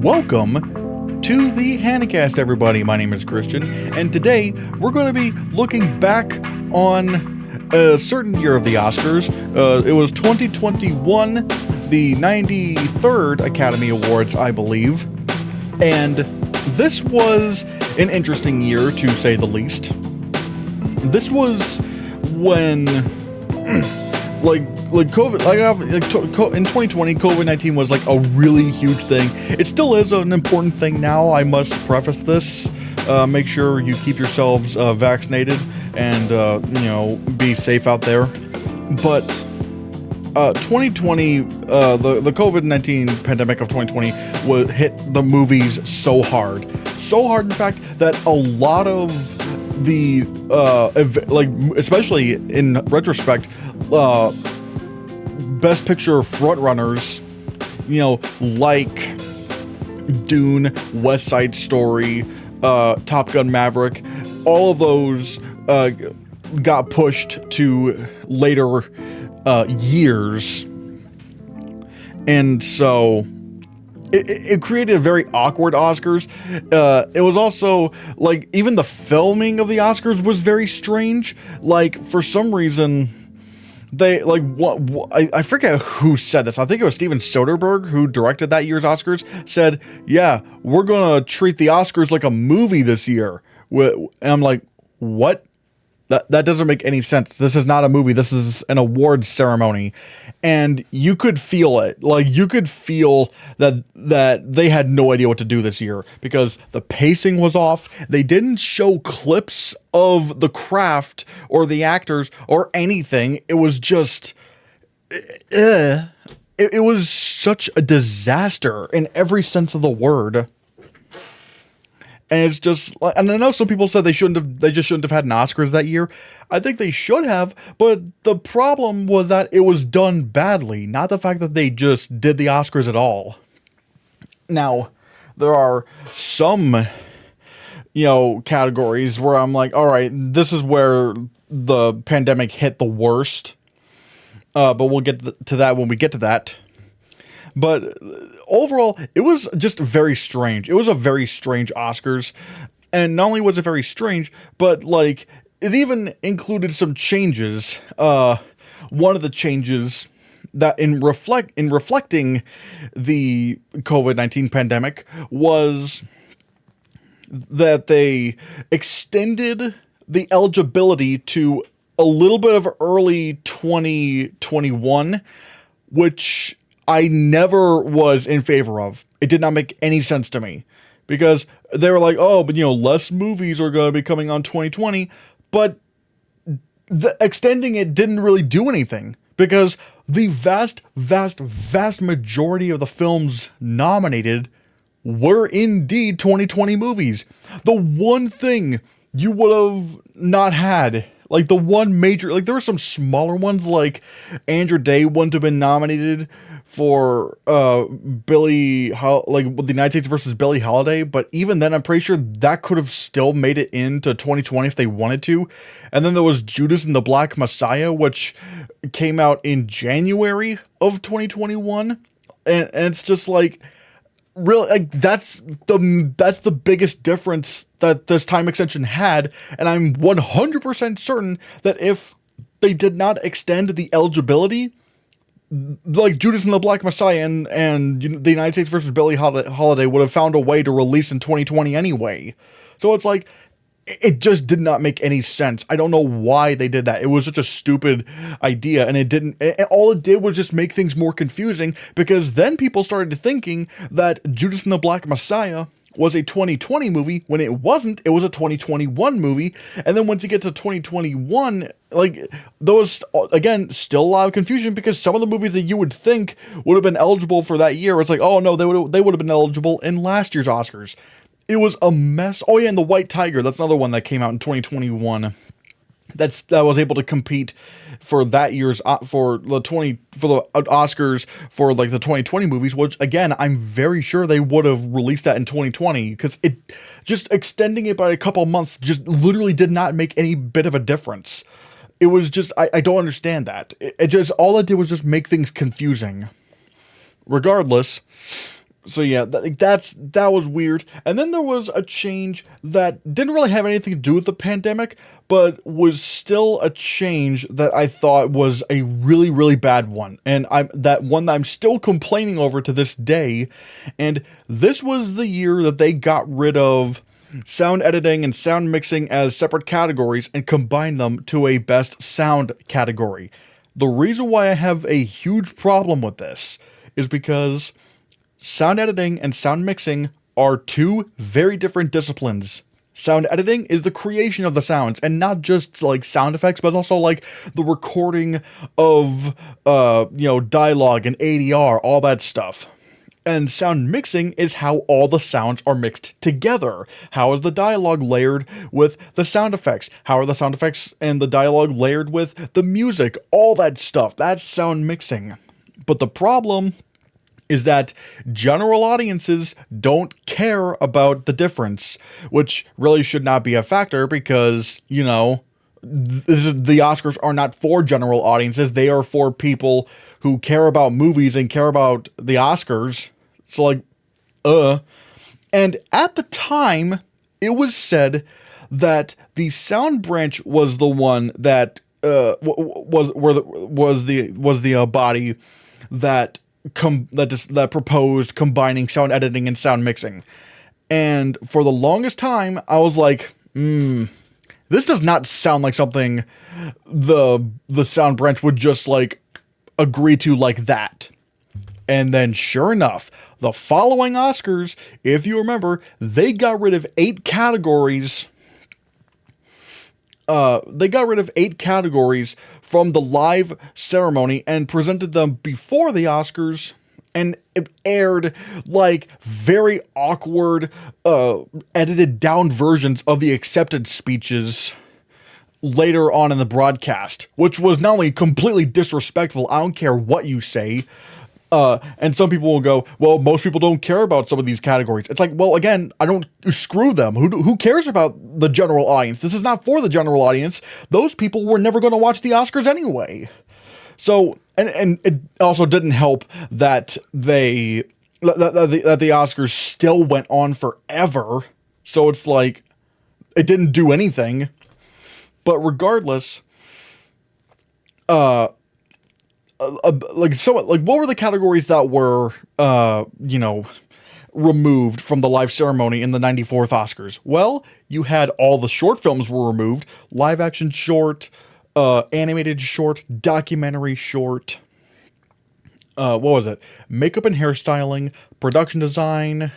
Welcome to the Hannahcast, everybody. My name is Christian, and today we're going to be looking back on a certain year of the Oscars. It was 2021, the 93rd Academy Awards, I believe, and this was an interesting year, to say the least. This was when, in 2020, COVID-19 was like a really huge thing. It still is an important thing now, I must preface this. Make sure you keep yourselves vaccinated and, be safe out there. But 2020, the COVID-19 pandemic of 2020 hit the movies so hard. So hard, in fact, that a lot of the, especially in retrospect, Best Picture frontrunners, like Dune, West Side Story, Top Gun Maverick, all of those got pushed to later years. And so it created a very awkward Oscars. It was also, even the filming of the Oscars was very strange. For some reason, they, I forget who said this. I think it was Steven Soderbergh, who directed that year's Oscars, said, yeah, we're gonna treat the Oscars like a movie this year. And I'm like, what? That doesn't make any sense. This is not a movie. This is an awards ceremony. And you could feel it. You could feel that they had no idea what to do this year because the pacing was off. They didn't show clips of the craft or the actors or anything. It was just... It was such a disaster in every sense of the word. And it's just, and I know some people said they just shouldn't have had an Oscars that year. I think they should have, but the problem was that it was done badly, not the fact that they just did the Oscars at all. Now, there are some, categories where I'm like, all right, this is where the pandemic hit the worst. But we'll get to that when we get to that. But overall, it was just very strange. It was a very strange Oscars. And not only was it very strange, but, it even included some changes. One of the changes that in reflecting the COVID-19 pandemic was that they extended the eligibility to a little bit of early 2021, which I never was in favor of. It did not make any sense to me because they were like, oh, but less movies are going to be coming on 2020, but extending it didn't really do anything because the vast majority of the films nominated were indeed 2020 movies. The one thing you would have not had, the one major, there were some smaller ones, like Andrew Day wouldn't have been nominated for the United States versus Billie Holiday, but even then I'm pretty sure that could have still made it into 2020 if they wanted to. And then there was Judas and the Black Messiah, which came out in January of 2021, and it's just really, that's the biggest difference that this time extension had, and I'm 100% certain that if they did not extend the eligibility, Judas and the Black Messiah and the United States versus Billie Holiday would have found a way to release in 2020 anyway. So it's it just did not make any sense. I don't know why they did that. It was such a stupid idea, and all it did was just make things more confusing, because then people started thinking that Judas and the Black Messiah was a 2020 movie when it wasn't. It was a 2021 movie. And then once you get to 2021, there was, again, still a lot of confusion, because some of the movies that you would think would have been eligible for that year, it's oh no, they would have been eligible in last year's Oscars. It was a mess. Oh yeah, and The White Tiger, that's another one that came out in 2021. That was able to compete for that year's for the Oscars for the 2020 movies, which again I'm very sure they would have released that in 2020, because it just extending it by a couple months just literally did not make any bit of a difference. It was just I don't understand that. It just all it did was just make things confusing. Regardless, So yeah, that was weird. And then there was a change that didn't really have anything to do with the pandemic, but was still a change that I thought was a really, really bad one. And that I'm still complaining over to this day. And this was the year that they got rid of sound editing and sound mixing as separate categories and combined them to a best sound category. The reason why I have a huge problem with this is because sound editing and sound mixing are two very different disciplines. Sound editing is the creation of the sounds, and not just like sound effects, but also like the recording of dialogue and ADR, all that stuff. And sound mixing is how all the sounds are mixed together. How is the dialogue layered with the sound effects? How are the sound effects and the dialogue layered with the music? All that stuff. That's sound mixing. But the problem is that general audiences don't care about the difference, which really should not be a factor because, the Oscars are not for general audiences. They are for people who care about movies and care about the Oscars. So And at the time, it was said that the sound branch was the one that was the body that that proposed combining sound editing and sound mixing. And for the longest time, I was like, this does not sound like something the sound branch would just like agree to like that. And then sure enough, the following Oscars, if you remember, they got rid of 8 categories. They got rid of 8 categories from the live ceremony and presented them before the Oscars, and it aired like very awkward, edited down versions of the acceptance speeches later on in the broadcast, which was not only completely disrespectful, I don't care what you say. And some people will go, well, most people don't care about some of these categories. It's like, well, again, I don't screw them. Who cares about the general audience? This is not for the general audience. Those people were never going to watch the Oscars anyway. So, and it also didn't help that the Oscars still went on forever. So it's like, it didn't do anything. But regardless, what were the categories that were, removed from the live ceremony in the 94th Oscars? Well, you had all the short films were removed, live action short, animated short, documentary short, what was it? Makeup and hairstyling, production design,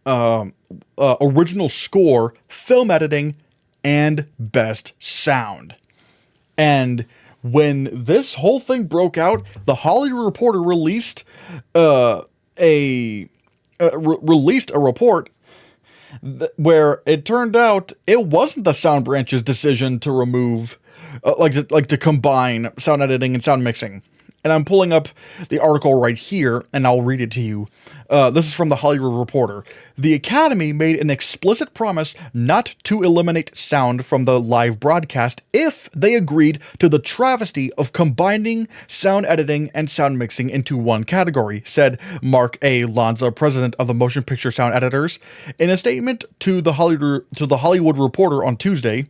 original score, film editing, and best sound. And when this whole thing broke out, the Hollywood Reporter released a report where it turned out it wasn't the sound branch's decision to remove, to combine sound editing and sound mixing. And I'm pulling up the article right here, and I'll read it to you. This is from the Hollywood Reporter. The Academy made an explicit promise not to eliminate sound from the live broadcast if they agreed to the travesty of combining sound editing and sound mixing into one category, said Mark A. Lanza, president of the Motion Picture Sound Editors. In a statement to the Hollywood Reporter on Tuesday,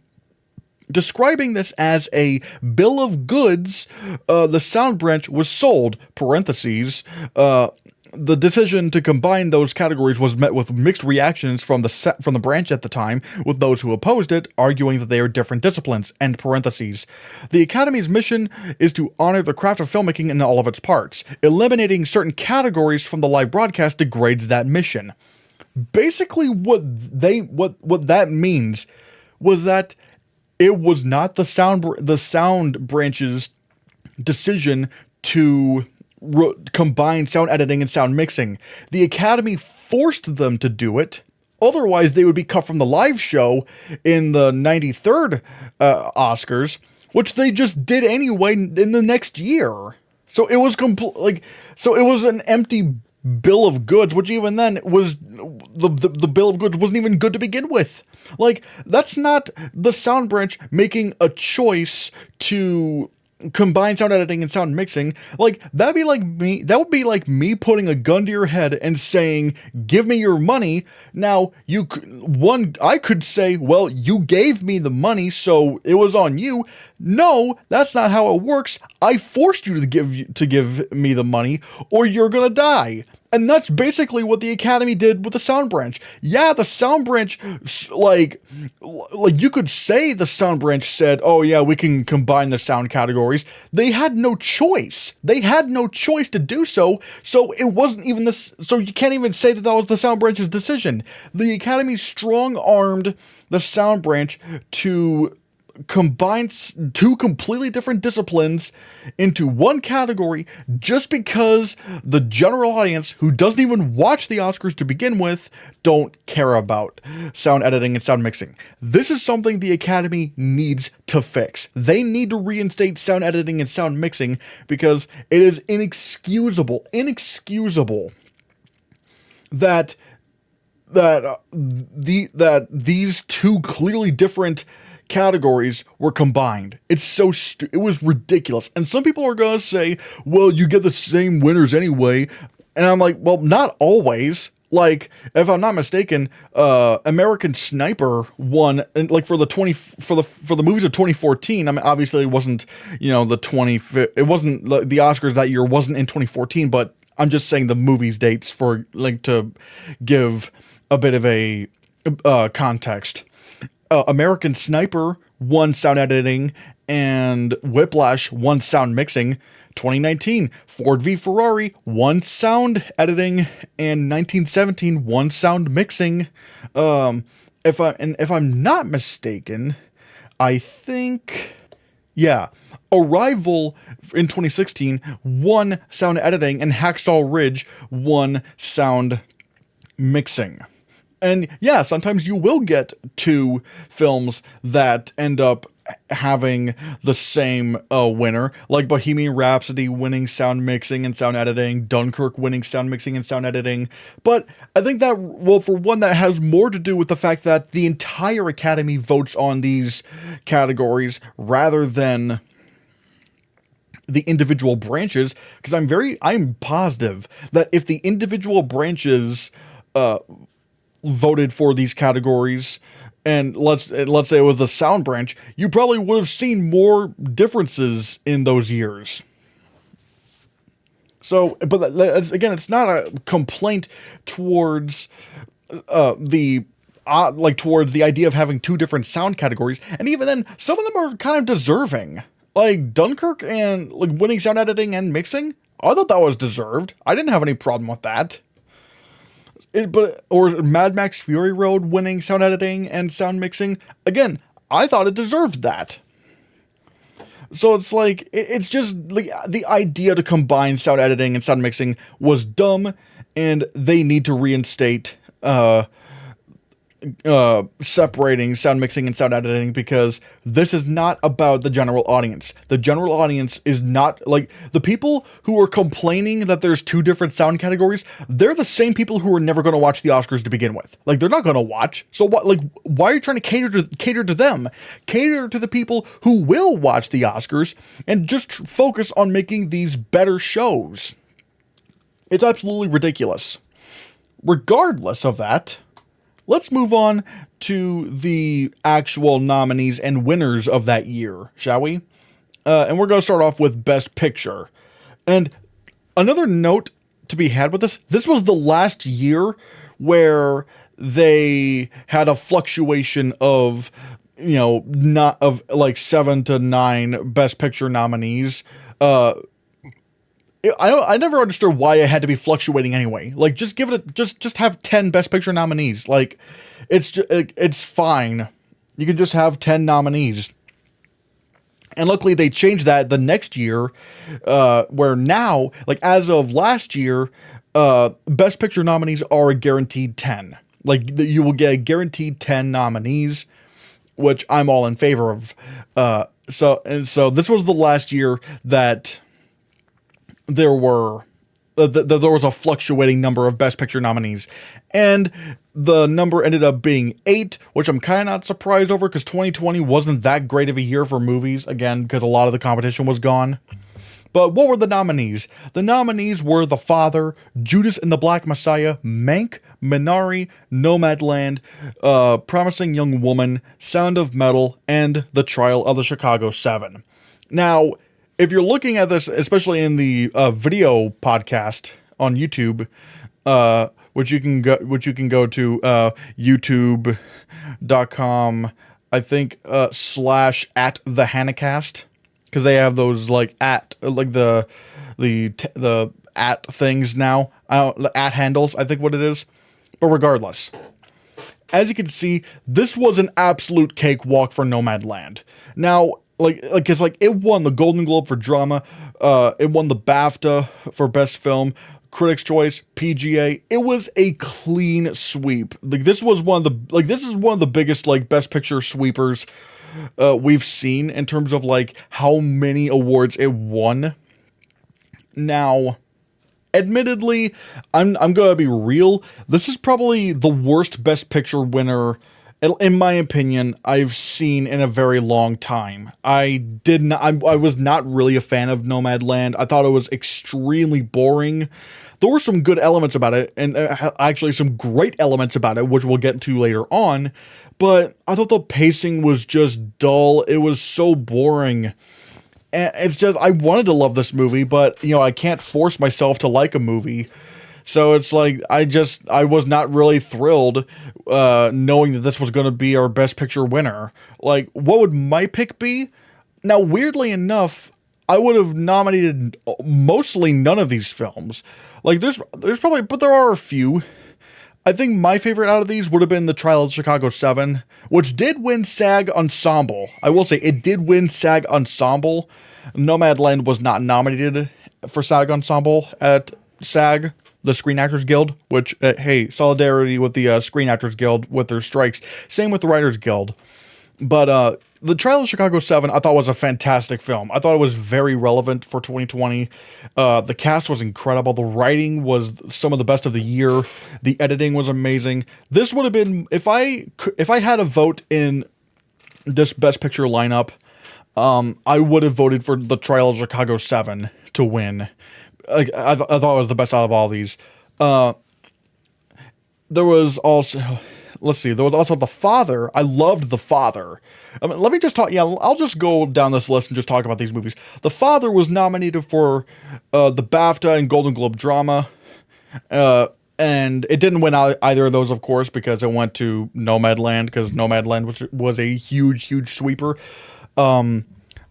describing this as a bill of goods, the sound branch was sold, parentheses, the decision to combine those categories was met with mixed reactions from the branch at the time, with those who opposed it arguing that they are different disciplines, end parentheses. The Academy's mission is to honor the craft of filmmaking in all of its parts. Eliminating certain categories from the live broadcast degrades that mission. Basically, what that means was that it was not the sound branch's decision to combine sound editing and sound mixing. The Academy forced them to do it. Otherwise, they would be cut from the live show in the 93rd Oscars, which they just did anyway in the next year. So it was so it was an empty bill of goods, which even then was the bill of goods wasn't even good to begin with. Like, that's not the sound branch making a choice to combined sound editing and sound mixing, like that would be like me putting a gun to your head and saying, give me your money. Now I could say, well, you gave me the money, so it was on you. No, that's not how it works. I forced you to give me the money, or you're gonna die. And that's basically what the Academy did with the sound branch. Yeah, the sound branch, like you could say the sound branch said, oh yeah, we can combine the sound categories. They had no choice. They had no choice to do so. So it wasn't even this. So you can't even say that was the sound branch's decision. The Academy strong-armed the sound branch to combine two completely different disciplines into one category just because the general audience, who doesn't even watch the Oscars to begin with, don't care about sound editing and sound mixing. This is something the Academy needs to fix. They need to reinstate sound editing and sound mixing because it is inexcusable that these two clearly different categories were combined. It was ridiculous. And some people are gonna say, well, you get the same winners anyway. And I'm like, well, not always. Like, if I'm not mistaken, American Sniper won, and like for the movies of 2014. I mean, obviously it wasn't, the Oscars that year wasn't in 2014, but I'm just saying the movies dates for like to give a bit of a context. American Sniper won sound editing, and Whiplash won sound mixing. 2019, Ford v Ferrari won sound editing, and 1917 won sound mixing. If I'm not mistaken, I think, yeah, Arrival in 2016 won sound editing, and Hacksaw Ridge won sound mixing. And yeah, sometimes you will get two films that end up having the same winner, like Bohemian Rhapsody winning sound mixing and sound editing, Dunkirk winning sound mixing and sound editing. But I think that, well, for one, that has more to do with the fact that the entire Academy votes on these categories rather than the individual branches, because I'm positive that if the individual branches voted for these categories, and let's say it was the sound branch, you probably would have seen more differences in those years. So, but again, it's not a complaint towards towards the idea of having two different sound categories, and even then, some of them are kind of deserving. Like Dunkirk and like winning sound editing and mixing, I thought that was deserved. I didn't have any problem with that. Or Mad Max Fury Road winning sound editing and sound mixing, again, I thought it deserved that. So it's like, it's just the idea to combine sound editing and sound mixing was dumb, and they need to reinstate separating sound mixing and sound editing, because this is not about the general audience. The general audience is not, like, the people who are complaining that there's two different sound categories, they're the same people who are never going to watch the Oscars to begin with. Like, they're not going to watch. So what, like, why are you trying to cater to them? Cater to the people who will watch the Oscars and just focus on making these better shows. It's absolutely ridiculous. Regardless of that, let's move on to the actual nominees and winners of that year, shall we? And we're going to start off with Best Picture. And another note to be had with this was the last year where they had a fluctuation of, not of like 7 to 9 Best Picture nominees. I never understood why it had to be fluctuating anyway. Like, just give it just have 10 Best Picture nominees. Like, it's fine. You can just have 10 nominees. And luckily they changed that the next year, where now, like as of last year, Best Picture nominees are a guaranteed 10. Like, you will get a guaranteed 10 nominees, which I'm all in favor of. So this was the last year that there were there was a fluctuating number of Best Picture nominees, and the number ended up being 8, which I'm kind of not surprised over because 2020 wasn't that great of a year for movies, again, because a lot of the competition was gone. But what were the nominees? The nominees were The Father, Judas and the Black Messiah, Mank, Minari, Nomadland, Promising Young Woman, Sound of Metal, and The Trial of the Chicago 7. Now, if you're looking at this, especially in the video podcast on YouTube, which you can go to youtube.com, I think /at the Hannahcast, because they have those like at like the at things now, the at handles, I think what it is. But regardless, as you can see, this was an absolute cakewalk for Nomadland. Now, it's like it won the Golden Globe for drama, it won the BAFTA for best film, Critics' Choice, PGA. It was a clean sweep. Like this is one of the biggest like Best Picture sweepers we've seen in terms of like how many awards it won. Now, admittedly, I'm gonna be real. This is probably the worst Best Picture winner, in my opinion, I've seen in a very long time. I was not really a fan of Nomadland. I thought it was extremely boring. There were some good elements about it, and actually some great elements about it, which we'll get to later on. But I thought the pacing was just dull. It was so boring. And it's just, I wanted to love this movie, but, I can't force myself to like a movie. So it's like, I was not really thrilled knowing that this was going to be our Best Picture winner. Like, what would my pick be? Now, weirdly enough, I would have nominated mostly none of these films. Like, there's probably, but there are a few. I think my favorite out of these would have been The Trial of Chicago 7, which did win SAG Ensemble. I will say, it did win SAG Ensemble. Nomadland was not nominated for SAG Ensemble at SAG, the Screen Actors Guild, which, hey, solidarity with the Screen Actors Guild with their strikes. Same with the Writers Guild. But The Trial of Chicago 7, I thought was a fantastic film. I thought it was very relevant for 2020. The cast was incredible. The writing was some of the best of the year. The editing was amazing. This would have been, if I had a vote in this Best Picture lineup, I would have voted for The Trial of Chicago 7 to win. I thought it was the best out of all these. There was also... Let's see, there was also The Father. I loved The Father. Let me just talk, I'll just go down this list and just talk about these movies. The Father was nominated for the BAFTA and Golden Globe Drama. And it didn't win either of those, of course, because it went to Nomadland, because Nomadland was a huge, huge sweeper. The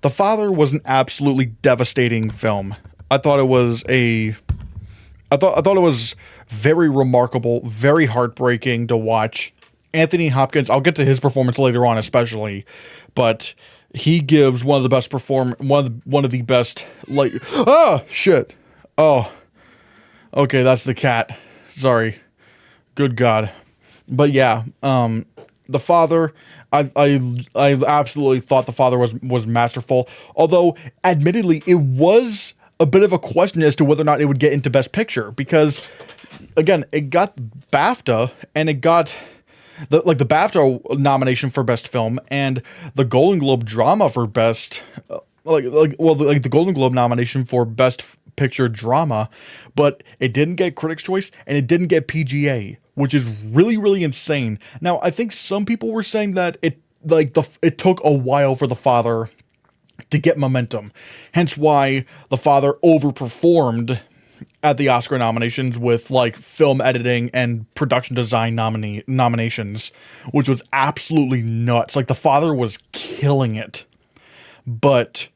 Father was an absolutely devastating film. I thought it was very remarkable, very heartbreaking to watch. Anthony Hopkins, I'll get to his performance later on especially, but he gives one of the best one of the best, like, shit. Oh, okay, that's the cat. Sorry. Good God. But yeah, The Father, I absolutely thought The Father was masterful, although admittedly it was a bit of a question as to whether or not it would get into Best Picture, because again, it got BAFTA and it got the BAFTA nomination for Best Film and the Golden Globe Drama for Best, the Golden Globe nomination for Best Picture Drama, but it didn't get Critics' Choice and it didn't get PGA, which is really, really insane. Now, I think some people were saying that it took a while for The Father to get momentum, hence why The Father overperformed at the Oscar nominations with like film editing and production design nominations, which was absolutely nuts. Like The Father was killing it. But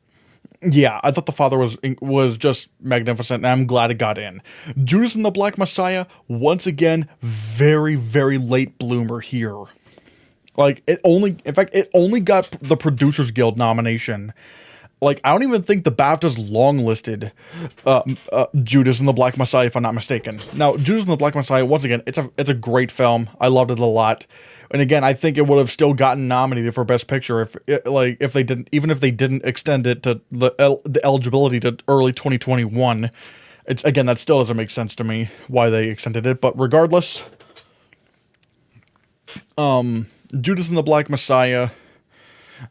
yeah, I thought The Father was just magnificent, and I'm glad it got in. Judas and the Black Messiah, once again, very, very late bloomer here. Like, it only got the Producers Guild nomination. Like, I don't even think the BAFTA's long-listed Judas and the Black Messiah, if I'm not mistaken. Now, Judas and the Black Messiah, once again, it's a great film. I loved it a lot. And again, I think it would have still gotten nominated for Best Picture if they didn't extend it to the eligibility to early 2021. It's again, that still doesn't make sense to me why they extended it, but regardless, Judas and the Black Messiah,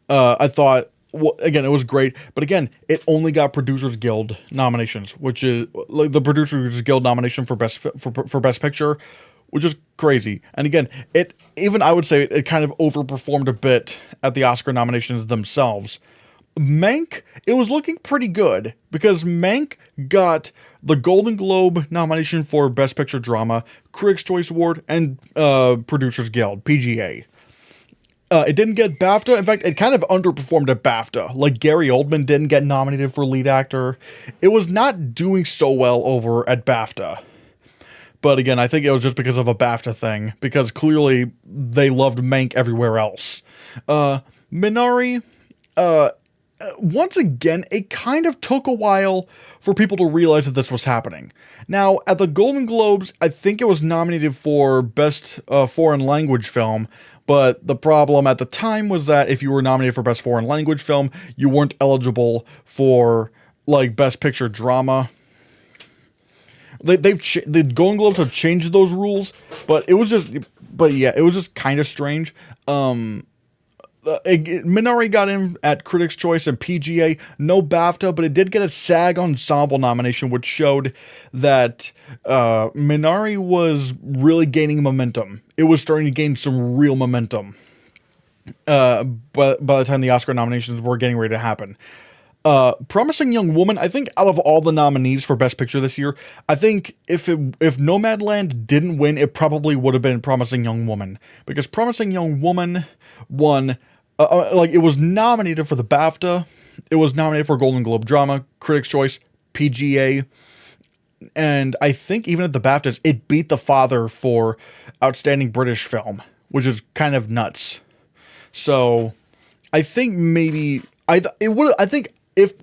I thought, well, again, it was great, but again, it only got Producers Guild nominations, which is like the Producers Guild nomination for for best picture, which is crazy. And again, it even I would say it kind of overperformed a bit at the Oscar nominations themselves. Mank, it was looking pretty good because Mank got the Golden Globe nomination for Best Picture Drama, Critics' Choice Award, and Producers Guild, PGA. It didn't get BAFTA. In fact, it kind of underperformed at BAFTA. Like, Gary Oldman didn't get nominated for lead actor. It was not doing so well over at BAFTA. But again, I think it was just because of a BAFTA thing, because clearly they loved Mank everywhere else. Minari, once again, it kind of took a while for people to realize that this was happening. Now, at the Golden Globes, I think it was nominated for Best Foreign Language Film, but the problem at the time was that if you were nominated for Best Foreign Language Film, you weren't eligible for, like, Best Picture Drama. The Golden Globes have changed those rules, but it was just kind of strange. Minari got in at Critics' Choice and PGA, no BAFTA, but it did get a SAG Ensemble nomination, which showed that Minari was really gaining momentum. It was starting to gain some real momentum. But by the time the Oscar nominations were getting ready to happen. Promising Young Woman, I think out of all the nominees for Best Picture this year, I think if Nomadland didn't win, it probably would have been Promising Young Woman. Because Promising Young Woman won, it was nominated for the BAFTA, it was nominated for Golden Globe Drama, Critics' Choice, PGA, and I think even at the BAFTAs, it beat The Father for Outstanding British Film, which is kind of nuts. So, I think maybe, if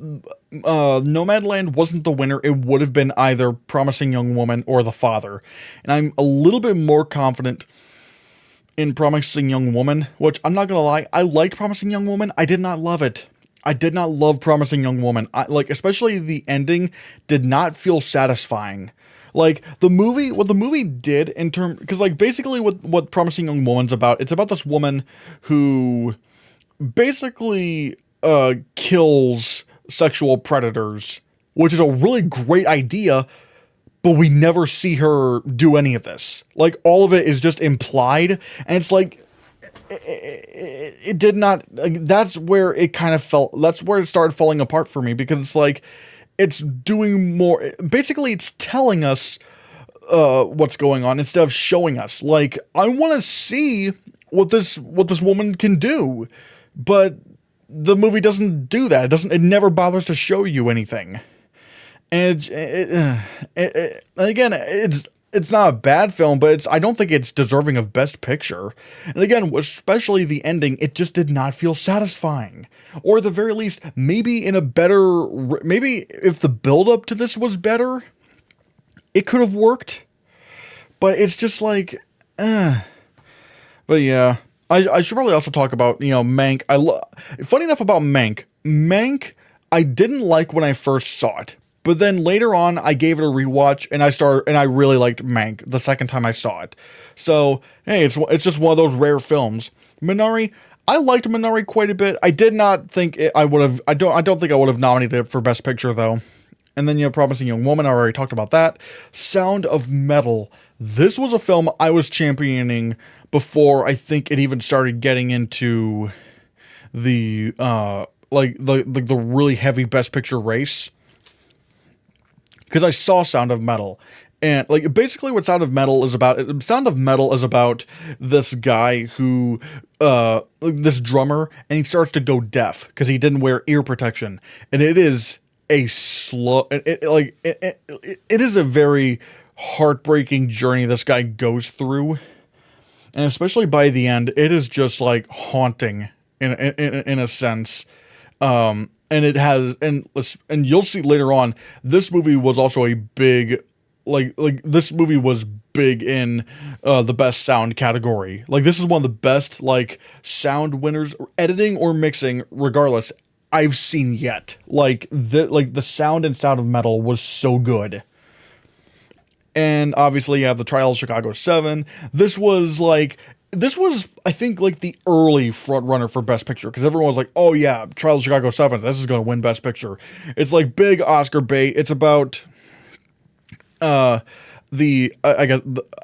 Nomadland wasn't the winner, it would have been either Promising Young Woman or The Father. And I'm a little bit more confident in Promising Young Woman, which I'm not gonna lie, I liked Promising Young Woman. I did not love it. I did not love Promising Young Woman. Especially the ending did not feel satisfying. Like, what the movie did in terms, because like basically what Promising Young Woman's about, it's about this woman who basically kills sexual predators, which is a really great idea, but we never see her do any of this. Like, all of it is just implied, and it's like, it did not, that's where it kind of that's where it started falling apart for me, because it's like, it's doing more, basically it's telling us what's going on instead of showing us. Like, I want to see what this woman can do, but the movie doesn't do that. It never bothers to show you anything. And again, it's not a bad film, but I don't think it's deserving of Best Picture. And again, especially the ending, it just did not feel satisfying. Or at the very least, maybe if the build-up to this was better, it could have worked. But it's just like, But yeah, I should probably also talk about, Mank. Funny enough about Mank, I didn't like when I first saw it. But then later on, I gave it a rewatch, and I really liked Mank the second time I saw it. So, hey, it's just one of those rare films. Minari, I liked Minari quite a bit. I did not think I would have, I don't think I would have nominated it for Best Picture, though. And then, Promising Young Woman, I already talked about that. Sound of Metal. This was a film I was championing before I think it even started getting into the, the really heavy Best Picture race. Because I saw Sound of Metal, and basically what Sound of Metal is about this guy who, this drummer, and he starts to go deaf because he didn't wear ear protection, and it is a slow, it is a very heartbreaking journey this guy goes through, and especially by the end, it is just like haunting in a sense. And it has, and you'll see later on, this movie was also a big, this movie was big in the best sound category. Like, this is one of the best, sound winners, editing or mixing, regardless, I've seen yet. The sound in Sound of Metal was so good. And obviously you have the Trial of Chicago 7. This was, I think, like the early front runner for Best Picture, because everyone was like, oh yeah, Trial of Chicago 7, this is going to win Best Picture. It's like big Oscar bait. It's about okay,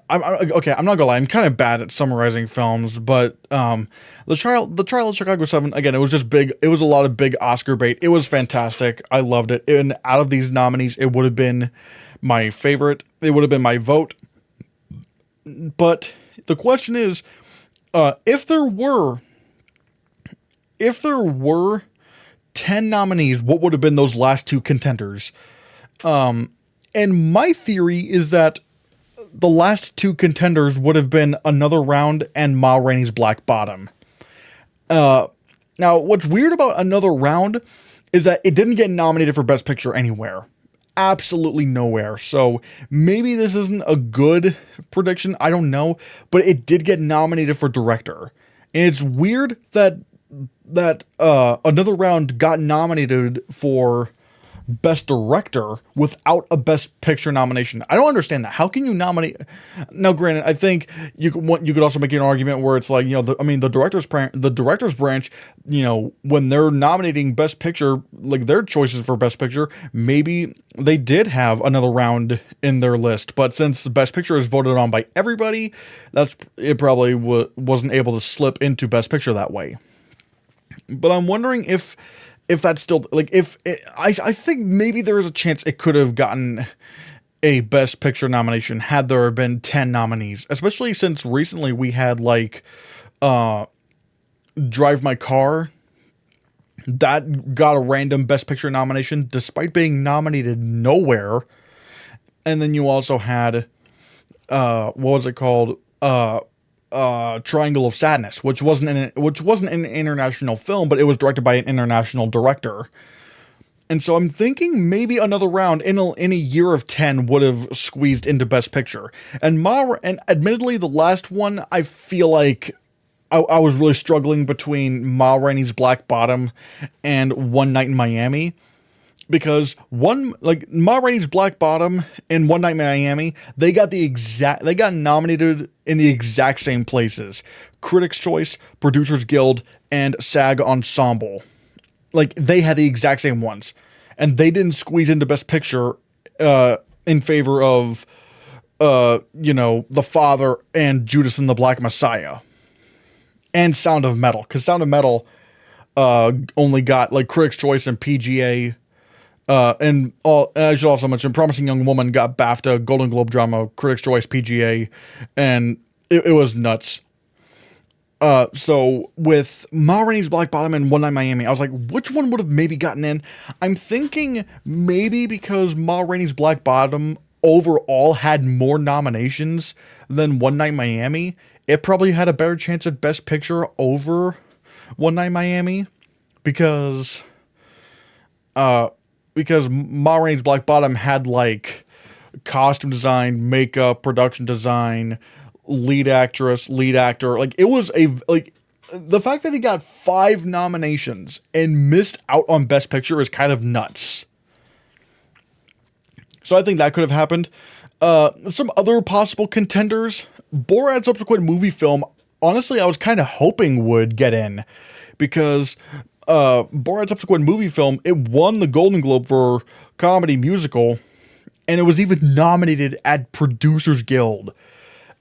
I'm not gonna lie, I'm kind of bad at summarizing films, but the Trial of Chicago 7, again, it was just big. It was a lot of big Oscar bait. It was fantastic. I loved it. And out of these nominees, it would have been my favorite. It would have been my vote. But the question is, if there were 10 nominees, what would have been those last two contenders? And my theory is that the last two contenders would have been Another Round and Ma Rainey's Black Bottom. Now, what's weird about Another Round is that it didn't get nominated for Best Picture anywhere. Absolutely nowhere. So maybe this isn't a good prediction. I don't know. But it did get nominated for Director. And it's weird that Another Round got nominated for Best Director without a Best Picture nomination. I don't understand that. How can you nominate? Now, granted, I think you could also make an argument where it's like, the director's branch, when they're nominating Best Picture, like their choices for Best Picture, maybe they did have Another Round in their list, but since Best Picture is voted on by everybody, it probably wasn't able to slip into Best Picture that way. But I'm wondering if that's still, like, I think maybe there is a chance it could have gotten a Best Picture nomination had there been 10 nominees, especially since recently we had, like, Drive My Car, that got a random Best Picture nomination despite being nominated nowhere. And then you also had, what was it called? Triangle of Sadness, which wasn't an international film, but it was directed by an international director. And so I'm thinking maybe Another Round in a year of 10 would have squeezed into Best Picture. And admittedly, the last one, I feel like I was really struggling between Ma Rainey's Black Bottom and One Night in Miami. Because Ma Rainey's Black Bottom and One Night in Miami, they got nominated in the exact same places: Critics' Choice, Producers Guild, and SAG Ensemble. Like, they had the exact same ones, and they didn't squeeze into Best Picture in favor of The Father and Judas and the Black Messiah and Sound of Metal, because Sound of Metal only got, like, Critics' Choice and PGA. And I should also mention, Promising Young Woman got BAFTA, Golden Globe Drama, Critics' Choice, PGA, and it was nuts. So with Ma Rainey's Black Bottom and One Night in Miami, I was like, which one would have maybe gotten in? I'm thinking maybe because Ma Rainey's Black Bottom overall had more nominations than One Night in Miami, it probably had a better chance at Best Picture over One Night in Miami, because Ma Rainey's Black Bottom had, like, costume design, makeup, production design, lead actress, lead actor. Like, it was the fact that he got 5 nominations and missed out on Best Picture is kind of nuts. So I think that could have happened. Some other possible contenders: Borat's subsequent movie film, honestly, I was kind of hoping would get in, because Borat's subsequent movie film, it won the Golden Globe for Comedy Musical, and it was even nominated at Producers Guild.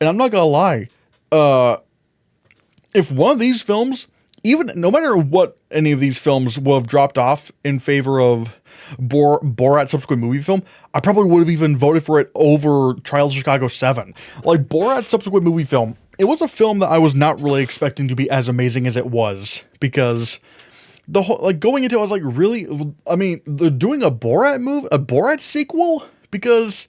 And I'm not gonna lie, if one of these films, no matter what any of these films would have dropped off in favor of Borat's subsequent movie film, I probably would have even voted for it over Trial of Chicago 7. Like, Borat's subsequent movie film, it was a film that I was not really expecting to be as amazing as it was, because the whole, like, going into it, I was like, really? I mean, they're doing a Borat sequel? Because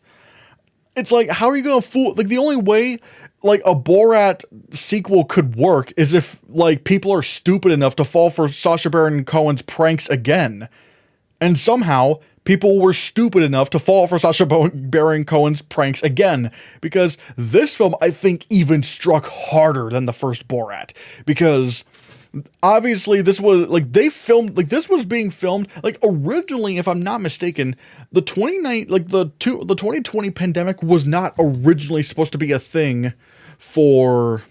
it's like, how are you gonna fool? Like, the only way, like, a Borat sequel could work is if, like, people are stupid enough to fall for Sacha Baron Cohen's pranks again. And somehow, people were stupid enough to fall for Sacha Baron Cohen's pranks again. Because this film, I think, even struck harder than the first Borat. Because obviously this was like they filmed like this was being filmed like originally, if I'm not mistaken, the 2020 pandemic was not originally supposed to be a thing for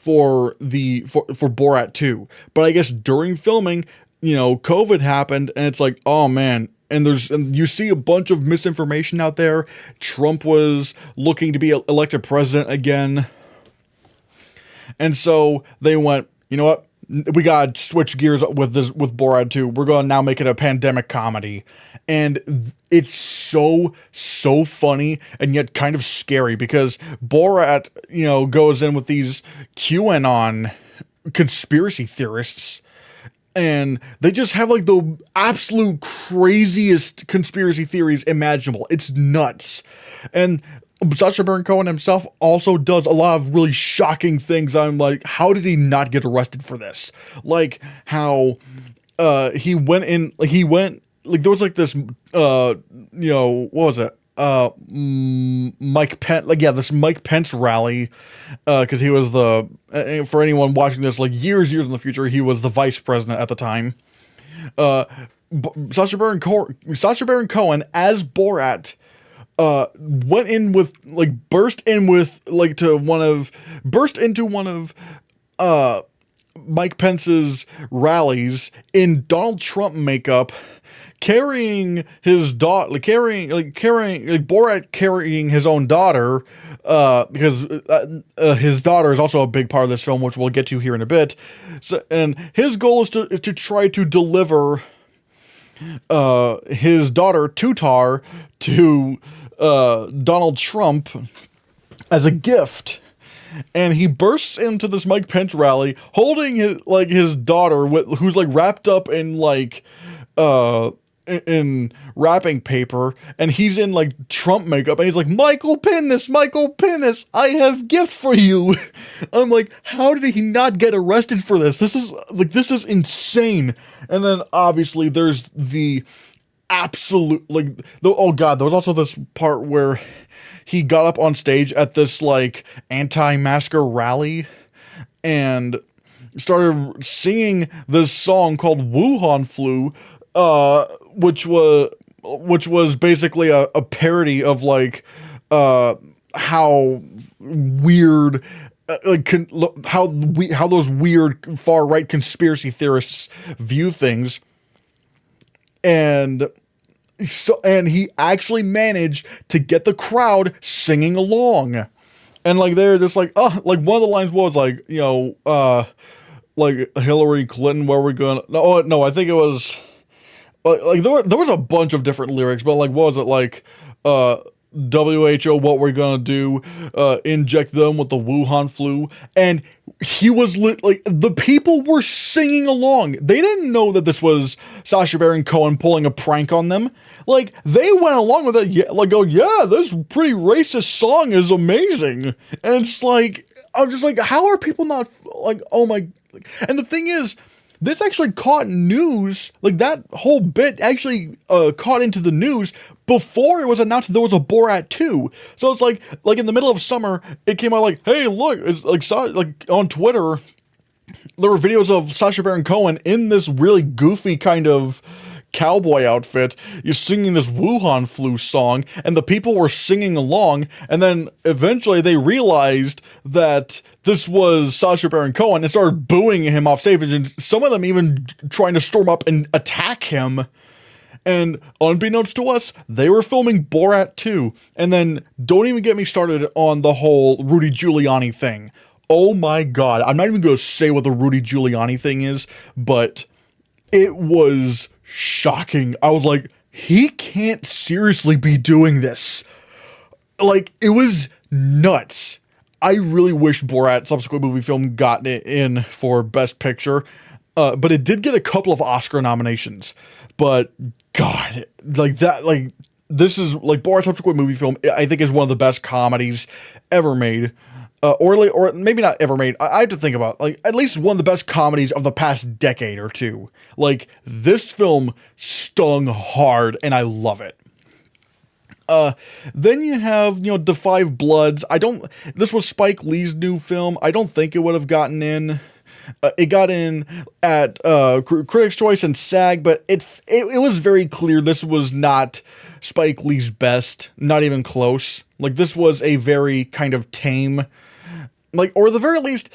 Borat 2. But I guess during filming, COVID happened, and it's like, oh man. And you see a bunch of misinformation out there. Trump was looking to be elected president again. And so they went, you know what? We gotta switch gears with Borat 2. We're gonna now make it a pandemic comedy. And it's so funny and yet kind of scary, because Borat, goes in with these QAnon conspiracy theorists, and they just have like the absolute craziest conspiracy theories imaginable. It's nuts. And Sacha Baron Cohen himself also does a lot of really shocking things. I'm like, how did he not get arrested for this? Like how he went there was like this what was it? Mike Pence, this Mike Pence rally, because he was for anyone watching this, like years in the future, he was the vice president at the time. Sacha Baron Cohen as Borat, burst into one of Mike Pence's rallies in Donald Trump makeup, carrying his daughter, Borat carrying his own daughter, because his daughter is also a big part of this film, which we'll get to here in a bit. So, and his goal is to try to deliver his daughter Tutar to Donald Trump as a gift. And he bursts into this Mike Pence rally holding his daughter, who's like wrapped up in in wrapping paper, and he's in like Trump makeup, and he's like, Michael Penis, I have gift for you. I'm like, how did he not get arrested for this? This is insane. And then obviously there's the absolute oh god, there was also this part where he got up on stage at this like anti-masker rally and started singing this song called Wuhan Flu, which was basically a parody of how weird how those weird far right conspiracy theorists view things. And he actually managed to get the crowd singing along. And they're just like, oh, one of the lines was Hillary Clinton, where we're going. No, I think it was there was a bunch of different lyrics, but what was it WHO, what we're gonna do, inject them with the Wuhan flu. And he was the people were singing along. They didn't know that this was Sacha Baron Cohen pulling a prank on them. They went along with it. Yeah, this pretty racist song is amazing. And it's I'm just how are people not oh my. And the thing is, this actually caught news, that whole bit actually caught into the news before it was announced that there was a Borat 2. So it's in the middle of summer, it came out hey, look, it's on Twitter, there were videos of Sacha Baron Cohen in this really goofy kind of cowboy outfit. You're singing this Wuhan flu song, and the people were singing along, and then eventually they realized that this was Sacha Baron Cohen and started booing him off stage, and some of them even trying to storm up and attack him. And unbeknownst to us, they were filming Borat 2. And then don't even get me started on the whole Rudy Giuliani thing. Oh my god, I'm not even going to say what the Rudy Giuliani thing is, but it was shocking. I was like, he can't seriously be doing this. It was nuts. I really wish Borat subsequent movie film got it in for Best Picture, but it did get a couple of Oscar nominations. But God, this is Borat subsequent movie film, I think, is one of the best comedies ever made, or maybe not ever made. I have to think about at least one of the best comedies of the past decade or two. This film stung hard, and I love it. Then you have, The Five Bloods. This was Spike Lee's new film. I don't think it would have gotten in. It got in at Critics' Choice and SAG, but it was very clear this was not Spike Lee's best, not even close. Like, this was a very kind of tame, or at the very least,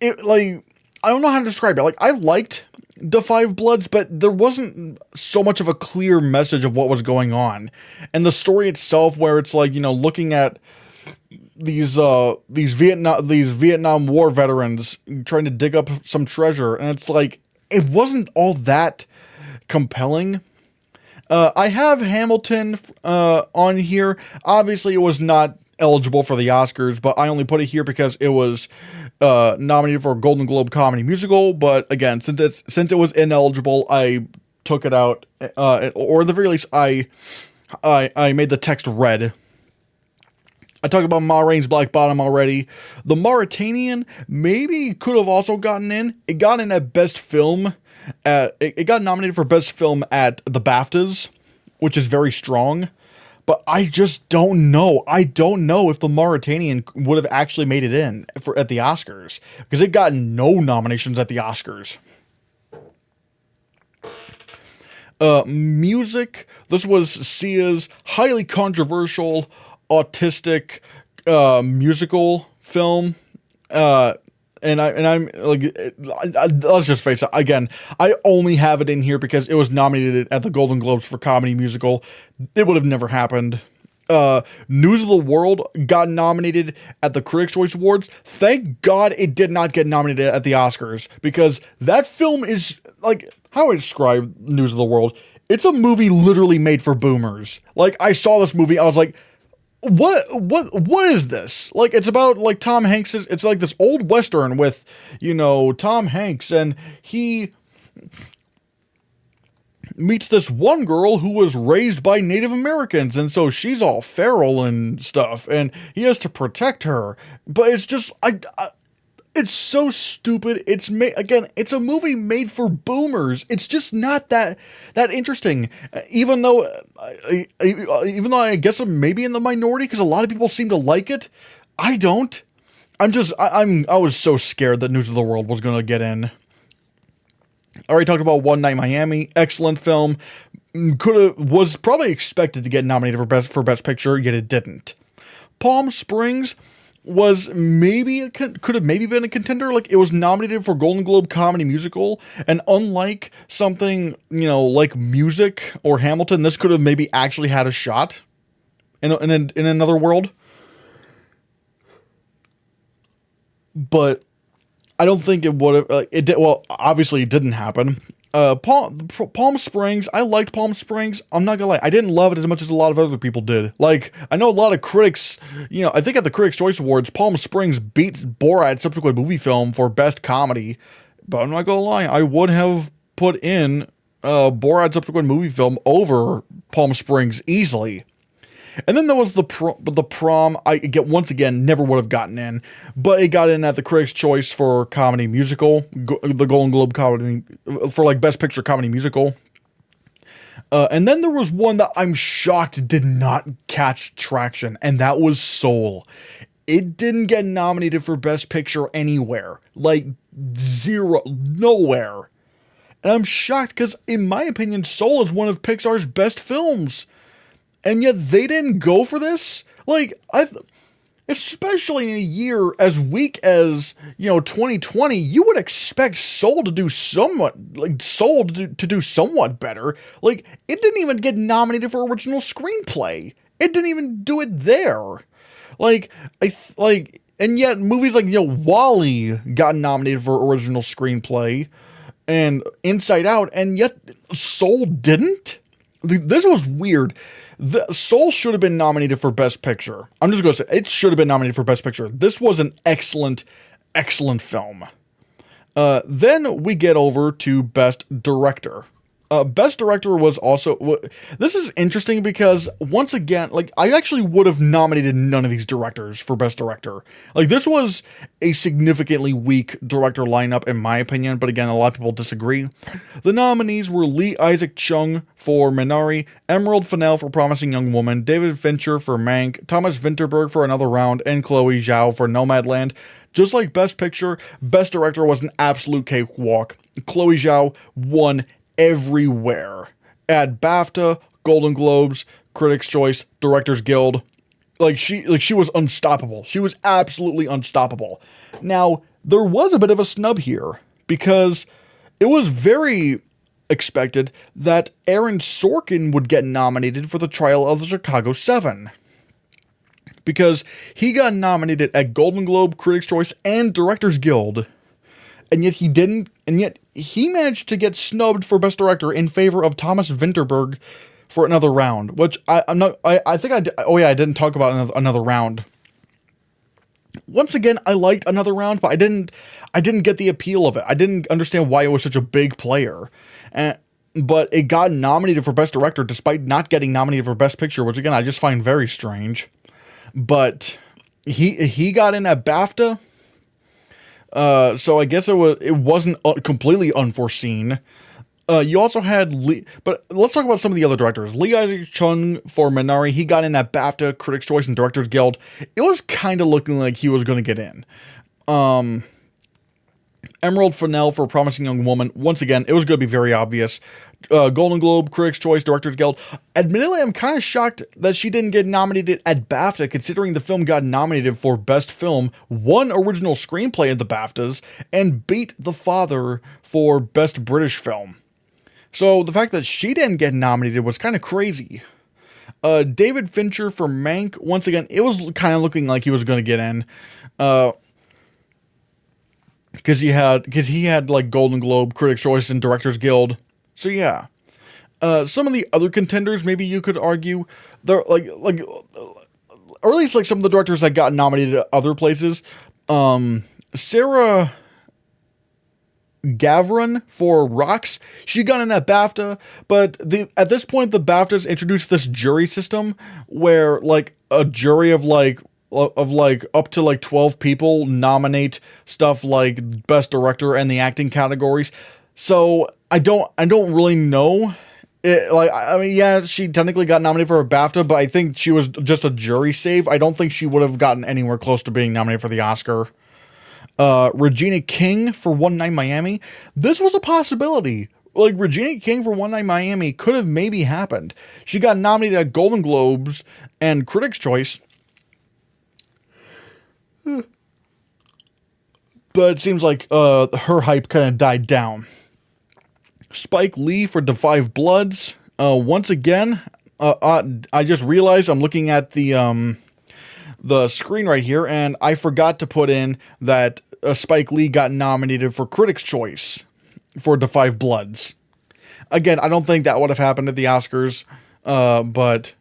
I don't know how to describe it. Like, I liked The Five Bloods, but there wasn't so much of a clear message of what was going on. And the story itself, where it's looking at these Vietnam War veterans trying to dig up some treasure, and it's like, it wasn't all that compelling. I have Hamilton on here. Obviously, it was not eligible for the Oscars, but I only put it here because it was nominated for a Golden Globe Comedy Musical. But again, since it was ineligible, I took it out, or at the very least, I made the text red. I talked about Ma Rainey's Black Bottom already. The Mauritanian maybe could have also gotten in. It got in at Best Film. It got nominated for Best Film at the BAFTAs, which is very strong. But I just don't know. I don't know if the Mauritanian would have actually made it in at the Oscars, because it got no nominations at the Oscars. Music. This was Sia's highly controversial autistic musical film. And I'm like, let's just face it. Again, I only have it in here because it was nominated at the Golden Globes for Comedy Musical. It would have never happened. News of the World got nominated at the Critics' Choice Awards. Thank God it did not get nominated at the Oscars, because that film is, like, how I describe News of the World. It's a movie literally made for boomers. Like, I saw this movie, I was like, what is this? Like, it's about, like, Tom Hanks. It's like this old Western with, Tom Hanks, and he meets this one girl who was raised by Native Americans, and so she's all feral and stuff, and he has to protect her. But it's just, it's so stupid. It's a movie made for boomers. It's just not that interesting. Even though I guess I'm maybe in the minority, because a lot of people seem to like it. I don't. I was so scared that News of the World was going to get in. I already talked about One Night Miami. Excellent film. Was probably expected to get nominated for Best Picture, yet it didn't. Palm Springs was could have maybe been a contender. Like, it was nominated for Golden Globe Comedy Musical, and unlike something, like Music or Hamilton, this could have maybe actually had a shot in another world. But I don't think it would have. It did. Well, obviously it didn't happen. Palm Springs, I liked Palm Springs. I'm not gonna lie, I didn't love it as much as a lot of other people did. Like, I know a lot of critics, I think at the Critics' Choice Awards, Palm Springs beat Borat Subsequent Movie Film for Best Comedy. But I'm not gonna lie, I would have put in Borat Subsequent Movie Film over Palm Springs easily. And then there was the Prom. Once again, never would have gotten in, but it got in at the Critics' Choice for Comedy Musical, the Golden Globe Comedy, for like Best Picture Comedy Musical. And then there was one that I'm shocked did not catch traction, and that was Soul. It didn't get nominated for Best Picture anywhere, like zero, nowhere. And I'm shocked because, in my opinion, Soul is one of Pixar's best films. And yet they didn't go for this? Like, especially in a year as weak as, 2020, you would expect Soul to do somewhat better. Like, it didn't even get nominated for original screenplay. It didn't even do it there. And yet movies like, WALL-E got nominated for original screenplay and Inside Out, and yet Soul didn't? This was weird. Soul should have been nominated for Best Picture. I'm just going to say, it should have been nominated for Best Picture. This was an excellent, excellent film. Then we get over to Best Director. Best Director was also... This is interesting because, once again, like, I actually would have nominated none of these directors for Best Director. Like, this was a significantly weak director lineup, in my opinion, but again, a lot of people disagree. The nominees were Lee Isaac Chung for Minari, Emerald Fennell for Promising Young Woman, David Fincher for Mank, Thomas Vinterberg for Another Round, and Chloe Zhao for Nomadland. Just like Best Picture, Best Director was an absolute cakewalk. Chloe Zhao won everywhere. At BAFTA, Golden Globes, Critics' Choice, Directors Guild. She was unstoppable. She was absolutely unstoppable. Now, there was a bit of a snub here, because it was very expected that Aaron Sorkin would get nominated for The Trial of the Chicago 7. Because he got nominated at Golden Globe, Critics' Choice, and Directors Guild. And yet he didn't, and yet he managed to get snubbed for Best Director in favor of Thomas Vinterberg for Another Round, which I didn't talk about Another Round. Once again, I liked Another Round, but I didn't get the appeal of it. I didn't understand why it was such a big player. But it got nominated for Best Director despite not getting nominated for Best Picture, which again, I just find very strange. But he got in at BAFTA. So I guess it wasn't completely unforeseen. You also had but let's talk about some of the other directors. Lee Isaac Chung for Minari, he got in at BAFTA, Critics' Choice, and Directors Guild. It was kind of looking like he was going to get in. Emerald Fennell for Promising Young Woman. Once again, it was going to be very obvious. Golden Globe, Critics' Choice, Directors Guild. Admittedly, I'm kind of shocked that she didn't get nominated at BAFTA, considering the film got nominated for Best Film, won Original Screenplay at the BAFTAs, and beat The Father for Best British Film. So the fact that she didn't get nominated was kind of crazy. David Fincher for Mank. Once again, it was kind of looking like he was going to get in. Because he had like Golden Globe, Critics' Choice, and Directors Guild. So yeah, some of the other contenders, maybe you could argue, they're or at least like some of the directors that got nominated at other places. Sarah Gavron for Rocks, she got in at BAFTA, but at this point the BAFTAs introduced this jury system where like a jury of up to like 12 people nominate stuff like Best Director and the acting categories. So I don't really know. Yeah, she technically got nominated for a BAFTA, but I think she was just a jury save. I don't think she would have gotten anywhere close to being nominated for the Oscar. Regina King for One Night Miami. This was a possibility. Like, Regina King for One Night Miami could have maybe happened. She got nominated at Golden Globes and Critics' Choice. But it seems like her hype kind of died down. Spike Lee for The Five Bloods. Once again, I just realized I'm looking at the screen right here, and I forgot to put in that Spike Lee got nominated for Critics' Choice for The Five Bloods. Again, I don't think that would have happened at the Oscars, but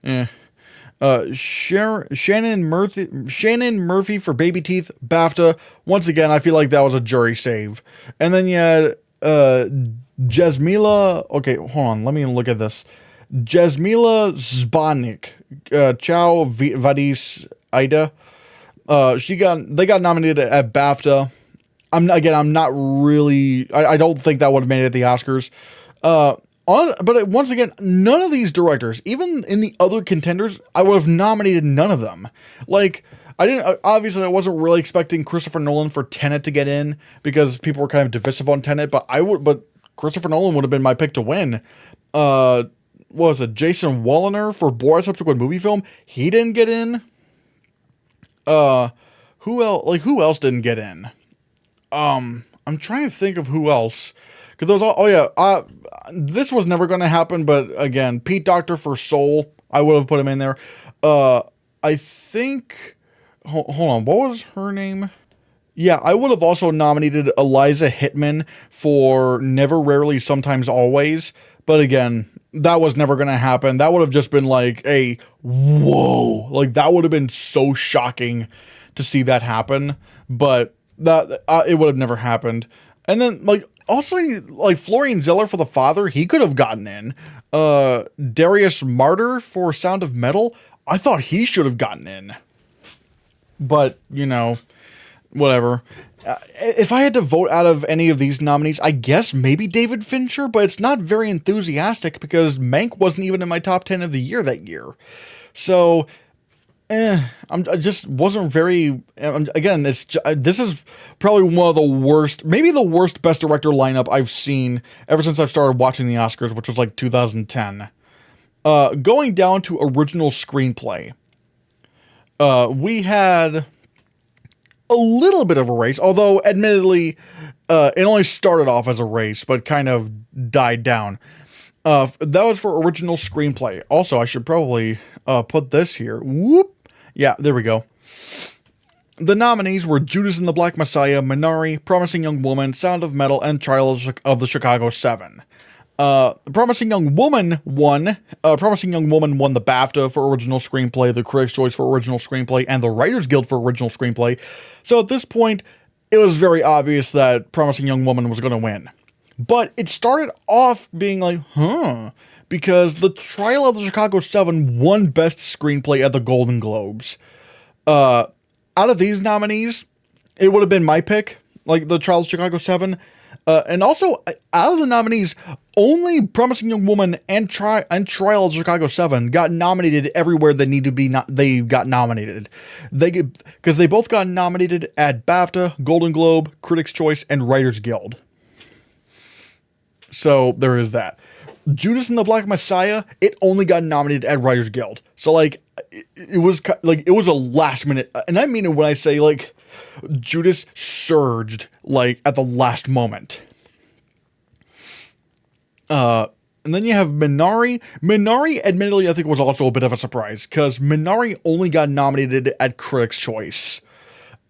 Shannon Murphy for Baby Teeth, BAFTA. Once again, I feel like that was a jury save. And then you had Jasmila. Okay, hold on. Let me look at this. Jasmila Zbanik, Ciao Vadis Ida. They got nominated at BAFTA. I'm not really. I don't think that would have made it at the Oscars. But once again, none of these directors, even in the other contenders, I would have nominated none of them. Like, I wasn't really expecting Christopher Nolan for Tenet to get in, because people were kind of divisive on Tenet, but Christopher Nolan would have been my pick to win. What was it? Jason Walliner for Borat Subsequent Movie Film. He didn't get in. Who else didn't get in? I'm trying to think of who else. Because those all, this was never going to happen, but again, Pete Docter for Soul, I would have put him in there. I think, hold on, what was her name? Yeah, I would have also nominated Eliza Hittman for Never, Rarely, Sometimes, Always, but again, that was never going to happen. That would have just been like a, whoa, like that would have been so shocking to see that happen, but that it would have never happened. And then, like, also, like, Florian Zeller for The Father, he could have gotten in. Darius Martyr for Sound of Metal, I thought he should have gotten in. But, you know, whatever. If I had to vote out of any of these nominees, I guess maybe David Fincher, but it's not very enthusiastic because Mank wasn't even in my top 10 of the year that year. So, I just wasn't very. Again, this is probably one of the worst, maybe the worst Best Director lineup I've seen ever since I've started watching the Oscars, which was like 2010. Going down to original screenplay, we had a little bit of a race, although admittedly, it only started off as a race, but kind of died down. That was for original screenplay. Also, I should probably put this here. Whoop. Yeah, there we go. The nominees were Judas and the Black Messiah, Minari, Promising Young Woman, Sound of Metal, and Trial of the Chicago 7. Promising Young Woman won. Promising Young Woman won the BAFTA for original screenplay, the Critics' Choice for original screenplay, and the Writers Guild for original screenplay. So at this point, it was very obvious that Promising Young Woman was going to win. But it started off being like, because the Trial of the Chicago 7 won Best Screenplay at the Golden Globes. Out of these nominees, it would have been my pick, like the Trial of Chicago 7. And also, out of the nominees, only Promising Young Woman and Trial of Chicago 7 got nominated everywhere they need to be. They got nominated. Because they both got nominated at BAFTA, Golden Globe, Critics' Choice, and Writers Guild. So there is that. Judas and the Black Messiah, it only got nominated at Writers Guild. So like, it was a last minute, and I mean it when I say like, Judas surged like at the last moment. And then you have Minari. Minari, admittedly, I think was also a bit of a surprise because Minari only got nominated at Critics' Choice.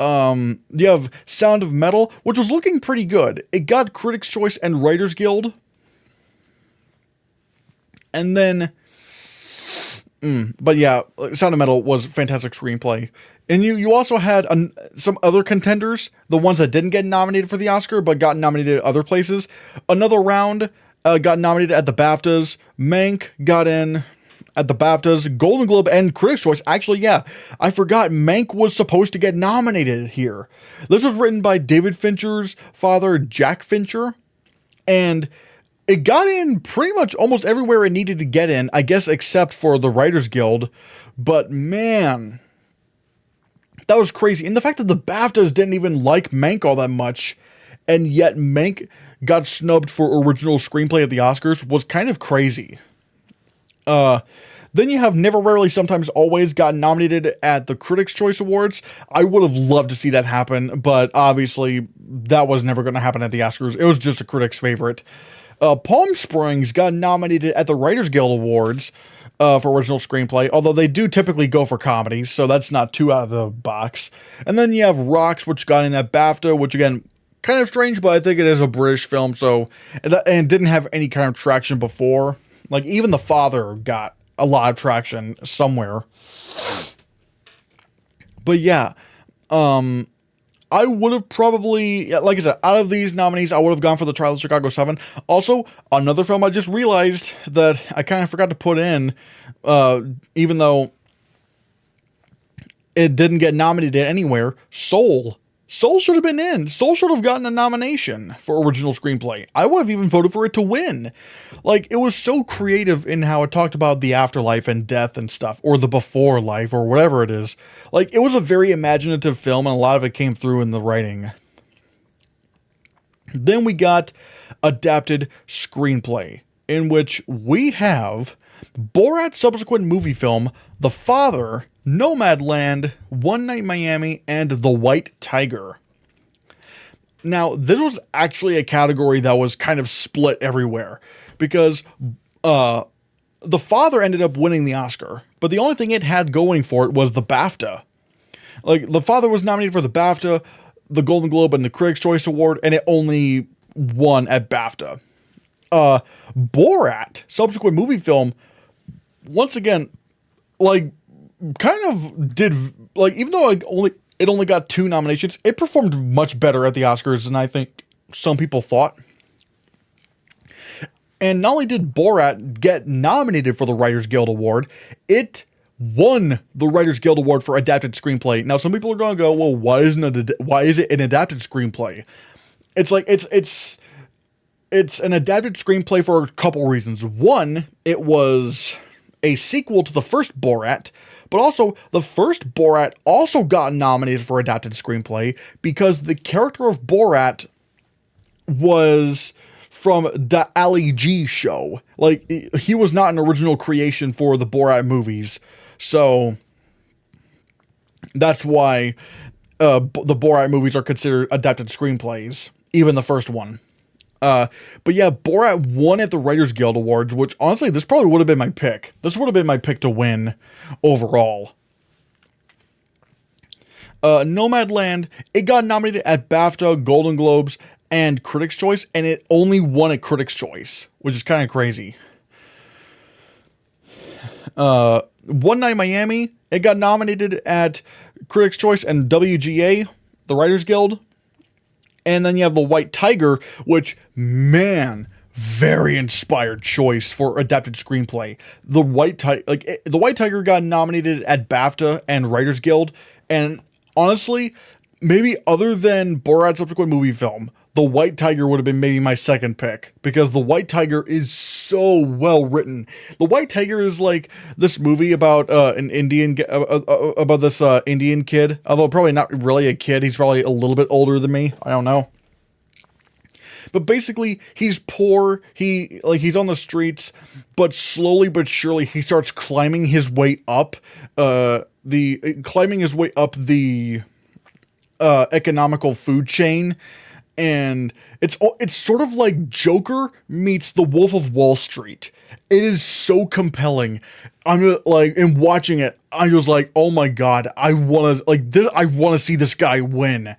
You have Sound of Metal, which was looking pretty good. It got Critics' Choice and Writers Guild. And then, but yeah, Sound of Metal was fantastic screenplay. And you also had some other contenders, the ones that didn't get nominated for the Oscar, but got nominated at other places. Another Round got nominated at the BAFTAs. Mank got in at the BAFTAs, Golden Globe, and Critics' Choice. Actually, yeah, I forgot Mank was supposed to get nominated here. This was written by David Fincher's father, Jack Fincher, and it got in pretty much almost everywhere it needed to get in, I guess except for the Writers Guild. But man, that was crazy. And the fact that the BAFTAs didn't even like Mank all that much, and yet Mank got snubbed for original screenplay at the Oscars was kind of crazy. Then you have Never, Rarely, Sometimes, Always got nominated at the Critics' Choice Awards. I would have loved to see that happen, but obviously that was never going to happen at the Oscars. It was just a critics' favorite. Palm Springs got nominated at the Writers Guild Awards for original screenplay, although they do typically go for comedies, so that's not too out of the box. And then you have Rocks, which got in at BAFTA, which again, kind of strange, but I think it is a British film, so, and didn't have any kind of traction before. Like, even The Father got a lot of traction somewhere. But yeah, I would have probably, like I said, out of these nominees, I would have gone for the Trial of Chicago 7. Also, another film I just realized that I kind of forgot to put in, even though it didn't get nominated anywhere, Soul. Soul should have been in. Soul should have gotten a nomination for original screenplay. I would have even voted for it to win. Like, it was so creative in how it talked about the afterlife and death and stuff, or the before life, or whatever it is. Like, it was a very imaginative film, and a lot of it came through in the writing. Then we got adapted screenplay, in which we have Borat's subsequent movie film, The Father, Nomadland, One Night in Miami, and The White Tiger. Now, this was actually a category that was kind of split everywhere, because The Father ended up winning the Oscar, but the only thing it had going for it was the BAFTA. Like, The Father was nominated for the BAFTA, the Golden Globe, and the Critics' Choice Award, and it only won at BAFTA. Borat, subsequent movie film, once again, like, kind of did, like, even though it only got 2 nominations, it performed much better at the Oscars than I think some people thought. And not only did Borat get nominated for the Writers Guild Award, it won the Writers Guild Award for Adapted Screenplay. Now, some people are going to go, well, why is it an adapted screenplay? It's like, it's an adapted screenplay for a couple reasons. One, it was a sequel to the first Borat, but also the first Borat also got nominated for adapted screenplay because the character of Borat was from the Ali G show. Like, he was not an original creation for the Borat movies. So that's why the Borat movies are considered adapted screenplays, even the first one. But yeah, Borat won at the Writers Guild Awards, which honestly, this probably would have been my pick. This would have been my pick to win overall. Nomadland, it got nominated at BAFTA, Golden Globes, and Critics' Choice, and it only won at Critics' Choice, which is kind of crazy. One Night in Miami, it got nominated at Critics' Choice and WGA, the Writers Guild. And then you have The White Tiger, which, man, very inspired choice for adapted screenplay. The White Tiger got nominated at BAFTA and Writers Guild, and honestly, maybe other than Borat's subsequent movie film, The White Tiger would have been maybe my second pick, because The White Tiger is so well written. The White Tiger is like this movie about an Indian, about this Indian kid, although probably not really a kid. He's probably a little bit older than me. I don't know. But basically, he's poor. He's on the streets, but slowly but surely he starts climbing his way up. The economical food chain. And it's sort of like Joker meets The Wolf of Wall Street. It is so compelling. I'm like, in watching it, I was like, oh my god, I want to see this guy win.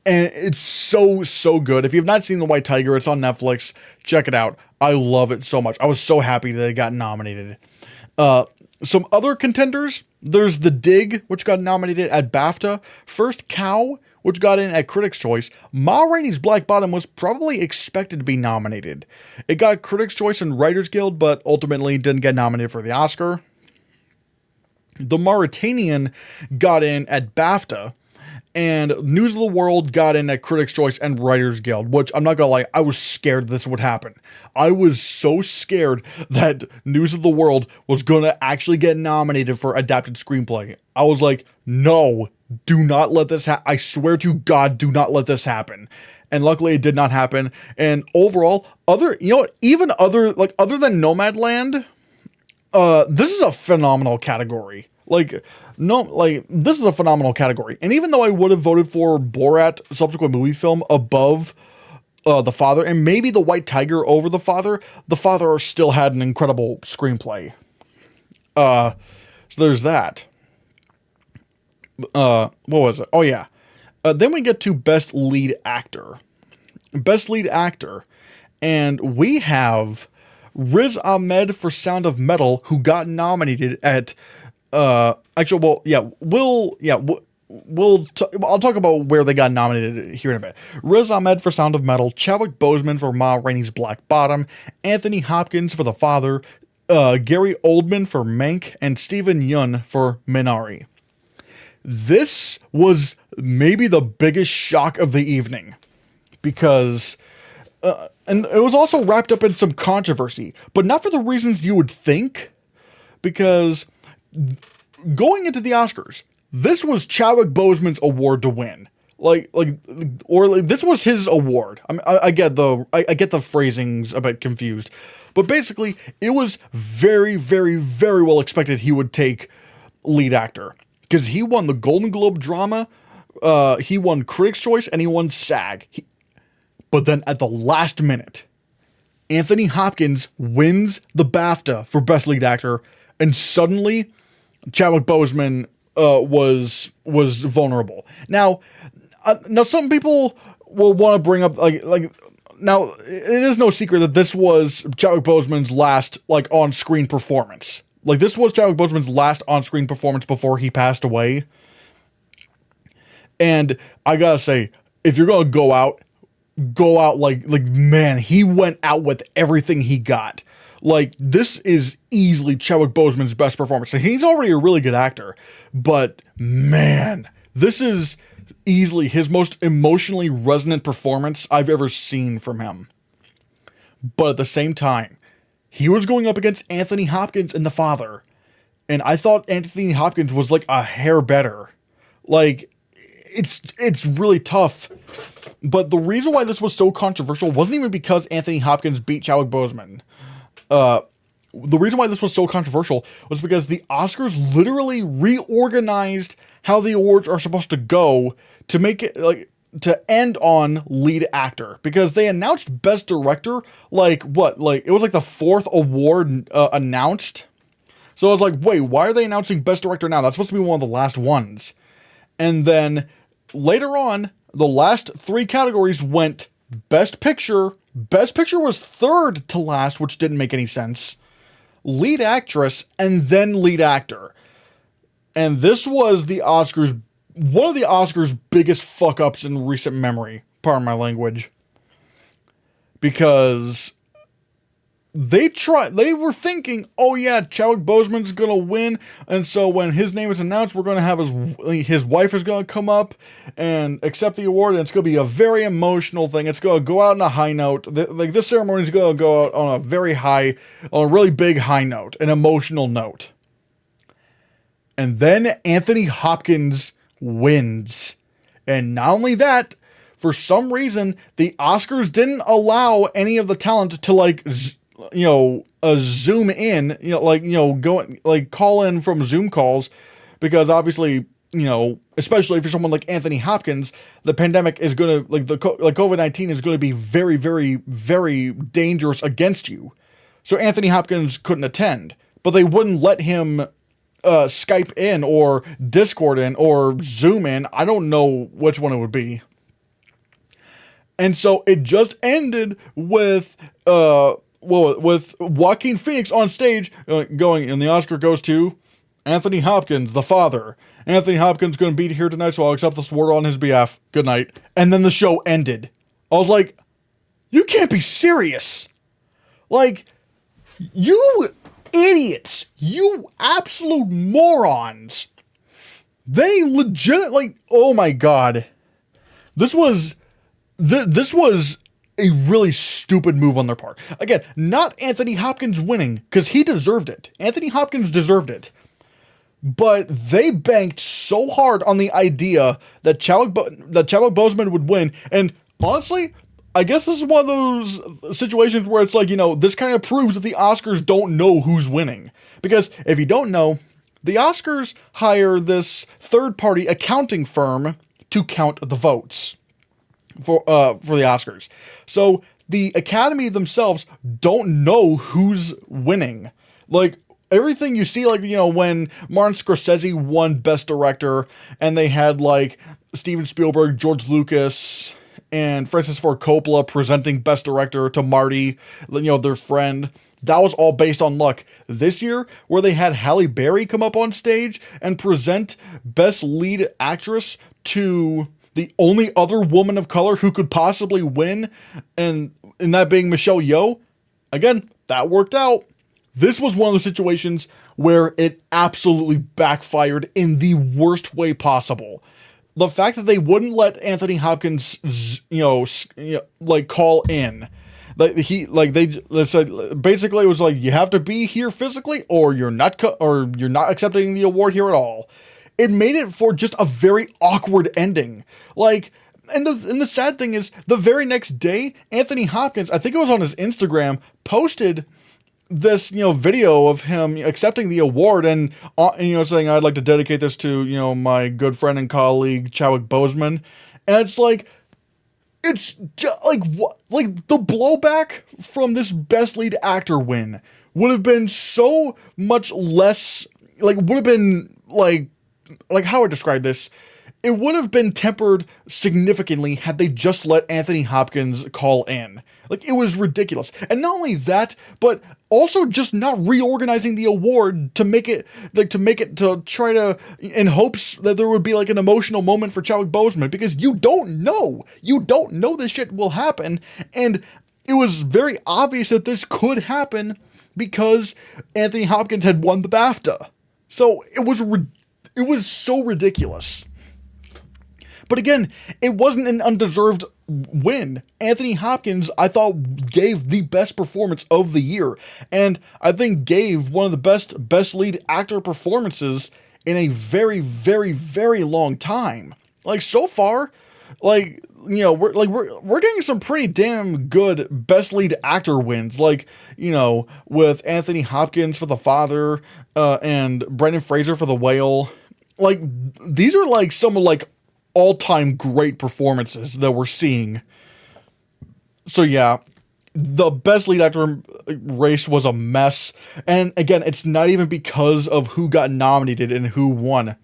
And it's so good. If you've not seen The White Tiger, it's on Netflix. Check it out. I love it so much. I was so happy that it got nominated. Some other contenders, there's The Dig, which got nominated at BAFTA. First Cow, which got in at Critics' Choice. Ma Rainey's Black Bottom was probably expected to be nominated. It got Critics' Choice and Writers Guild, but ultimately didn't get nominated for the Oscar. The Mauritanian got in at BAFTA, and News of the World got in at Critics' Choice and Writers Guild, which I'm not gonna lie, I was scared this would happen. I was so scared that News of the World was gonna actually get nominated for adapted screenplay. I was like, no, do not let this happen. I swear to God, do not let this happen. And luckily it did not happen. And overall, other than Nomadland, this is a phenomenal category. This is a phenomenal category. And even though I would have voted for Borat subsequent movie film above The Father, and maybe The White Tiger over The Father still had an incredible screenplay. So there's that. What was it? Oh yeah. Then we get to Best Lead Actor. Best Lead Actor. And we have Riz Ahmed for Sound of Metal, who got nominated at, I'll talk about where they got nominated here in a bit. Riz Ahmed for Sound of Metal, Chadwick Boseman for Ma Rainey's Black Bottom, Anthony Hopkins for The Father, Gary Oldman for Mank, and Steven Yeun for Minari. This was maybe the biggest shock of the evening, because, and it was also wrapped up in some controversy, but not for the reasons you would think, because going into the Oscars, this was Chadwick Boseman's award to win. This was his award. I get the phrasings a bit confused, but basically it was very, very, very well expected he would take lead actor, because he won the Golden Globe drama, he won Critics' Choice, and he won SAG. But then at the last minute, Anthony Hopkins wins the BAFTA for Best Lead Actor, and suddenly Chadwick Boseman was vulnerable. Now some people will want to bring up now it is no secret that this was Chadwick Boseman's last on-screen performance. This was Chadwick Boseman's last on-screen performance before he passed away. And I gotta say, if you're gonna go out go out like man, he went out with everything he got. Like, this is easily Chadwick Boseman's best performance. And he's already a really good actor, but man, this is easily his most emotionally resonant performance I've ever seen from him. But at the same time, he was going up against Anthony Hopkins in The Father, and I thought Anthony Hopkins was like a hair better. Like, it's really tough. But the reason why this was so controversial wasn't even because Anthony Hopkins beat Chadwick Boseman. The reason why this was so controversial was because the Oscars literally reorganized how the awards are supposed to go to make it like to end on lead actor, because they announced best director like it was like the fourth award announced. So I was like, wait, why are they announcing best director now? That's supposed to be one of the last ones. And then later on, the last three categories went best picture. Best picture was third to last, which didn't make any sense. Lead actress, and then lead actor. And this was the Oscars, one of the Oscars' biggest fuck-ups in recent memory. Pardon my language. Because they were thinking, oh yeah, Chadwick Boseman's gonna win, and so when his name is announced, we're gonna have his wife is gonna come up and accept the award, and it's gonna be a very emotional thing. It's gonna go out on a high note. Like, this ceremony is gonna go out on a really big high note, an emotional note. And then Anthony Hopkins wins. And not only that, for some reason, the Oscars didn't allow any of the talent to zoom in, call in from Zoom calls, because obviously, especially for someone like Anthony Hopkins, the pandemic is going to, COVID-19 is going to be very, very, very dangerous against you. So Anthony Hopkins couldn't attend, but they wouldn't let him Skype in or Discord in or Zoom in. I don't know which one it would be. And so it just ended with Joaquin Phoenix on stage going, and the Oscar goes to Anthony Hopkins, the father. Anthony Hopkins going to be here tonight, so I'll accept this award on his behalf. Good night. And then the show ended. I was like, you can't be serious. Like, you idiots, you absolute morons. They legit, oh my god. This was a really stupid move on their part. Again, not Anthony Hopkins winning, because he deserved it. Anthony Hopkins deserved it. But they banked so hard on the idea that Chadwick Boseman would win. And honestly, I guess this is one of those situations where it's like, this kind of proves that the Oscars don't know who's winning. Because if you don't know, the Oscars hire this third-party accounting firm to count the votes for the Oscars. So the Academy themselves don't know who's winning. Like, everything you see, when Martin Scorsese won Best Director, and they had, Steven Spielberg, George Lucas, and Francis Ford Coppola presenting Best Director to Marty, their friend. That was all based on luck. This year, where they had Halle Berry come up on stage and present Best Lead Actress to the only other woman of color who could possibly win, and that being Michelle Yeoh, again, that worked out. This was one of those situations where it absolutely backfired in the worst way possible. The fact that they wouldn't let Anthony Hopkins, call in. They said, basically it was like, you have to be here physically, or you're not accepting the award here at all. It made it for just a very awkward ending. And the sad thing is, the very next day, Anthony Hopkins, I think it was on his Instagram, posted this, video of him accepting the award and, saying, I'd like to dedicate this to, my good friend and colleague, Chadwick Boseman. And it's like, it's just what, the blowback from this Best Lead Actor win would have been so much less, would have been, how I describe this, it would have been tempered significantly had they just let Anthony Hopkins call in. Like, it was ridiculous. And not only that, but also just not reorganizing the award to make it, to try to, in hopes that there would be, like, an emotional moment for Chadwick Boseman, because you don't know. You don't know this shit will happen, and it was very obvious that this could happen because Anthony Hopkins had won the BAFTA. So, it was so ridiculous. But again, it wasn't an undeserved win. Anthony Hopkins, I thought, gave the best performance of the year. And I think gave one of the best lead actor performances in a very, very, very long time. Like, so far, like, you know, we're getting some pretty damn good best lead actor wins. Like, you know, with Anthony Hopkins for The Father, and Brendan Fraser for The Whale. Like, these are, like, some of, like, all-time great performances that we're seeing. So yeah, the best lead actor race was a mess. And again, it's not even because of who got nominated and who won.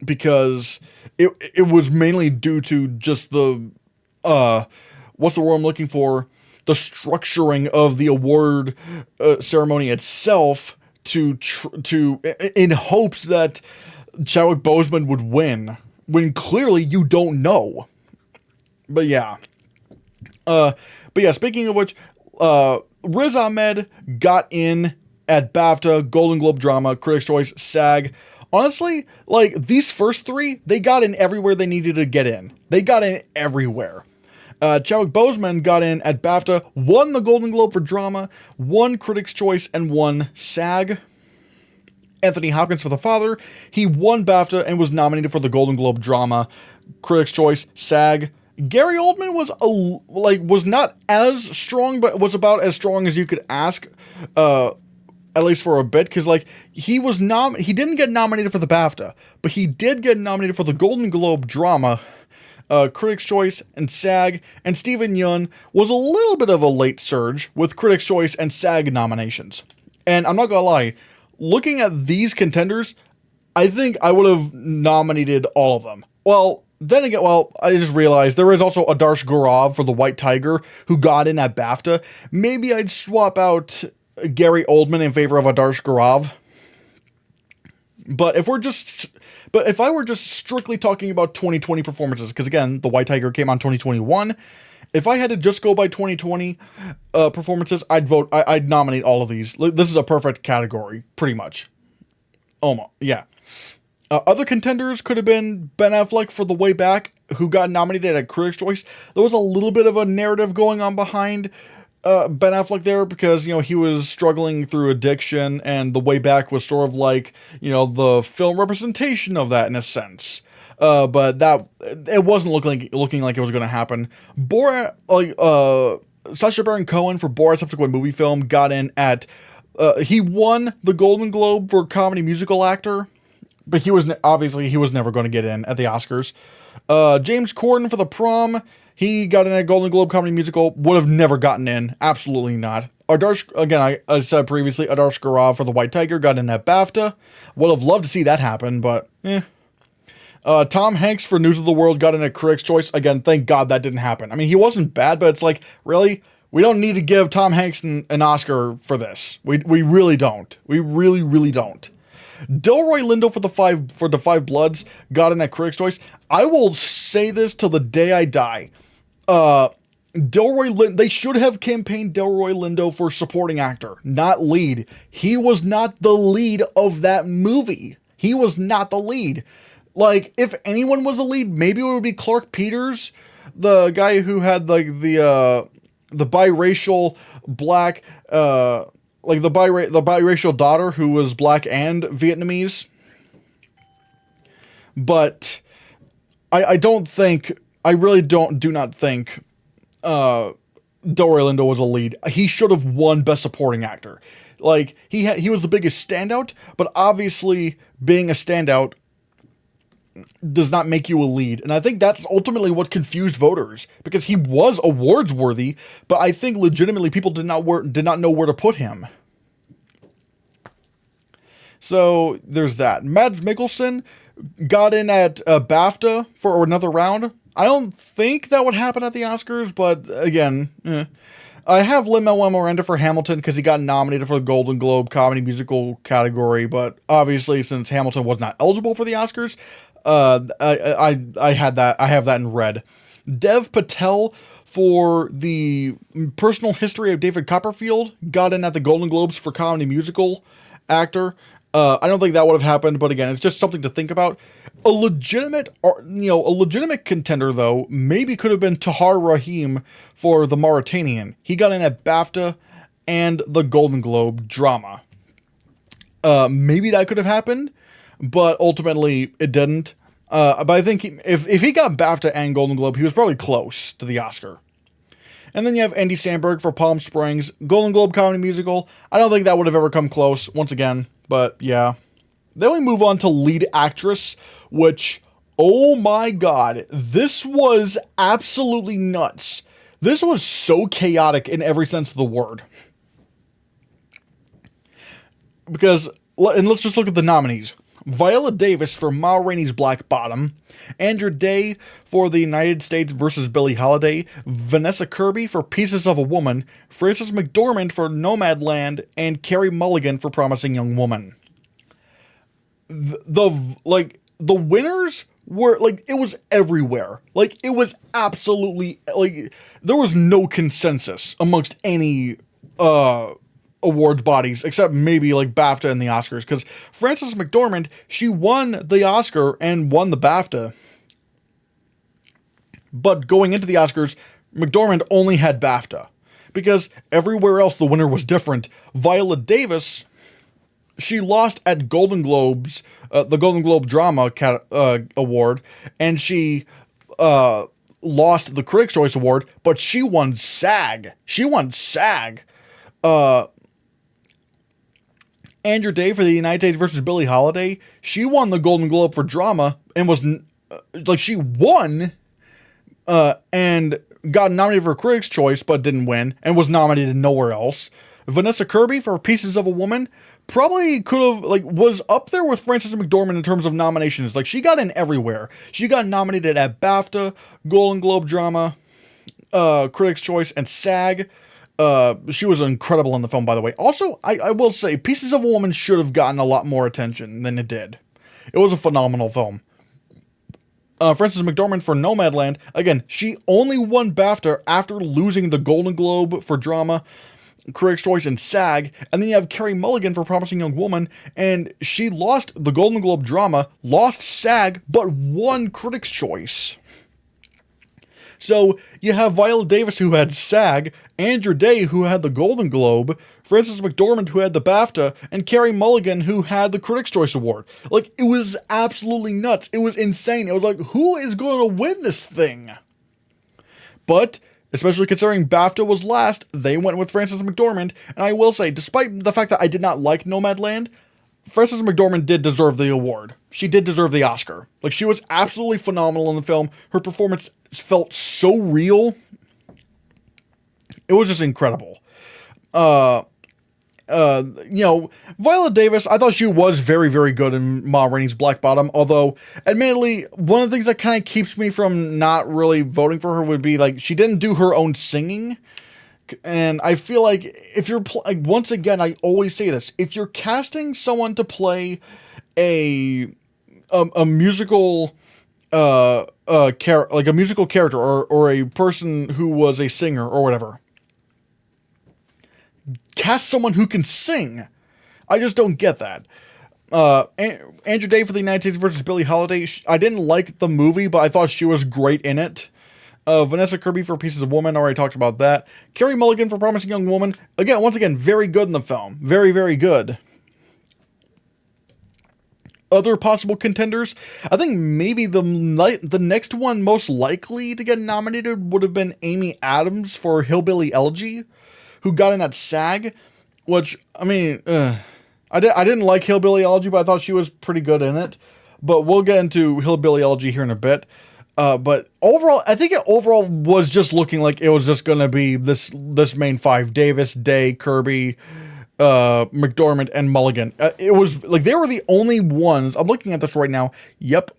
Because it was mainly due to just the, what's the word I'm looking for? The structuring of the award ceremony itself in hopes that Chadwick Boseman would win, when clearly you don't know. But yeah. Speaking of which, Riz Ahmed got in at BAFTA, Golden Globe Drama, Critics' Choice, SAG. Honestly, like, these first three, they got in everywhere they needed to get in. They got in everywhere. Chadwick Boseman got in at BAFTA, won the Golden Globe for Drama, won Critics' Choice, and won SAG. Anthony Hopkins for The Father, he won BAFTA and was nominated for the Golden Globe Drama, Critics' Choice, SAG. Gary Oldman was not as strong, but was about as strong as you could ask, at least for a bit, because, like, he didn't get nominated for the BAFTA, but he did get nominated for the Golden Globe Drama, Critics' Choice, and SAG, and Steven Yeun was a little bit of a late surge with Critics' Choice and SAG nominations. And I'm not gonna lie, looking at these contenders, I think I would have nominated all of them. Well, then again, I just realized there is also Adarsh Gaurav for The White Tiger, who got in at BAFTA. Maybe I'd swap out Gary Oldman in favor of Adarsh Gaurav. But if I were just strictly talking about 2020 performances, because again, The White Tiger came on 2021. If I had to just go by 2020 performances, I'd nominate all of these. This is a perfect category, pretty much. Almost, yeah. Other contenders could have been Ben Affleck for The Way Back, who got nominated at Critics' Choice. There was a little bit of a narrative going on behind Ben Affleck there, because, you know, he was struggling through addiction, and The Way Back was sort of like, you know, the film representation of that in a sense. But it wasn't looking like it was going to happen. Sacha Baron Cohen for Borat's subsequent movie film got in at, he won the Golden Globe for comedy musical actor, but he was never going to get in at the Oscars. James Corden for The Prom, he got in at Golden Globe comedy musical, would have never gotten in, absolutely not. I said previously, Adarsh Gaurav for The White Tiger got in at BAFTA. Would have loved to see that happen, but Tom Hanks for News of the World got in a Critics' Choice. Again, thank God that didn't happen. I mean, he wasn't bad, but it's like, really? We don't need to give Tom Hanks an Oscar for this. We really don't. We really, really don't. Delroy Lindo for the Five Bloods got in at Critics' Choice. I will say this till the day I die. They should have campaigned Delroy Lindo for supporting actor, not lead. He was not the lead of that movie. He was not the lead. Like, if anyone was a lead, maybe it would be Clark Peters, the guy who had, like, the biracial black, the biracial daughter who was black and Vietnamese. But I really do not think Delroy Lindo was a lead. He should have won Best Supporting Actor. Like, he was the biggest standout, but obviously being a standout does not make you a lead. And I think that's ultimately what confused voters, because he was awards worthy, but I think legitimately people did not know where to put him. So there's that. Mads Mikkelsen got in at BAFTA for another round. I don't think that would happen at the Oscars, but again, I have Lin-Manuel Miranda for Hamilton because he got nominated for the Golden Globe Comedy Musical category, but obviously since Hamilton was not eligible for the Oscars, I have that in red. Dev Patel for the Personal History of David Copperfield got in at the Golden Globes for Comedy Musical Actor. I don't think that would have happened, but again, it's just something to think about. A legitimate contender, though, maybe could have been Tahar Rahim for The Mauritanian. He got in at BAFTA and the Golden Globe drama. Maybe that could have happened, but ultimately it didn't. But I think if he got BAFTA and Golden Globe, he was probably close to the Oscar. And then you have Andy Samberg for Palm Springs, Golden Globe Comedy Musical. I don't think that would have ever come close, once again, but yeah. Then we move on to Lead Actress, which, oh my god, this was absolutely nuts. This was so chaotic in every sense of the word. Because, and let's just look at the nominees. Viola Davis for Ma Rainey's Black Bottom, Andra Day for The United States vs. Billie Holiday, Vanessa Kirby for Pieces of a Woman, Frances McDormand for Nomadland, and Carey Mulligan for Promising Young Woman. The winners were, like, it was everywhere. Like, it was absolutely, like, there was no consensus amongst any, awards bodies, except maybe like BAFTA and the Oscars, because Frances McDormand, she won the Oscar and won the BAFTA. But going into the Oscars, McDormand only had BAFTA, because everywhere else the winner was different. Viola Davis, she lost at Golden Globes, the Golden Globe Drama Award, and she lost the Critics' Choice Award, but she won SAG. Andra Day for The United States vs. Billie Holiday, she won the Golden Globe for drama and was, she won, and got nominated for Critics' Choice but didn't win, and was nominated nowhere else. Vanessa Kirby for Pieces of a Woman probably could have, was up there with Frances McDormand in terms of nominations. She got in everywhere. She got nominated at BAFTA, Golden Globe Drama, Critics' Choice, and SAG. She was incredible in the film, by the way. Also, I will say, Pieces of a Woman should have gotten a lot more attention than it did. It was a phenomenal film. Frances McDormand for Nomadland, again, she only won BAFTA after losing the Golden Globe for drama, Critics' Choice, and SAG, and then you have Carey Mulligan for Promising Young Woman, and she lost the Golden Globe drama, lost SAG, but won Critics' Choice. So, you have Viola Davis, who had SAG, Andra Day, who had the Golden Globe, Frances McDormand, who had the BAFTA, and Carey Mulligan, who had the Critics' Choice Award. It was absolutely nuts. It was insane. It was like, who is going to win this thing? But, especially considering BAFTA was last, they went with Frances McDormand, and I will say, despite the fact that I did not like Nomadland, Frances McDormand did deserve the award. She did deserve the Oscar. She was absolutely phenomenal in the film. Her performance felt so real. It was just incredible. Viola Davis, I thought she was very, very good in Ma Rainey's Black Bottom, although, admittedly, one of the things that kind of keeps me from not really voting for her would be, she didn't do her own singing. And I feel like if you're, once again, I always say this, if you're casting someone to play a musical, a musical character or a person who was a singer or whatever, cast someone who can sing. I just don't get that. Andra Day for The United States vs. Billie Holiday, I didn't like the movie, but I thought she was great in it. Vanessa Kirby for Pieces of Woman, already talked about that. Carey Mulligan for Promising Young Woman, once again, very good in the film. Very, very good. Other possible contenders, I think maybe the next one most likely to get nominated would have been Amy Adams for Hillbilly Elegy, who got in at SAG, which, I mean, I didn't like Hillbilly Elegy, but I thought she was pretty good in it. But we'll get into Hillbilly Elegy here in a bit. But overall, I think it overall was just looking like it was just going to be this main five: Davis, Day, Kirby, McDormand, and Mulligan. It was like they were the only ones. I'm looking at this right now. Yep.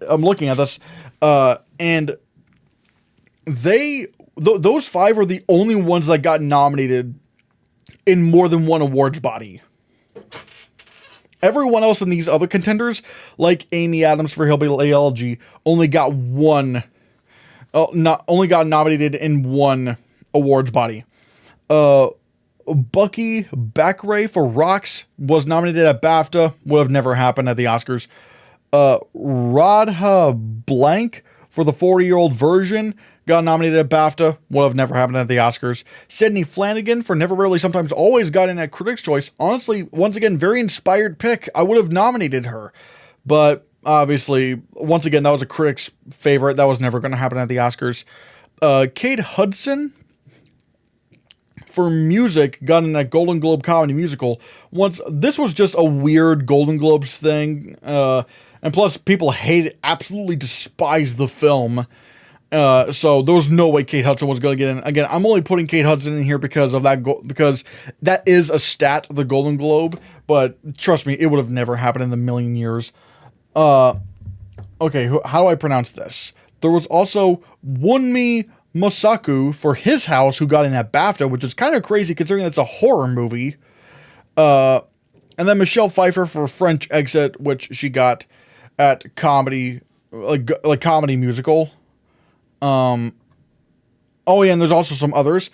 I'm looking at this. And those five are the only ones that got nominated in more than one awards body. Everyone else in these other contenders, like Amy Adams for Hillbilly Elegy, only got nominated in one awards body. Bucky Backray for Rocks was nominated at BAFTA, would have never happened at the Oscars. Radha Blank for The 40-Year-Old Version got nominated at BAFTA, would have never happened at the Oscars. Sydney Flanagan for Never Rarely Sometimes Always got in at Critics' Choice. Honestly, once again, very inspired pick. I would have nominated her. But obviously, once again, that was a critic's favorite. That was never going to happen at the Oscars. Kate Hudson for music got in that Golden Globe Comedy Musical. This was just a weird Golden Globes thing. And plus, people absolutely despised the film. So there was no way Kate Hudson was going to get in. Again, I'm only putting Kate Hudson in here because of that, because that is a stat, the Golden Globe. But trust me, it would have never happened in a million years. Okay, how do I pronounce this? There was also Wunmi Mosaku for His House, who got in at BAFTA, which is kind of crazy considering it's a horror movie. And then Michelle Pfeiffer for French Exit, which she got at comedy, like comedy musical. Oh yeah, and there's also some others.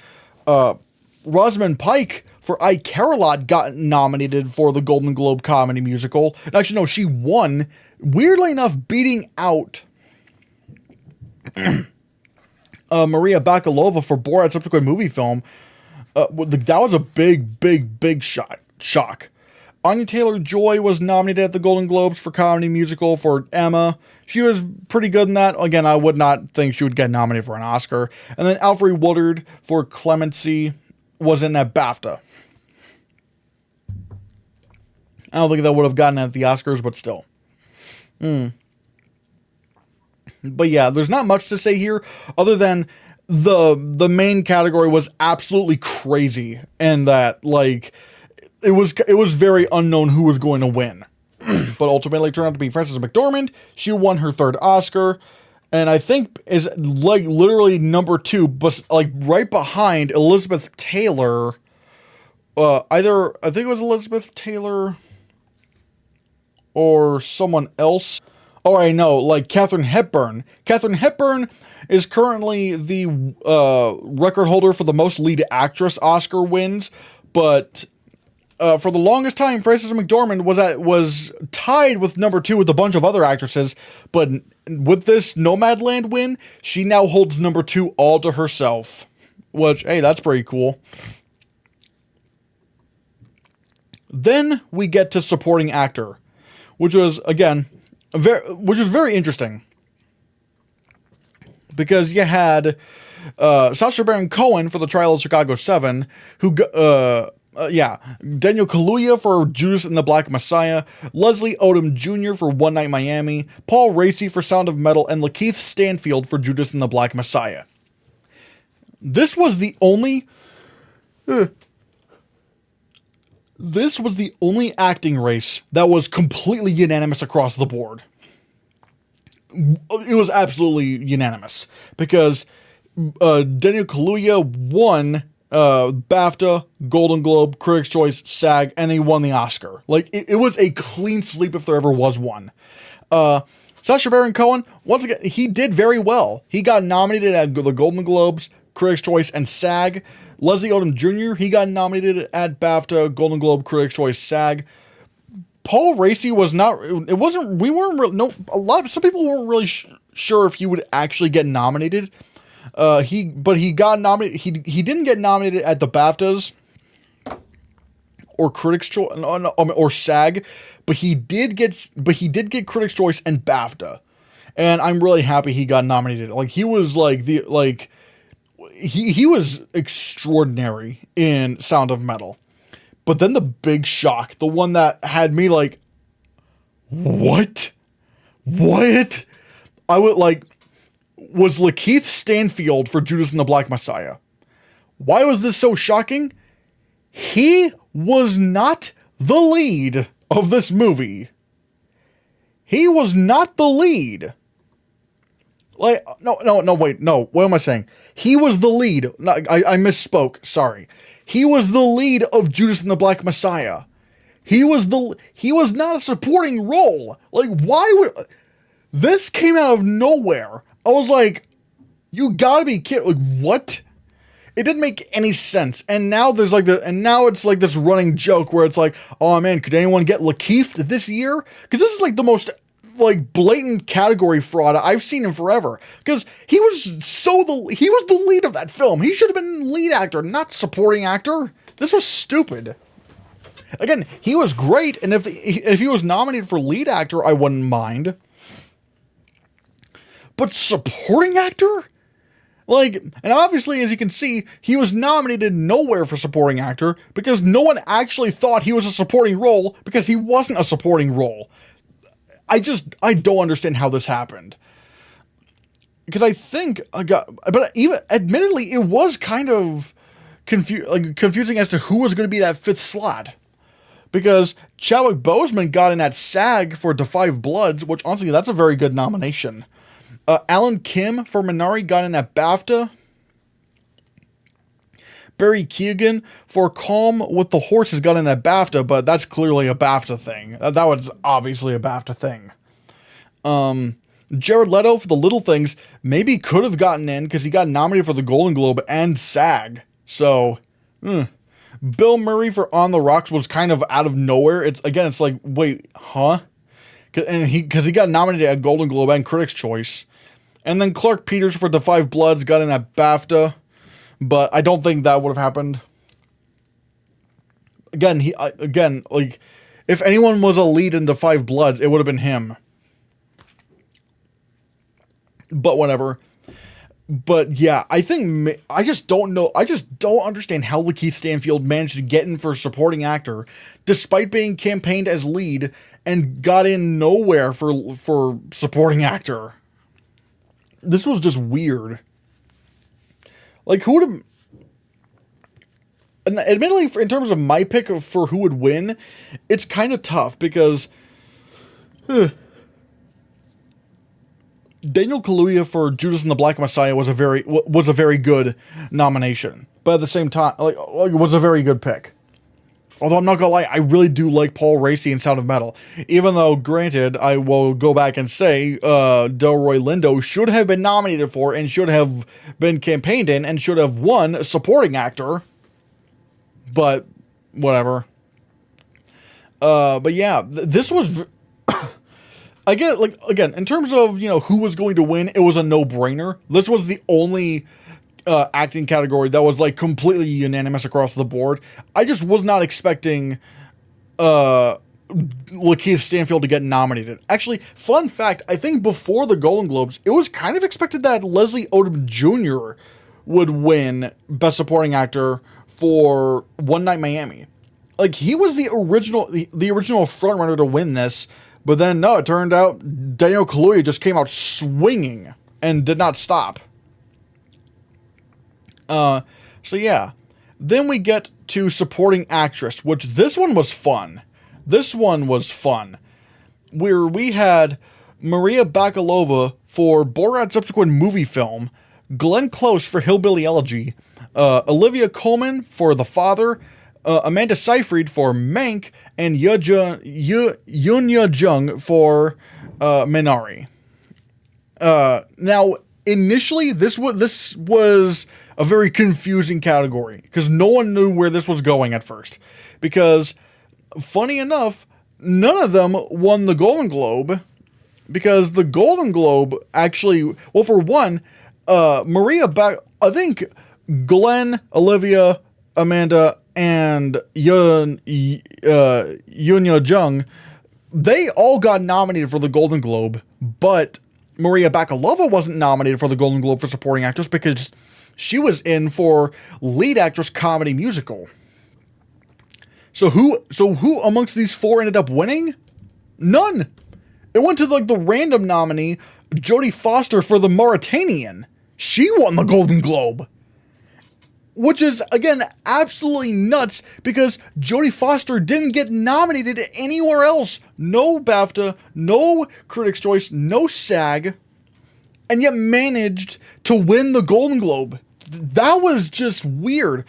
Rosamund Pike for I Care a Lot got nominated for the Golden Globe Comedy Musical. Actually, no, she won, weirdly enough, beating out Maria Bakalova for Borat's subsequent movie film. That was a big shock. Anya Taylor-Joy was nominated at the Golden Globes for Comedy Musical for Emma. She was pretty good in that. Again, I would not think she would get nominated for an Oscar. And then Alfre Woodard for Clemency was in that BAFTA. I don't think that would have gotten at the Oscars, but still. But yeah, there's not much to say here other than the main category was absolutely crazy, and that, like, it was very unknown who was going to win. But ultimately it turned out to be Frances McDormand. She won her third Oscar, and I think is like literally number 2, but like right behind Elizabeth Taylor. I think it was Elizabeth Taylor or someone else. Oh, I know, like Katharine Hepburn. Katharine Hepburn is currently the record holder for the most lead actress Oscar wins, but for the longest time, Frances McDormand was tied with number 2 with a bunch of other actresses, but with this Nomadland win, she now holds number 2 all to herself. Which, hey, that's pretty cool. Then we get to supporting actor, which was, again, very interesting. Because you had Sacha Baron Cohen for The Trial of Chicago 7, who Daniel Kaluuya for Judas and the Black Messiah, Leslie Odom Jr. for One Night Miami, Paul Raci for Sound of Metal, and Lakeith Stanfield for Judas and the Black Messiah. This was the only acting race that was completely unanimous across the board. It was absolutely unanimous because Daniel Kaluuya won BAFTA, Golden Globe, Critics' Choice, SAG, and he won the Oscar. Like, it was a clean sweep if there ever was one. Sacha Baron Cohen, once again, he did very well. He got nominated at the Golden Globes, Critics' Choice, and SAG. Leslie Odom Jr., he got nominated at BAFTA, Golden Globe, Critics' Choice, SAG. Paul Raci was not, some people weren't really sure if he would actually get nominated. He got nominated. He didn't get nominated at the BAFTAs or Critics' Choice or SAG, but he did get Critics' Choice and BAFTA, and I'm really happy he got nominated. Like, he was he was extraordinary in Sound of Metal. But then the big shock, the one that had me like, what? I would was Lakeith Stanfield for Judas and the Black Messiah. Why was this so shocking? He was not the lead of this movie. He was not the lead. Like, no, wait, no. What am I saying? He was the lead. No, I misspoke. Sorry. He was the lead of Judas and the Black Messiah. He was not a supporting role. Like, why would this came out of nowhere? I was like, you gotta be kidding. Like, what? It didn't make any sense. And now it's like this running joke where it's like, oh man, could anyone get Lakeith this year? Because this is like the most like blatant category fraud I've seen in forever. Because he was the lead of that film. He should have been lead actor, not supporting actor. This was stupid. Again, he was great, and if he was nominated for lead actor, I wouldn't mind. But supporting actor? Like, and obviously, as you can see, he was nominated nowhere for supporting actor because no one actually thought he was a supporting role because he wasn't a supporting role. I don't understand how this happened. Because I think, but even, admittedly, it was kind of confusing as to who was going to be that fifth slot. Because Chadwick Boseman got in that SAG for The Five Bloods, which honestly, that's a very good nomination. Alan Kim for Minari got in at BAFTA. Barry Keoghan for Calm with the Horses got in at BAFTA, but that's clearly a BAFTA thing. That was obviously a BAFTA thing. Jared Leto for The Little Things maybe could have gotten in because he got nominated for the Golden Globe and SAG. So, Bill Murray for On the Rocks was kind of out of nowhere. It's like, wait, huh? Because he got nominated at Golden Globe and Critics' Choice. And then Clark Peters for The Five Bloods got in at BAFTA, but I don't think that would have happened. Again, if anyone was a lead in The Five Bloods, it would have been him. But whatever. But yeah, I just don't know. I just don't understand how Lakeith Stanfield managed to get in for supporting actor, despite being campaigned as lead, and got in nowhere for supporting actor. This was just weird. Like, who would have... Admittedly, in terms of my pick for who would win, it's kind of tough because... Daniel Kaluuya for Judas and the Black Messiah was a very good nomination. But at the same time, it was a very good pick. Although I'm not gonna lie, I really do like Paul Raci in Sound of Metal. Even though, granted, I will go back and say Delroy Lindo should have been nominated for and should have been campaigned in and should have won supporting actor. But, whatever. But yeah, this was... Again, in terms of, who was going to win, it was a no-brainer. This was the only... acting category that was like completely unanimous across the board. I just was not expecting Lakeith Stanfield to get nominated. Actually, fun fact, I think before the Golden Globes, it was kind of expected that Leslie Odom Jr. would win Best Supporting Actor for One Night Miami. Like, he was the original frontrunner to win this, but then no, it turned out Daniel Kaluuya just came out swinging and did not stop. So yeah, then we get to supporting actress, which this one was fun. Where we had Maria Bakalova for Borat's subsequent movie film, Glenn Close for Hillbilly Elegy, Olivia Colman for The Father, Amanda Seyfried for Mank, and Yoon Jung for Minari. Now, initially, this was a very confusing category because no one knew where this was going at first. Because, funny enough, none of them won the Golden Globe because the Golden Globe actually, well, for one, I think Glenn, Olivia, Amanda, and Yoon Jung, they all got nominated for the Golden Globe, but Maria Bakalova wasn't nominated for the Golden Globe for supporting actress because she was in for lead actress comedy musical. So who amongst these four ended up winning? None. It went to the random nominee, Jodie Foster for The Mauritanian. She won the Golden Globe. Which is, again, absolutely nuts because Jodie Foster didn't get nominated anywhere else. No BAFTA, no Critics' Choice, no SAG. and yet managed to win the Golden Globe. That was just weird.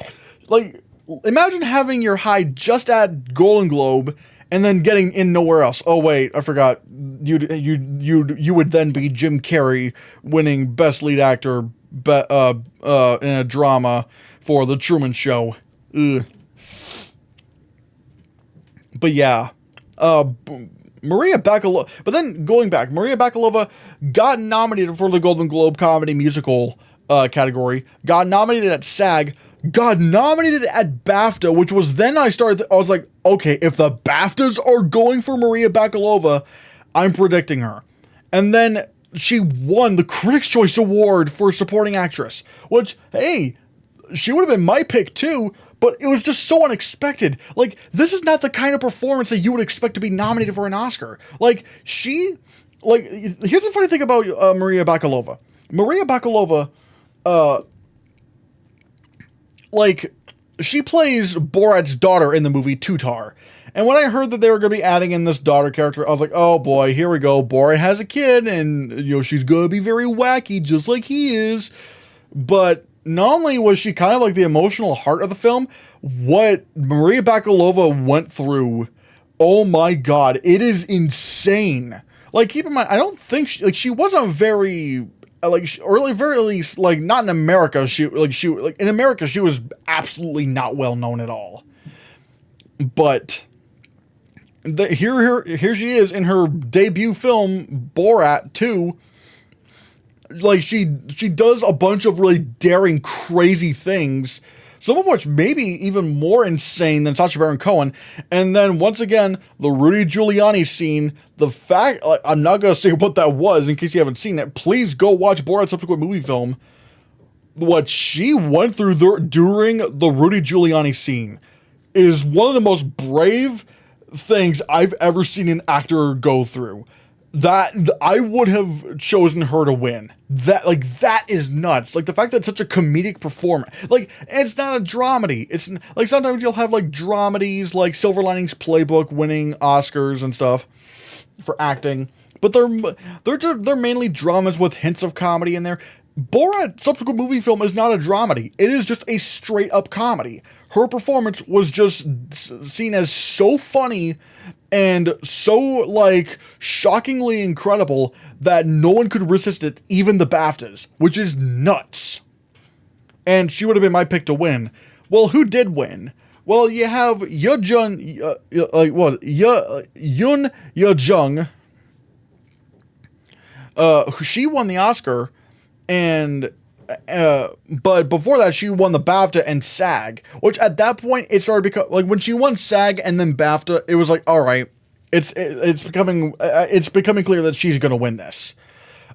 Like, imagine having your high just at Golden Globe and then getting in nowhere else. Oh wait, I forgot. You would then be Jim Carrey winning Best Lead Actor in a drama for The Truman Show. Ugh. But yeah, Maria Bakalova. But then going back, Maria Bakalova got nominated for the Golden Globe Comedy Musical category. Got nominated at SAG. Got nominated at BAFTA, which was then I was like, okay, if the BAFTAs are going for Maria Bakalova, I'm predicting her. And then she won the Critics' Choice Award for Supporting Actress, which, hey, she would have been my pick too, but it was just so unexpected. Like, this is not the kind of performance that you would expect to be nominated for an Oscar. Like, here's the funny thing about Maria Bakalova. Maria Bakalova, she plays Borat's daughter in the movie Tutar. And when I heard that they were going to be adding in this daughter character, I was like, oh boy, here we go. Borat has a kid, and, she's going to be very wacky, just like he is. But not only was she kind of like the emotional heart of the film, what Maria Bakalova went through, oh my god, it is insane. Like, keep in mind, I don't think she wasn't very, or at very least, not in America. In America, she was absolutely not well known at all. But here she is in her debut film, Borat 2. Like, she does a bunch of really daring, crazy things, some of which may be even more insane than Sacha Baron Cohen. And then, once again, the Rudy Giuliani scene, I'm not going to say what that was in case you haven't seen it. Please go watch Borat's subsequent movie film. What she went through during the Rudy Giuliani scene is one of the most brave things I've ever seen an actor go through. That I would have chosen her to win. That is nuts. Like, the fact that it's such a comedic performance. Like, and it's not a dramedy. It's like, sometimes you'll have like dramedies like Silver Linings Playbook winning Oscars and stuff for acting, but they're mainly dramas with hints of comedy in there. Borat's subsequent movie film is not a dramedy. It is just a straight up comedy. Her performance was just seen as so funny and so, shockingly incredible that no one could resist it, even the BAFTAs, which is nuts. And she would have been my pick to win. Well, who did win? Well, you have Yoon Ye-jung. She won the Oscar, and but before that, she won the BAFTA and SAG, which at that point, it started becoming, when she won SAG and then BAFTA, it was like, all right, it's becoming clear that she's going to win this.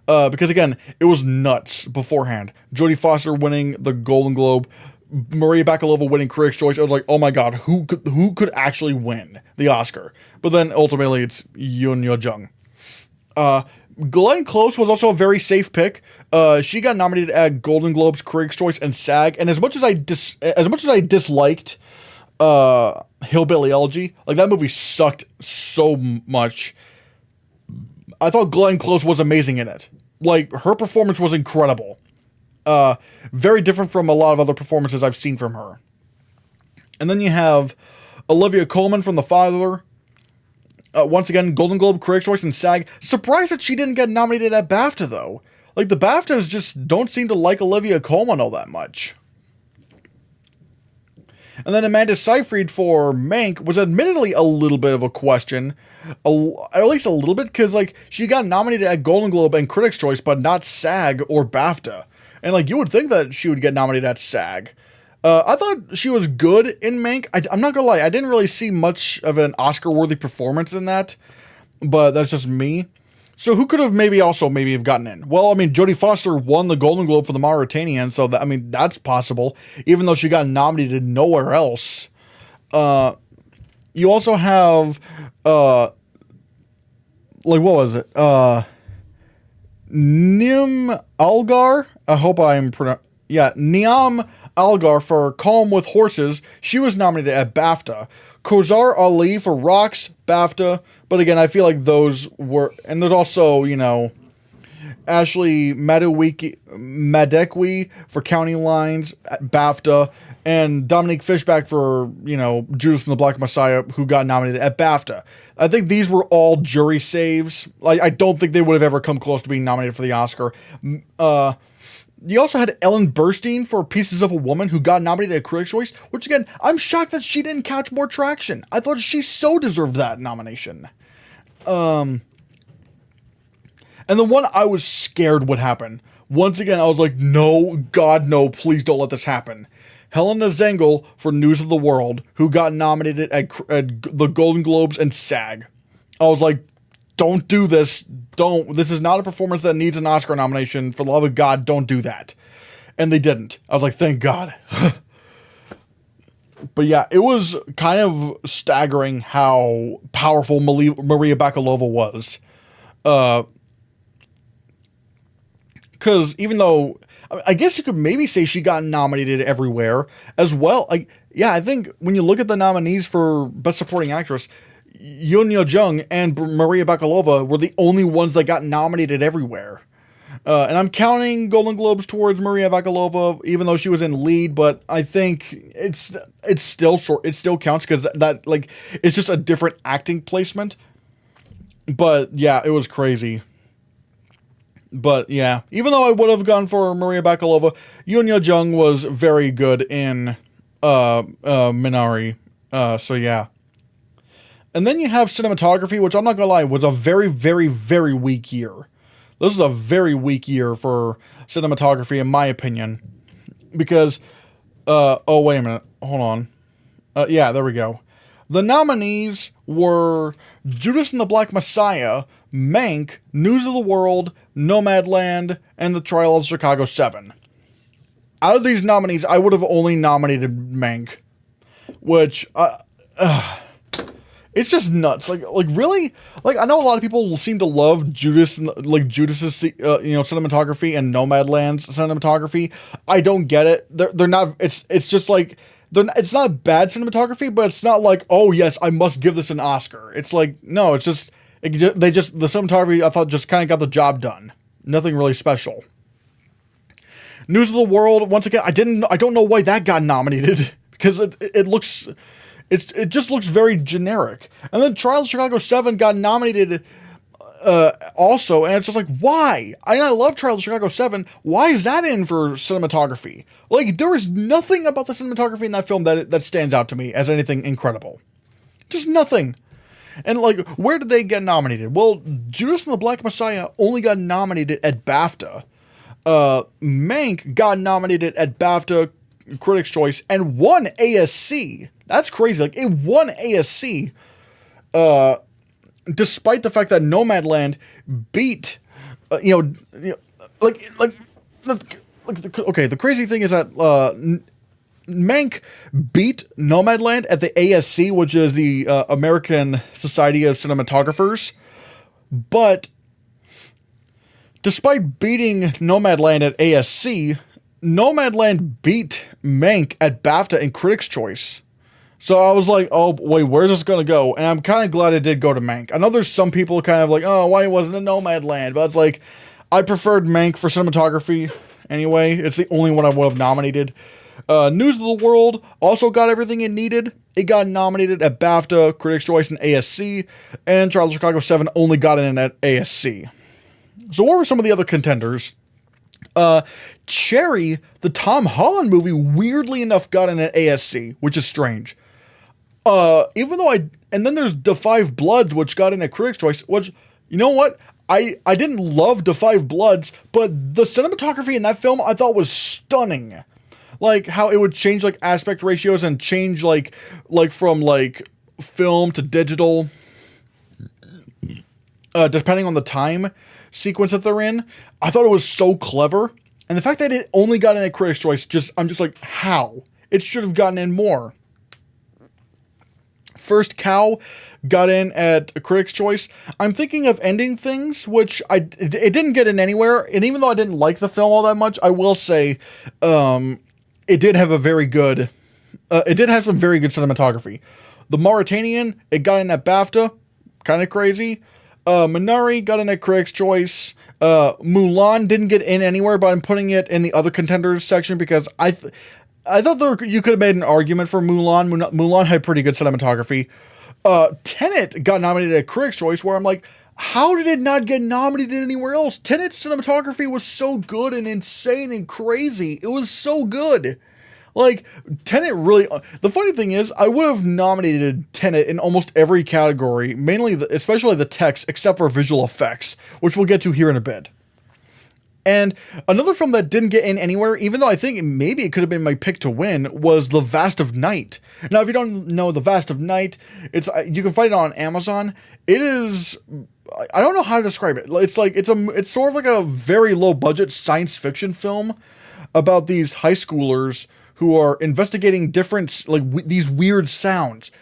Because again, it was nuts beforehand. Jodie Foster winning the Golden Globe, Maria Bakalova winning Critics' Choice. I was like, oh my god, who could actually win the Oscar? But then ultimately, it's Yoon Ye-jung. Glenn Close was also a very safe pick. She got nominated at Golden Globes, Critics' Choice, and SAG. And as much as I disliked Hillbilly Elegy, that movie sucked so much, I thought Glenn Close was amazing in it. Her performance was incredible. Very different from a lot of other performances I've seen from her. And then you have Olivia Colman from The Father. Once again, Golden Globe, Critics' Choice, and SAG. Surprised that she didn't get nominated at BAFTA, though. The BAFTAs just don't seem to like Olivia Colman all that much. And then Amanda Seyfried for Mank was admittedly a little bit of a question. At least a little bit, because, she got nominated at Golden Globe and Critics' Choice, but not SAG or BAFTA. And, you would think that she would get nominated at SAG. I thought she was good in Mank. I'm not gonna lie, I didn't really see much of an Oscar-worthy performance in that, but that's just me. So who could have maybe have gotten in? Well, Jodie Foster won the Golden Globe for The Mauritanian, so that's possible, even though she got nominated nowhere else. You also have, what was it? Nim Algar? I hope I'm Niam Algar for Calm with Horses. She was nominated at BAFTA. Kozar Ali for Rocks, BAFTA. But again, I feel like those were... And there's also, Ashley Madekwe for County Lines at BAFTA, and Dominique Fishback for, Judas and the Black Messiah, who got nominated at BAFTA. I think these were all jury saves. I don't think they would have ever come close to being nominated for the Oscar. You also had Ellen Burstyn for Pieces of a Woman, who got nominated at Critics' Choice, which, again, I'm shocked that she didn't catch more traction. I thought she so deserved that nomination. And the one I was scared would happen. Once again, I was like, no, God, no, please don't let this happen. Helena Zengel for News of the World, who got nominated at the Golden Globes and SAG. I was like, don't do this. Don't. This is not a performance that needs an Oscar nomination. For the love of God, don't do that. And they didn't. I was like, thank God. But yeah, it was kind of staggering how powerful Maria Bakalova was. Because even though, I guess you could maybe say she got nominated everywhere as well. I think when you look at the nominees for Best Supporting Actress, Yoon Yo-jung and Maria Bakalova were the only ones that got nominated everywhere. And I'm counting Golden Globes towards Maria Bakalova, even though she was in lead, but I think it still counts because it's just a different acting placement. But yeah, it was crazy. But yeah, even though I would have gone for Maria Bakalova, Yoon Yo-jung was very good in Minari. So yeah. And then you have cinematography, which I'm not gonna lie, was a very, very, very weak year. This is a very weak year for cinematography, in my opinion. Because, oh, wait a minute. Hold on. Yeah, there we go. The nominees were Judas and the Black Messiah, Mank, News of the World, Nomadland, and The Trial of Chicago 7. Out of these nominees, I would have only nominated Mank. Which, it's just nuts. Like really? I know a lot of people seem to love Judas, Judas's, cinematography and Nomadland's cinematography. I don't get it. They're not. It's just like it's not bad cinematography, but it's not like, oh yes, I must give this an Oscar. It's like, no, it's just the cinematography I thought just kind of got the job done. Nothing really special. News of the World, once again, I don't know why that got nominated because it just looks very generic. And then Trial of Chicago 7 got nominated also, and it's just like, why? I love Trial of Chicago 7. Why is that in for cinematography? There is nothing about the cinematography in that film that stands out to me as anything incredible. Just nothing. And where did they get nominated? Well, Judas and the Black Messiah only got nominated at BAFTA. Mank got nominated at BAFTA, Critics' Choice, and won ASC. That's crazy. It won ASC, despite the fact that Nomadland beat, the crazy thing is that Mank beat Nomadland at the ASC, which is the American Society of Cinematographers, but despite beating Nomadland at ASC, Nomadland beat Mank at BAFTA and Critics' Choice. So I was like, oh, wait, where's this going to go? And I'm kind of glad it did go to Mank. I know there's some people kind of like, oh, why wasn't it Nomadland? But it's like, I preferred Mank for cinematography anyway. It's the only one I would have nominated. News of the World also got everything it needed. It got nominated at BAFTA, Critics' Choice, and ASC. And Trial of Chicago 7 only got in at ASC. So what were some of the other contenders? Cherry, the Tom Holland movie, weirdly enough got in at ASC, which is strange. And then there's Da 5 Bloods, which got in at Critics' Choice, which, you know what? I didn't love Da 5 Bloods, but the cinematography in that film I thought was stunning. How it would change, aspect ratios and change, from, film to digital, depending on the time sequence that they're in. I thought it was so clever. And the fact that it only got in at Critics' Choice, I'm just like, how? It should have gotten in more. First Cow got in at Critics' Choice. I'm thinking of Ending Things, which it didn't get in anywhere. And even though I didn't like the film all that much, I will say it did have some very good cinematography. The Mauritanian, it got in at BAFTA. Kind of crazy. Minari got in at Critics' Choice. Mulan didn't get in anywhere, but I'm putting it in the other contenders section because I thought you could have made an argument for Mulan. Mulan had pretty good cinematography. Tenet got nominated at Critics' Choice, where I'm like, how did it not get nominated anywhere else? Tenet's cinematography was so good and insane and crazy. It was so good. Like, Tenet really... The funny thing is, I would have nominated Tenet in almost every category, mainly, especially the text, except for visual effects, which we'll get to here in a bit. And another film that didn't get in anywhere, even though I think maybe it could have been my pick to win, was The Vast of Night. Now, if you don't know The Vast of Night, you can find it on Amazon. It is... I don't know how to describe it. It's sort of like a very low budget science fiction film about these high schoolers who are investigating different, these weird sounds.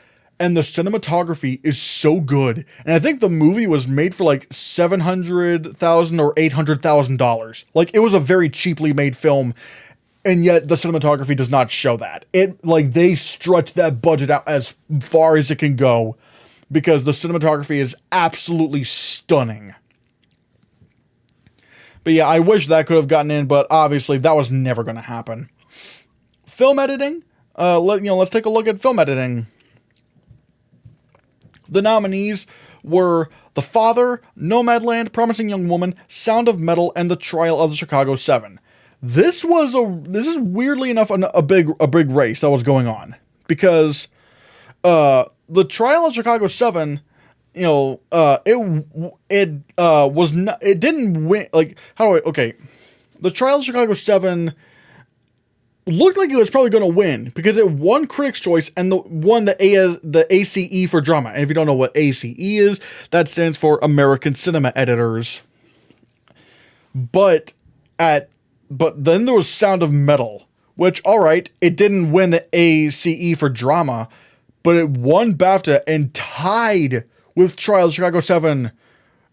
And the cinematography is so good. And I think the movie was made for like $700,000 or $800,000. Like, it was a very cheaply made film. And yet the cinematography does not show that. They stretch that budget out as far as it can go, because the cinematography is absolutely stunning. But yeah, I wish that could have gotten in, but obviously that was never going to happen. Film editing. Let's take a look at film editing. The nominees were The Father, Nomadland, Promising Young Woman, Sound of Metal, and The Trial of the Chicago 7. This is weirdly enough a big race that was going on, because The Trial of Chicago 7, it didn't win. The Trial of Chicago 7 looked like it was probably going to win because it won Critics' Choice and won the ACE for drama. And if you don't know what ACE is, that stands for American Cinema Editors. But then there was Sound of Metal, which, alright, it didn't win the ACE for drama, but it won BAFTA and tied with Trial of Chicago 7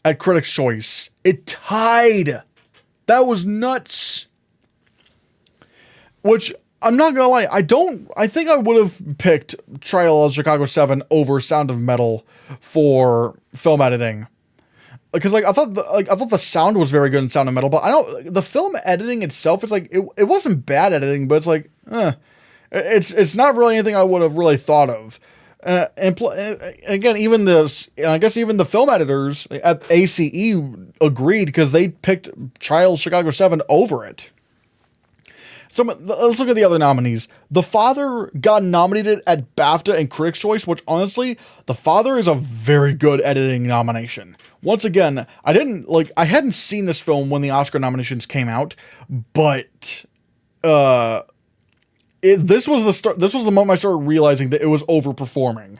at Critics' Choice. It tied! That was nuts! Which, I'm not gonna lie, I think I would have picked Trial of Chicago 7 over Sound of Metal for film editing. Because, I thought the sound was very good in Sound of Metal, but the film editing itself, it wasn't bad editing, but it's not really anything I would have really thought of. Again, even the film editors at ACE agreed, because they picked Trial of Chicago 7 over it. So let's look at the other nominees. The Father got nominated at BAFTA and Critics' Choice, which honestly, The Father is a very good editing nomination. Once again, I hadn't seen this film when the Oscar nominations came out, but this was the moment I started realizing that it was overperforming.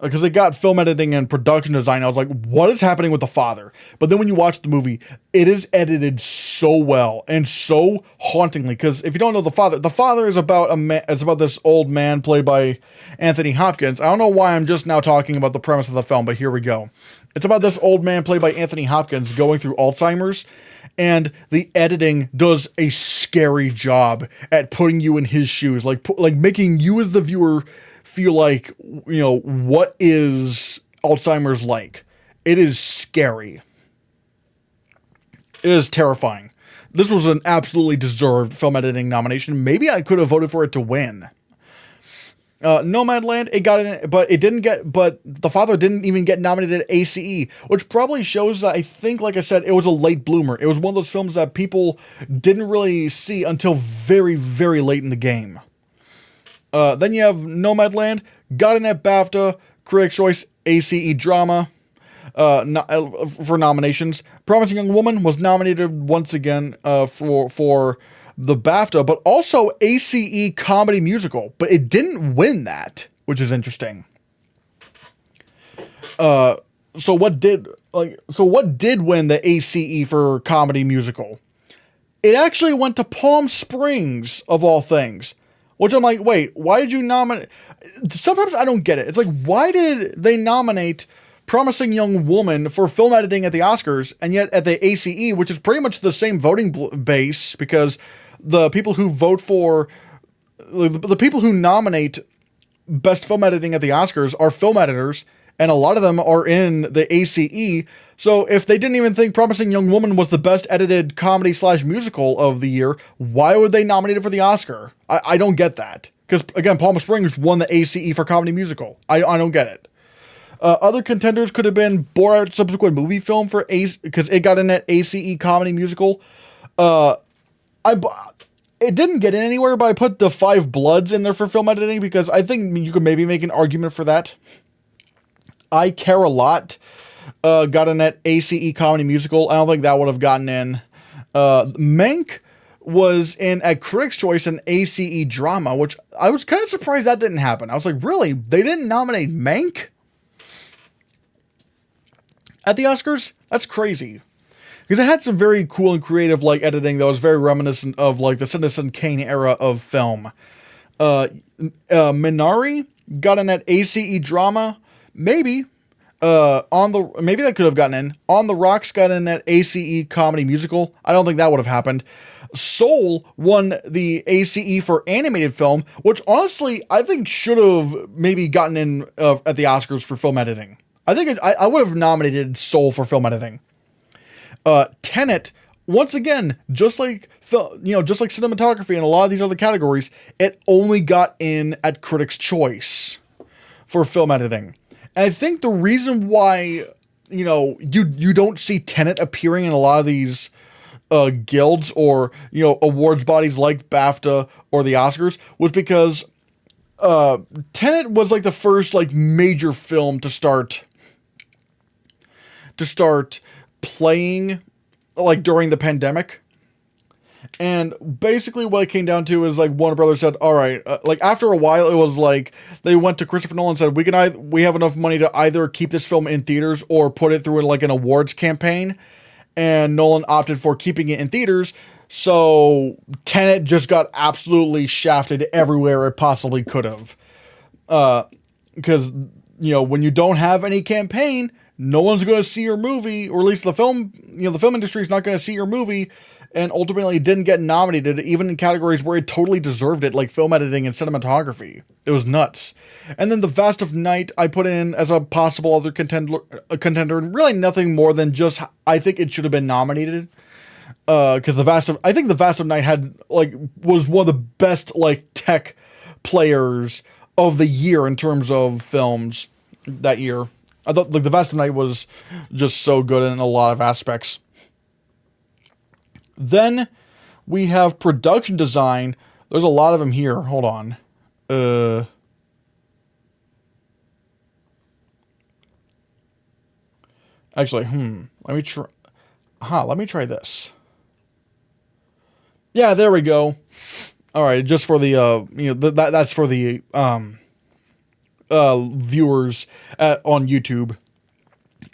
Because it got film editing and production design. I was like, what is happening with The Father? But then when you watch the movie, it is edited so well and so hauntingly. Because if you don't know The Father is about it's about this old man played by Anthony Hopkins. I don't know why I'm just now talking about the premise of the film, but here we go. It's about this old man played by Anthony Hopkins going through Alzheimer's, and the editing does a scary job at putting you in his shoes, like making you as the viewer feel like, what is Alzheimer's like? It is scary. It is terrifying. This was an absolutely deserved film editing nomination. Maybe I could have voted for it to win. Nomadland, it got in, but The Father didn't even get nominated at ACE, which probably shows that I think, like I said, it was a late bloomer. It was one of those films that people didn't really see until very, very late in the game. Then you have Nomadland, got in at BAFTA, Critics' Choice, ACE Drama, for nominations. Promising Young Woman was nominated once again for the BAFTA, but also ACE Comedy Musical, but it didn't win that, which is interesting. So what did win the ACE for Comedy Musical? It actually went to Palm Springs, of all things. Which I'm like, wait, why did you nominate? Sometimes I don't get it. It's like, why did they nominate Promising Young Woman for film editing at the Oscars, and yet at the ACE, which is pretty much the same voting base, because the people who vote for, the people who nominate best film editing at the Oscars are film editors, and a lot of them are in the ACE. So if they didn't even think Promising Young Woman was the best edited comedy / musical of the year, why would they nominate it for the Oscar? I don't get that. Because, again, Palm Springs won the ACE for comedy musical. I don't get it. Other contenders could have been Borat subsequent movie film for ACE, because it got in at ACE comedy musical. It didn't get in anywhere, but I put The Five Bloods in there for film editing, because I think you could maybe make an argument for that. I Care a Lot got in at ACE comedy musical. I don't think that would have gotten in. Mank was in at Critics' Choice and ACE drama, which I was kind of surprised that didn't happen. I was like, really? They didn't nominate Mank at the Oscars? That's crazy. Because it had some very cool and creative, like, editing that was very reminiscent of, like, the Citizen Kane era of film. Minari got in at ACE drama. Maybe. Maybe that could have gotten in. On the Rocks got in at ACE comedy musical. I don't think that would have happened. Soul won the ACE for animated film, which honestly I think should have maybe gotten in at the Oscars for film editing. I think I would have nominated Soul for film editing. Tenet, once again, just like cinematography and a lot of these other categories, it only got in at Critics' Choice for film editing. And I think the reason why, you don't see Tenet appearing in a lot of these guilds or, awards bodies like BAFTA or the Oscars was because Tenet was like the first like major film to start playing like during the pandemic. And basically what it came down to is like Warner Brothers said, all right, like after a while it was like they went to Christopher Nolan and said, we have enough money to either keep this film in theaters or put it through like an awards campaign. And Nolan opted for keeping it in theaters. So Tenet just got absolutely shafted everywhere it possibly could have. Because, when you don't have any campaign, no one's going to see your movie, or at least the film industry is not going to see your movie. And ultimately it didn't get nominated, even in categories where it totally deserved it, like film editing and cinematography. It was nuts. And then The Vast of Night I put in as a possible other contender, and really nothing more than just, I think it should have been nominated. Because I think The Vast of Night was one of the best, like, tech players of the year in terms of films that year. I thought, like, The Vast of Night was just so good in a lot of aspects. Then we have production design. There's a lot of them here. Hold on. Actually, let me try this. Yeah, there we go. All right, just for the that's for the viewers on YouTube.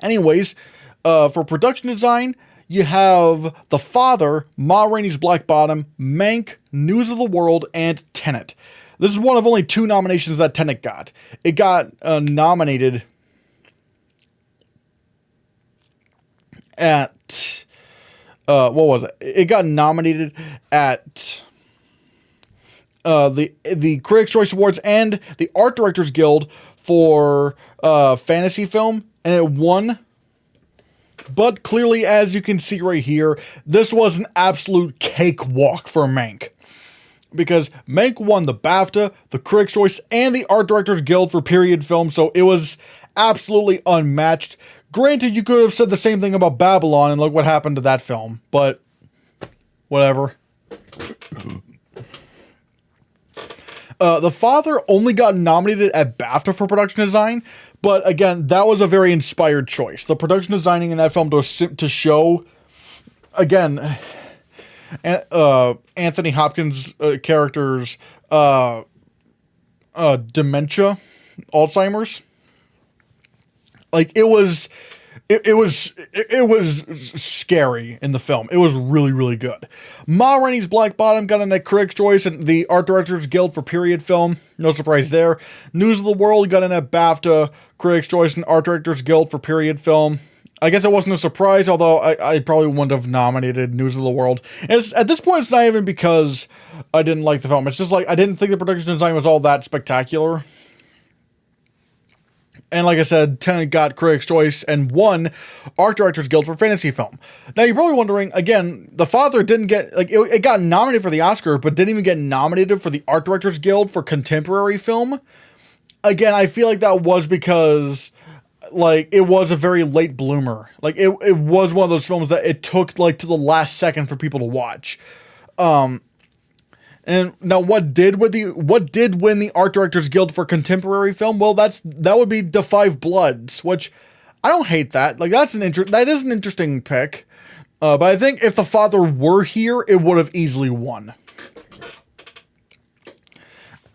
Anyways, for production design, you have The Father, Ma Rainey's Black Bottom, Mank, News of the World, and Tenet. This is one of only 2 nominations that Tenet got. It got nominated at what was it? It got nominated at the Critics' Choice Awards and the Art Directors Guild for fantasy film, and it won. But clearly, as you can see right here, this was an absolute cakewalk for Mank. Because Mank won the BAFTA, the Critics' Choice, and the Art Directors Guild for period film, so it was absolutely unmatched. Granted, you could have said the same thing about Babylon, and look what happened to that film, but whatever. The Father only got nominated at BAFTA for production design, but again, that was a very inspired choice. The production designing in that film to show, again, Anthony Hopkins' character's dementia, Alzheimer's. Like, it was scary in the film. It was really, really good. Ma Rainey's Black Bottom got in at Critics' Choice and the Art Directors Guild for period film. No surprise there. News of the World got in at BAFTA, Critics' Choice, and Art Directors Guild for period film. I guess it wasn't a surprise, although I probably wouldn't have nominated News of the World. And at this point, it's not even because I didn't like the film. It's just like I didn't think the production design was all that spectacular. And like I said, Tenet got Critics' Choice and won Art Directors Guild for Fantasy Film. Now you're probably wondering, again, The Father didn't get, like, it got nominated for the Oscar, but didn't even get nominated for the Art Directors Guild for Contemporary Film. Again, I feel like that was because, like, it was a very late bloomer. Like, it was one of those films that it took, like, to the last second for people to watch. And now, what did win the Art Directors Guild for Contemporary Film? Well, that would be Da 5 Bloods, which I don't hate that. Like, that is an interesting pick. But I think if The Father were here, it would have easily won.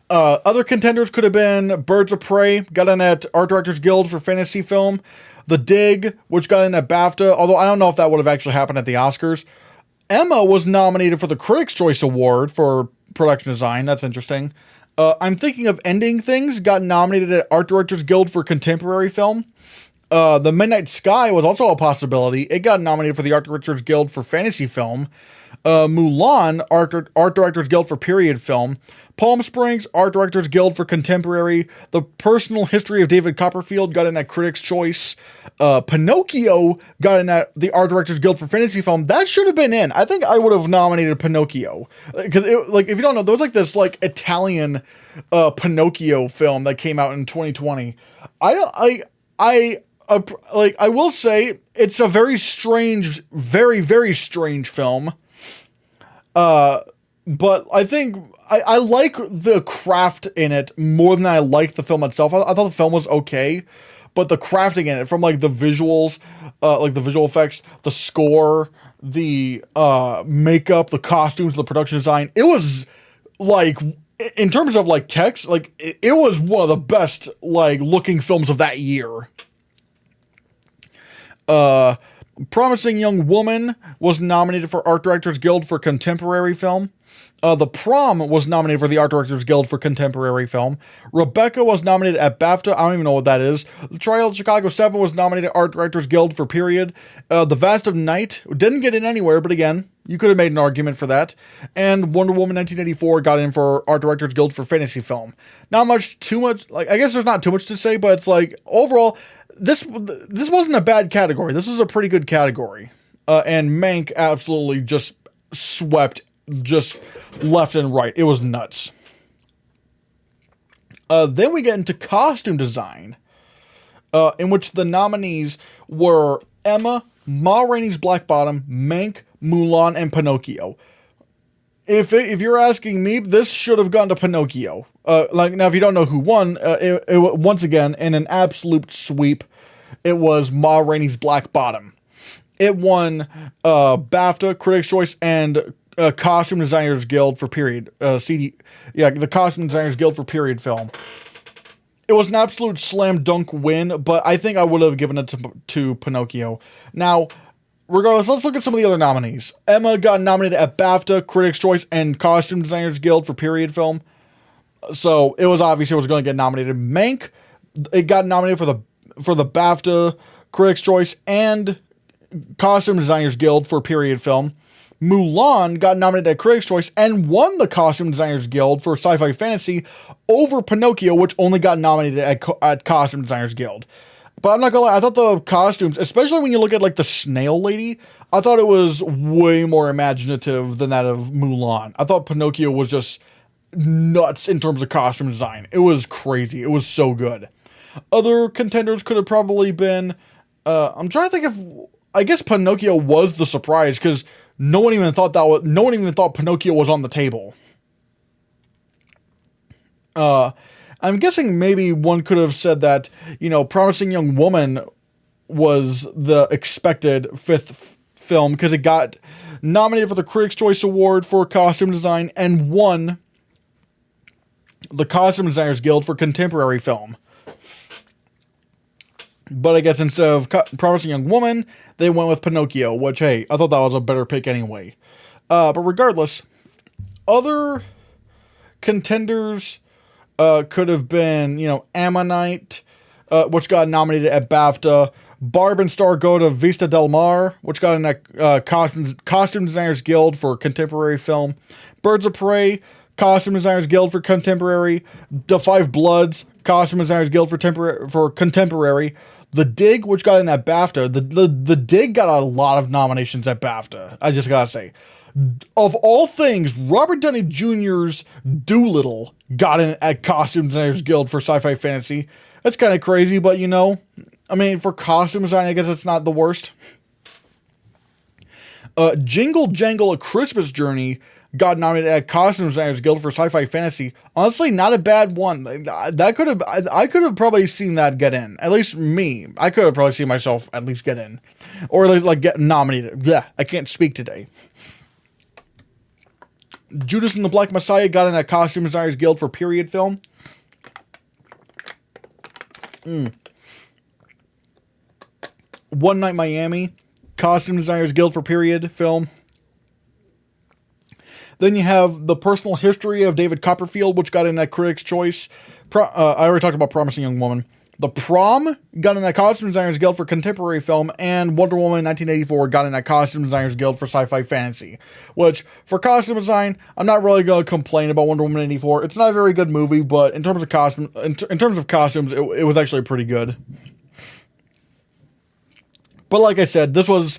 Other contenders could have been Birds of Prey, got in at Art Directors Guild for Fantasy Film. The Dig, which got in at BAFTA, although I don't know if that would have actually happened at the Oscars. Emma was nominated for the Critics' Choice Award for production design. That's interesting. I'm Thinking of Ending Things got nominated at Art Directors Guild for Contemporary Film. The Midnight Sky was also a possibility. It got nominated for the Art Directors Guild for Fantasy Film. Mulan, Art Directors Guild for Period Film. Palm Springs, Art Directors Guild for Contemporary. The Personal History of David Copperfield got in at Critics' Choice. Pinocchio got in at the Art Directors Guild for Fantasy Film. That should have been in. I think I would have nominated Pinocchio. Because, like, if you don't know, there was, like, this, like, Italian Pinocchio film that came out in 2020. I will say, it's a very strange, very, very strange film. But I think I like the craft in it more than I like the film itself. I thought the film was okay, but the crafting in it, from like the visuals, like the visual effects, the score, the makeup, the costumes, the production design, it was like, in terms of like text, like it was one of the best like looking films of that year. Promising Young Woman was nominated for Art Directors Guild for Contemporary Film. The Prom was nominated for the Art Directors Guild for Contemporary Film. Rebecca was nominated at BAFTA. I don't even know what that is. The Trial of Chicago 7 was nominated at Art Directors Guild for Period. The Vast of Night didn't get in anywhere, but again, you could have made an argument for that. And Wonder Woman 1984 got in for Art Directors Guild for Fantasy Film. Too much, like, I guess there's not too much to say, but it's like, overall, this wasn't a bad category. This was a pretty good category. And Mank absolutely just swept just left and right. It was nuts. Then we get into costume design, in which the nominees were Emma, Ma Rainey's Black Bottom, Mank, Mulan, and Pinocchio. If you're asking me, this should have gone to Pinocchio. Like, now, if you don't know who won, it once again, in an absolute sweep, it was Ma Rainey's Black Bottom. It won BAFTA, Critics' Choice, and Costume Designers Guild for Period. The Costume Designers Guild for Period Film. It was an absolute slam dunk win, but I think I would have given it to Pinocchio. Now, regardless, let's look at some of the other nominees. Emma got nominated at BAFTA, Critics' Choice, and Costume Designers Guild for Period Film. So it was obvious it was going to get nominated. Mank, it got nominated for the BAFTA, Critics' Choice, and Costume Designers Guild for Period Film. Mulan got nominated at Critics' Choice and won the Costume Designers Guild for Sci-Fi Fantasy over Pinocchio, which only got nominated at Costume Designers Guild. But I'm not gonna lie, I thought the costumes, especially when you look at like the snail lady, I thought it was way more imaginative than that of Mulan. I thought Pinocchio was just nuts in terms of costume design. It was crazy. It was so good. Other contenders could have probably been, I'm trying to think if, I guess Pinocchio was the surprise because no one even thought Pinocchio was on the table. I'm guessing maybe one could have said that, Promising Young Woman was the expected fifth film because it got nominated for the Critics' Choice Award for Costume Design and won the Costume Designers Guild for Contemporary Film. But I guess instead of Promising Young Woman, they went with Pinocchio, which, hey, I thought that was a better pick anyway. But regardless, other contenders could have been, Ammonite, which got nominated at BAFTA, Barb and Star go to Vista Del Mar, which got in that Costume Designers Guild for Contemporary Film, Birds of Prey, Costume Designers Guild for Contemporary. The Five Bloods, Costume Designers Guild for Contemporary. The Dig, which got in at BAFTA. The Dig got a lot of nominations at BAFTA. I just gotta say. Of all things, Robert Downey Jr.'s Doolittle got in at Costume Designers Guild for Sci-Fi Fantasy. That's kind of crazy, but you know, I mean, for costume design, I guess it's not the worst. Jingle Jangle: A Christmas Journey got nominated at Costume Designers Guild for Sci-Fi Fantasy. Honestly, not a bad one. I could have probably seen that get in. At least me. I could have probably seen myself at least get in. Or like get nominated. Yeah, I can't speak today. Judas and the Black Messiah got in at Costume Designers Guild for period film. One Night Miami, Costume Designers Guild for period film. Then you have The Personal History of David Copperfield, which got in at Critics' Choice. I already talked about Promising Young Woman. The Prom got in at Costume Designers Guild for contemporary film, and Wonder Woman 1984 got in at Costume Designers Guild for sci-fi fantasy. Which, for costume design, I'm not really going to complain about Wonder Woman 84. It's not a very good movie, but in terms of costumes, it was actually pretty good. But like I said, this was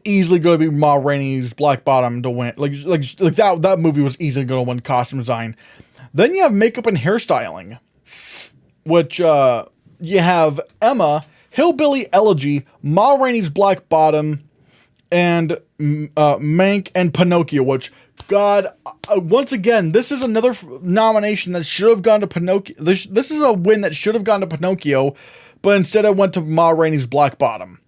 easily going to be Ma Rainey's Black Bottom to win. Like that movie was easily going to win costume design. Then you have makeup and hairstyling, which you have Emma, Hillbilly Elegy, Ma Rainey's Black Bottom, and Mank and Pinocchio, which, God, once again, this is another nomination that should have gone to Pinocchio. This is a win that should have gone to Pinocchio, but instead it went to Ma Rainey's Black Bottom.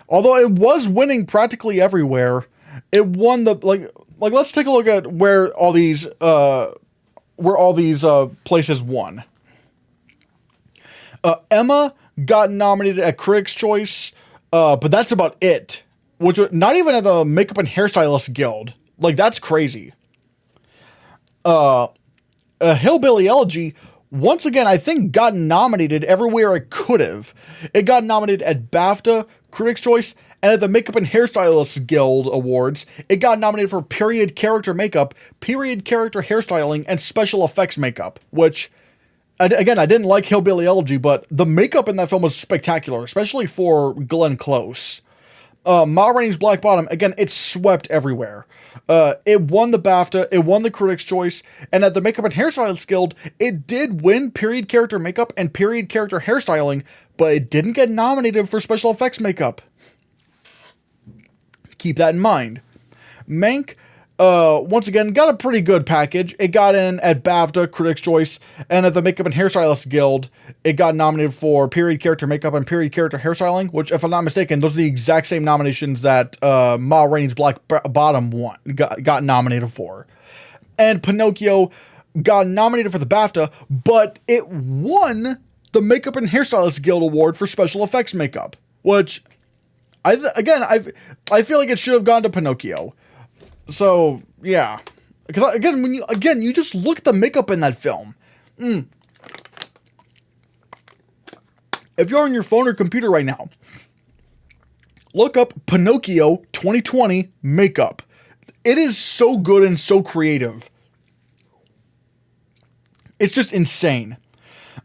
Although it was winning practically everywhere, it won the, like let's take a look at where all these places won. Emma got nominated at Critics' Choice, but that's about it. Which, not even at the Makeup and Hairstylist Guild. Like, that's crazy. Hillbilly Elegy, once again, I think got nominated everywhere it could have. It got nominated at BAFTA, Critics' Choice, and at the Makeup and Hairstylists Guild Awards. It got nominated for period character makeup, period character hairstyling, and special effects makeup, which, again, I didn't like Hillbilly Elegy, but the makeup in that film was spectacular, especially for Glenn Close. Ma Rainey's Black Bottom, again, it swept everywhere. It won the BAFTA, it won the Critics' Choice, and at the Makeup and Hairstylists Guild, it did win period character makeup and period character hairstyling, but it didn't get nominated for special effects makeup. Keep that in mind. Mank, once again, got a pretty good package. It got in at BAFTA, Critics' Choice, and at the Makeup and Hairstylists Guild, it got nominated for period character makeup and period character hairstyling, which, if I'm not mistaken, those are the exact same nominations that Ma Rainey's Black Bottom got nominated for. And Pinocchio got nominated for the BAFTA, but it won the Makeup and Hairstylists Guild Award for special effects makeup, which, I feel like it should have gone to Pinocchio. So, yeah. Because, again, you just look at the makeup in that film. If you're on your phone or computer right now, look up Pinocchio 2020 makeup. It is so good and so creative. It's just insane.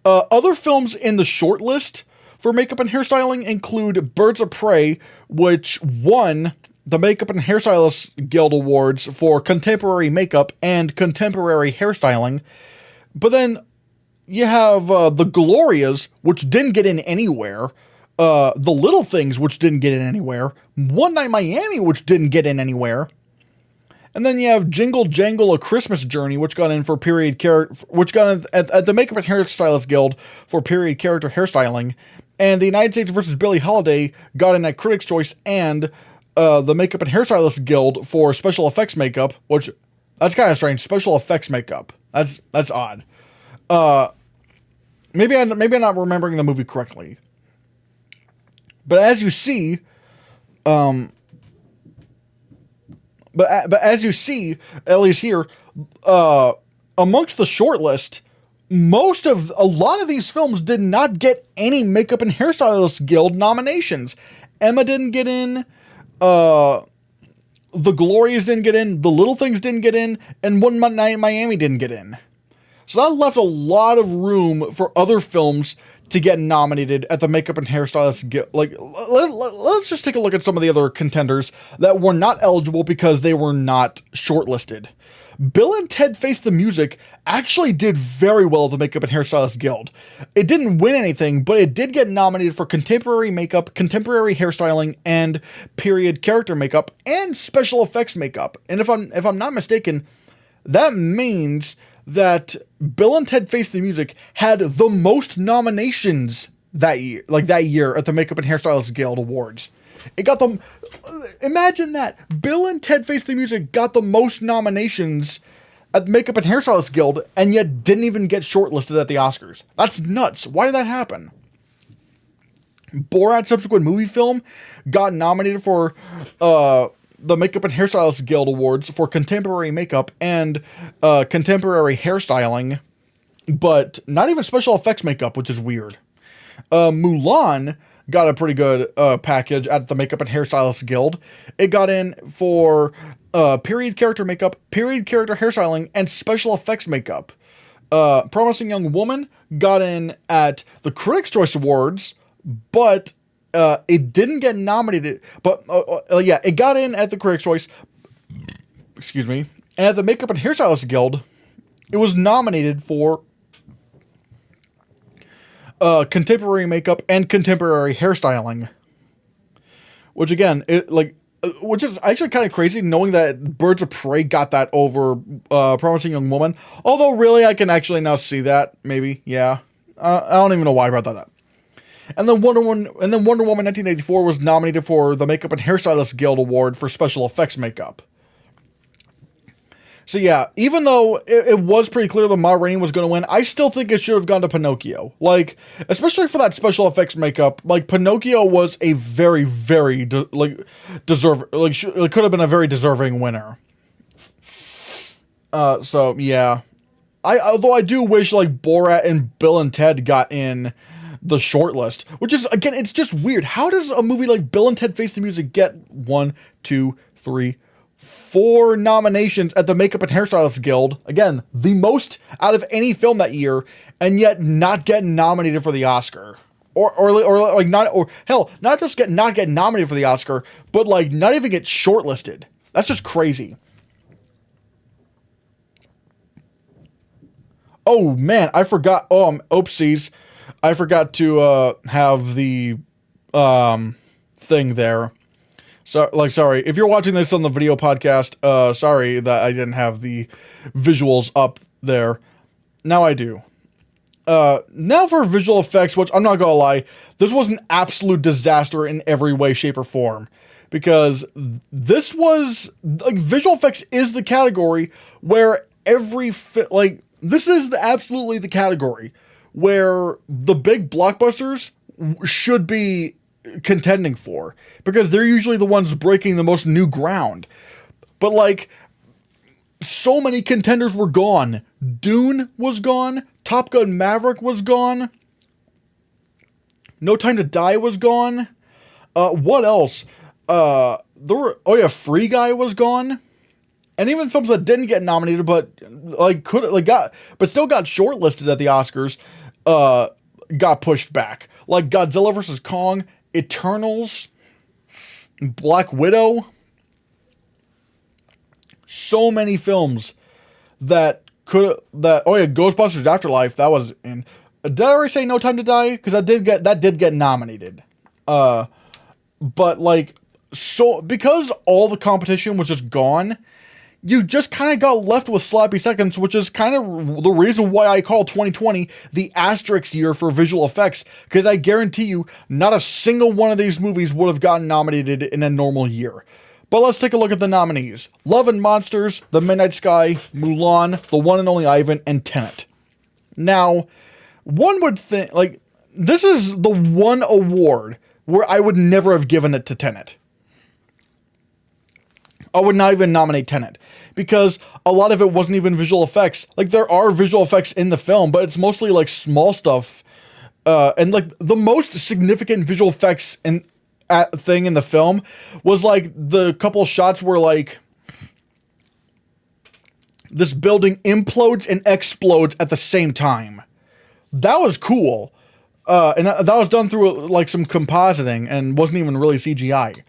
Other films in the shortlist for makeup and hairstyling include Birds of Prey, which won the Makeup and Hairstylists Guild Awards for contemporary makeup and contemporary hairstyling. But then you have The Glorias, which didn't get in anywhere. The Little Things, which didn't get in anywhere. One Night Miami, which didn't get in anywhere. And then you have Jingle Jangle: A Christmas Journey, which got in for which got in at the Makeup and Hairstylists Guild for period character hairstyling. And the United States vs. Billie Holiday got in at Critics' Choice and the Makeup and Hairstylists Guild for special effects makeup, which, that's kind of strange. Special effects makeup. That's odd. Maybe I'm not remembering the movie correctly. But as you see, but as you see, at least here, amongst the shortlist, a lot of these films did not get any Makeup and Hairstylists Guild nominations. Emma didn't get in. the Glorias didn't get in, the Little Things didn't get in, and One Night in Miami didn't get in. So that left a lot of room for other films to get nominated at the Makeup and Hairstylist Guild. Like, let's just take a look at some of the other contenders that were not eligible because they were not shortlisted. Bill and Ted Face the Music actually did very well at the Makeup and Hairstylist Guild. It didn't win anything, but it did get nominated for contemporary makeup, contemporary hairstyling, and period character makeup, and special effects makeup. And if I'm not mistaken, that means that Bill and Ted Face the Music had the most nominations that year at the Makeup and Hairstylist Guild Awards. It got them. Imagine that. Bill and Ted Face the Music got the most nominations at the Makeup and Hairstylist Guild and yet didn't even get shortlisted at the Oscars. That's nuts. Why did that happen? Borat subsequent movie film got nominated for the Makeup and Hairstylist Guild Awards for contemporary makeup and contemporary hairstyling, but not even special effects makeup, which is weird. Mulan got a pretty good package at the Makeup and Hairstylist Guild. It got in for period character makeup, period character hairstyling, and special effects makeup. Promising Young Woman got in at the Critics' Choice Awards, but it didn't get nominated. But it got in at the Critics' Choice. Excuse me. And at the Makeup and Hairstylist Guild, it was nominated for contemporary makeup and contemporary hairstyling, which again, which is actually kind of crazy knowing that Birds of Prey got that over Promising Young Woman. Although really, I can actually now see that maybe, yeah. I don't even know why I brought that up. And then Wonder Woman 1984 was nominated for the Makeup and Hairstylist Guild Award for special effects makeup. So yeah, even though it was pretty clear that Ma Rainey was going to win, I still think it should have gone to Pinocchio. Like, especially for that special effects makeup, like, Pinocchio was a very, very, deserving, it could have been a very deserving winner. So yeah. Although I do wish, like, Borat and Bill and Ted got in the shortlist, which is, again, it's just weird. How does a movie like Bill and Ted Face the Music get 1, 2, 3, 4 nominations at the Makeup and Hairstylist Guild, again, the most out of any film that year, and yet not get nominated for the Oscar? Not just not get nominated for the Oscar, but like not even get shortlisted. That's just crazy. Oh man, I forgot. Oopsies. I forgot to have the thing there. So, sorry, if you're watching this on the video podcast, sorry that I didn't have the visuals up there. Now I do. Now for visual effects, which I'm not gonna lie, this was an absolute disaster in every way, shape, or form. Because this was, like, visual effects is the category where this is absolutely the category where the big blockbusters should be contending for, because they're usually the ones breaking the most new ground. But like, so many contenders were gone. Dune was gone. Top Gun Maverick was gone. No Time to Die was gone. What else? Free Guy was gone. And even films that didn't get nominated but still got shortlisted at the Oscars got pushed back. Like Godzilla vs. Kong, Eternals, Black Widow. So many films Ghostbusters Afterlife, that was in. Did I already say No Time to Die? Because that did get nominated. But because all the competition was just gone, you just kind of got left with sloppy seconds, which is kind of the reason why I call 2020 the asterisk year for visual effects, because I guarantee you not a single one of these movies would have gotten nominated in a normal year. But let's take a look at the nominees. Love and Monsters, The Midnight Sky, Mulan, The One and Only Ivan, and Tenet. Now, one would think, this is the one award where I would never have given it to Tenet. I would not even nominate Tenet, because a lot of it wasn't even visual effects. Like, there are visual effects in the film, but it's mostly, small stuff. And, the most significant visual effects thing in the film was like the couple shots where like this building implodes and explodes at the same time. That was cool. And that was done through like some compositing and wasn't even really CGI.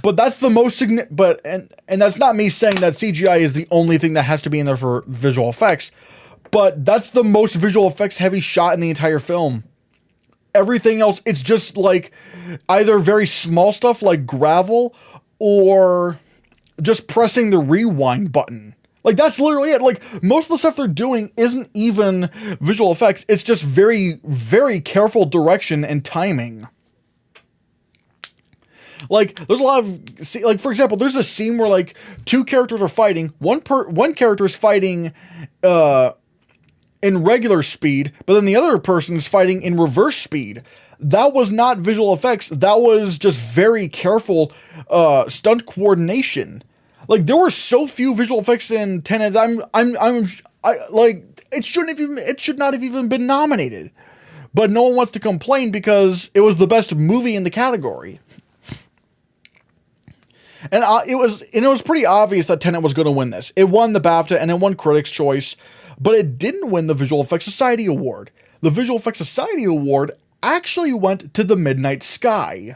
But that's the most significant, and that's not me saying that CGI is the only thing that has to be in there for visual effects, but that's the most visual effects heavy shot in the entire film. Everything else, it's just like either very small stuff like gravel or just pressing the rewind button. Like, that's literally it. Like, most of the stuff they're doing isn't even visual effects. It's just very, very careful direction and timing. Like, there's a lot of, like, for example, there's a scene where, like, two characters are fighting. One character is fighting in regular speed, but then the other person is fighting in reverse speed. That was not visual effects. That was just very careful stunt coordination. Like, there were so few visual effects in Tenet. Like, it should not have even been nominated. But no one wants to complain because it was the best movie in the category. And it was pretty obvious that Tenet was going to win this. It won the BAFTA and it won Critics' Choice, but it didn't win the Visual Effects Society Award. The Visual Effects Society Award actually went to The Midnight Sky,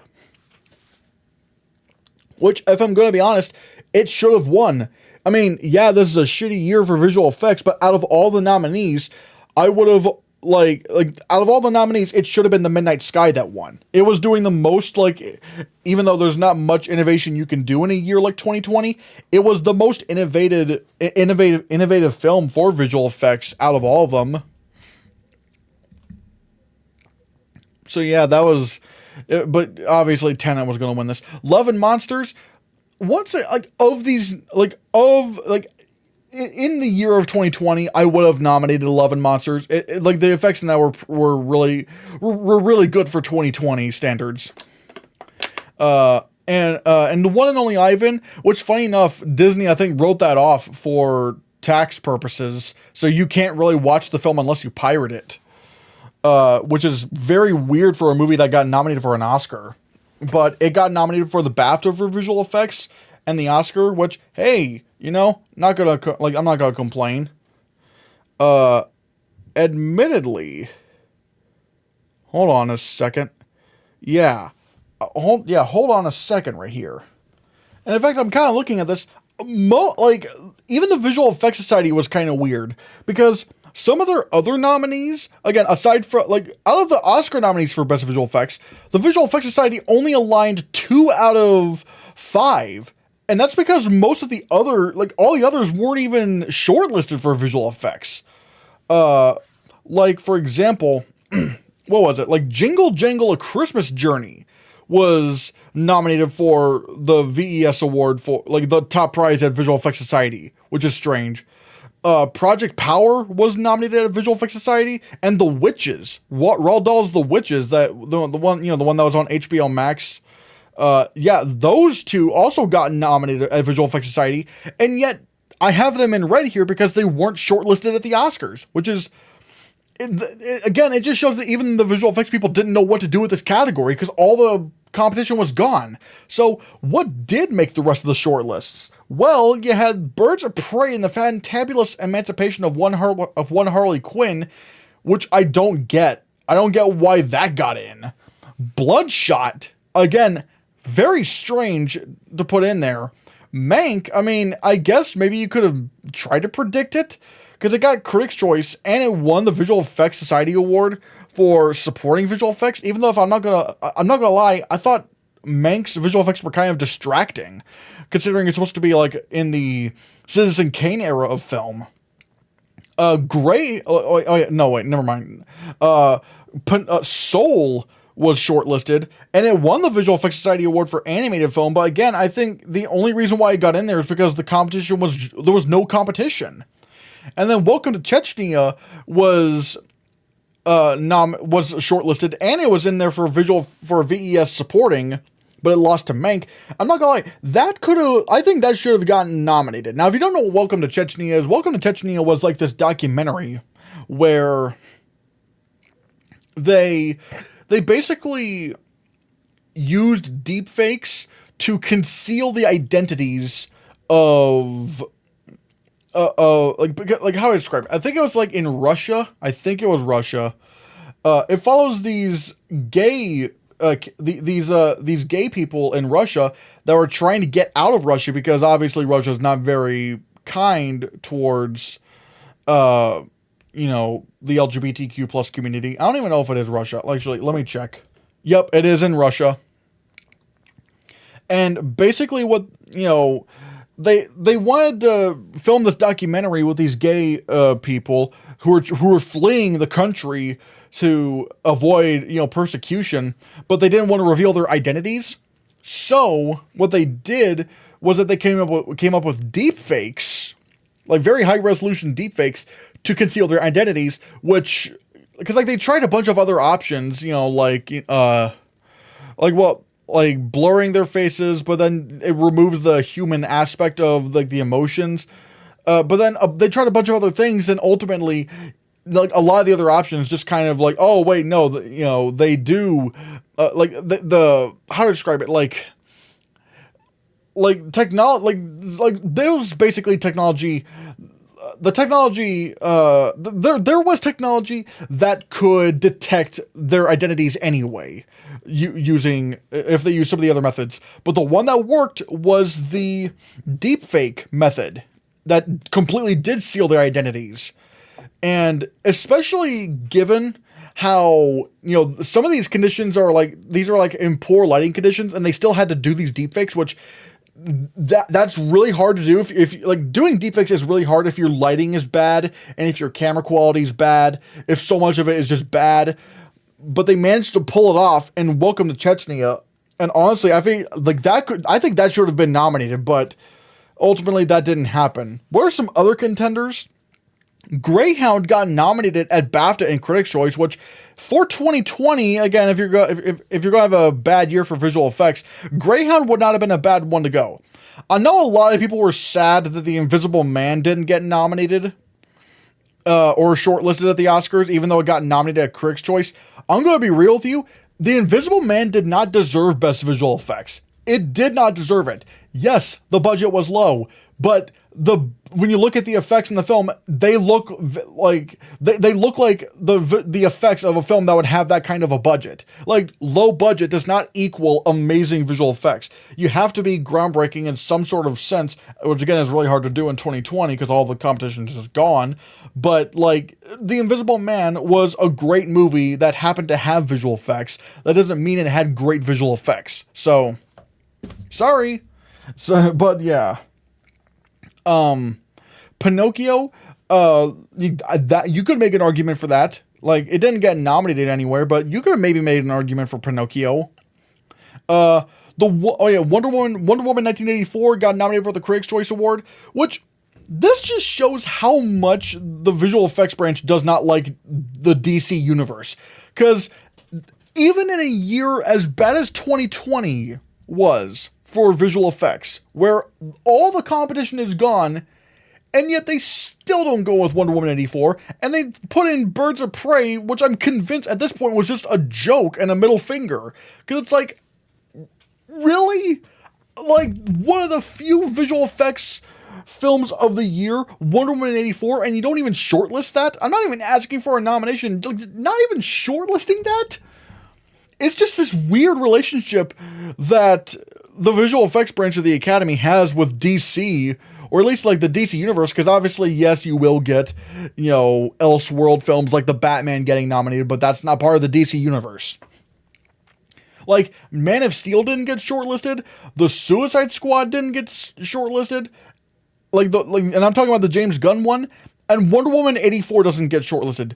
which, if I'm going to be honest, it should have won. I mean, yeah, this is a shitty year for visual effects, but out of all the nominees, I would have, like out of all the nominees, it should have been The Midnight Sky that won. It was doing the most, like, even though there's not much innovation you can do in a year like 2020, it was the most innovative film for visual effects out of all of them. So yeah, that was, but obviously Tenet was going to win this. Love and Monsters, in the year of 2020, I would have nominated Love and Monsters. Like, the effects in that were really good for 2020 standards. And the one and only Ivan, which, funny enough, Disney, I think, wrote that off for tax purposes, so you can't really watch the film unless you pirate it. Which is very weird for a movie that got nominated for an Oscar. But it got nominated for the BAFTA for visual effects and the Oscar, which, hey, you know, I'm not gonna complain. Admittedly, hold on a second. Yeah, hold on a second right here. And in fact, I'm kind of looking at this. Even the Visual Effects Society was kind of weird because some of their other nominees, again, aside from, like, out of the Oscar nominees for Best Visual Effects, the Visual Effects Society only aligned 2 out of 5. And that's because most of the other, like, all the others weren't even shortlisted for visual effects. Like, for example, what was it? Like, Jingle Jangle A Christmas Journey was nominated for the VES award for, like, the top prize at Visual Effects Society, which is strange. Project Power was nominated at Visual Effects Society, and The Witches, Roald Dahl's The Witches, that the one that was on HBO Max. Yeah, those two also got nominated at Visual Effects Society, and yet I have them in red here because they weren't shortlisted at the Oscars, which is, again, it just shows that even the visual effects people didn't know what to do with this category because all the competition was gone. So what did make the rest of the shortlists? Well, you had Birds of Prey and the Fantabulous Emancipation of One Harley Quinn, which I don't get. I don't get why that got in. Bloodshot, again, very strange to put in there. Mank, I mean, I guess maybe you could have tried to predict it, because it got Critics' Choice and it won the Visual Effects Society Award for supporting visual effects. Even though, if I'm not gonna lie, I thought Mank's visual effects were kind of distracting, considering it's supposed to be like in the Citizen Kane era of film. Never mind. Soul was shortlisted, and it won the Visual Effects Society Award for animated film. But again, I think the only reason why it got in there is because there was no competition. And then Welcome to Chechnya was shortlisted, and it was in there for VES supporting, but it lost to Mank. I'm not gonna lie, I think that should have gotten nominated. Now, if you don't know what Welcome to Chechnya is, Welcome to Chechnya was like this documentary where they basically used deepfakes to conceal the identities of like how I describe it. I think it was like in Russia. I think it was Russia. It follows these gay these gay people in Russia that were trying to get out of Russia because obviously Russia is not very kind towards you know, the LGBTQ plus community. I don't even know if it is Russia. Actually, let me check. Yep, it is in Russia. And basically what, you know, they wanted to film this documentary with these gay people who were fleeing the country to avoid, you know, persecution, but they didn't want to reveal their identities. So what they did was that they came up with deep fakes, like very high resolution deep fakes to conceal their identities, which, because like they tried a bunch of other options, you know, like blurring their faces, but then it removes the human aspect of like the emotions. But then they tried a bunch of other things, and ultimately, like a lot of the other options just kind of like, oh wait, no, you know, they do, like the how to describe it, like technology, like there was basically technology. The technology, there was technology that could detect their identities anyway, using, if they use some of the other methods. But the one that worked was the deepfake method that completely did seal their identities. And especially given how, you know, some of these conditions are like, these are like in poor lighting conditions, and they still had to do these deepfakes, which that's really hard to do. If like doing deepfakes is really hard if your lighting is bad and if your camera quality is bad, if so much of it is just bad. But they managed to pull it off, and welcome to Chechnya. And honestly, I think that should have been nominated, but ultimately that didn't happen. What are some other contenders? Greyhound got nominated at BAFTA and Critics' Choice, which for 2020, again, if you're going to have a bad year for visual effects, Greyhound would not have been a bad one to go. I know a lot of people were sad that The Invisible Man didn't get nominated or shortlisted at the Oscars, even though it got nominated at Critics' Choice. I'm going to be real with you. The Invisible Man did not deserve Best Visual Effects. It did not deserve it. Yes, the budget was low, but when you look at the effects in the film, they look like they look like the effects of a film that would have that kind of a budget. Like, low budget does not equal amazing visual effects. You have to be groundbreaking in some sort of sense, which again is really hard to do in 2020 because all the competition is just gone. But like, The Invisible Man was a great movie that happened to have visual effects. That doesn't mean it had great visual effects. So, sorry. So, but yeah. Pinocchio, you could make an argument for that. Like, it didn't get nominated anywhere, but you could have maybe made an argument for Pinocchio. Wonder Woman 1984 got nominated for the Critics' Choice Award, which this just shows how much the visual effects branch does not like the DC universe. Because even in a year as bad as 2020 was for visual effects, where all the competition is gone, and yet they still don't go with Wonder Woman 84, and they put in Birds of Prey, which I'm convinced at this point was just a joke and a middle finger. Because it's like, really? Like, one of the few visual effects films of the year, Wonder Woman 84, and you don't even shortlist that? I'm not even asking for a nomination, not even shortlisting that? It's just this weird relationship that the visual effects branch of the Academy has with DC, or at least like the DC universe, because obviously, yes, you will get, you know, Elseworld films like the Batman getting nominated, but that's not part of the DC universe. Like, Man of Steel didn't get shortlisted, the Suicide Squad didn't get shortlisted, and I'm talking about the James Gunn one, and Wonder Woman 84 doesn't get shortlisted.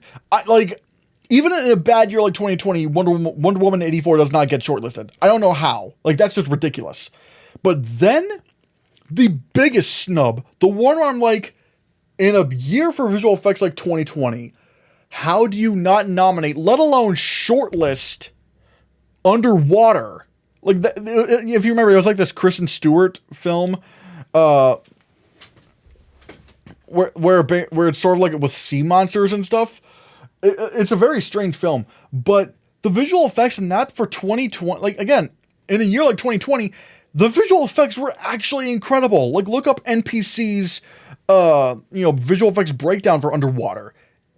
Even in a bad year like 2020, Wonder Woman 84 does not get shortlisted. I don't know how. Like, that's just ridiculous. But then, the biggest snub, the one where I'm like, in a year for visual effects like 2020, how do you not nominate, let alone shortlist, Underwater? Like, if you remember, it was like this Kristen Stewart film, where it's sort of like with sea monsters and stuff. It's a very strange film, but the visual effects in that for 2020, like, again, in a year like 2020, the visual effects were actually incredible. Like, look up NPC's, visual effects breakdown for Underwater.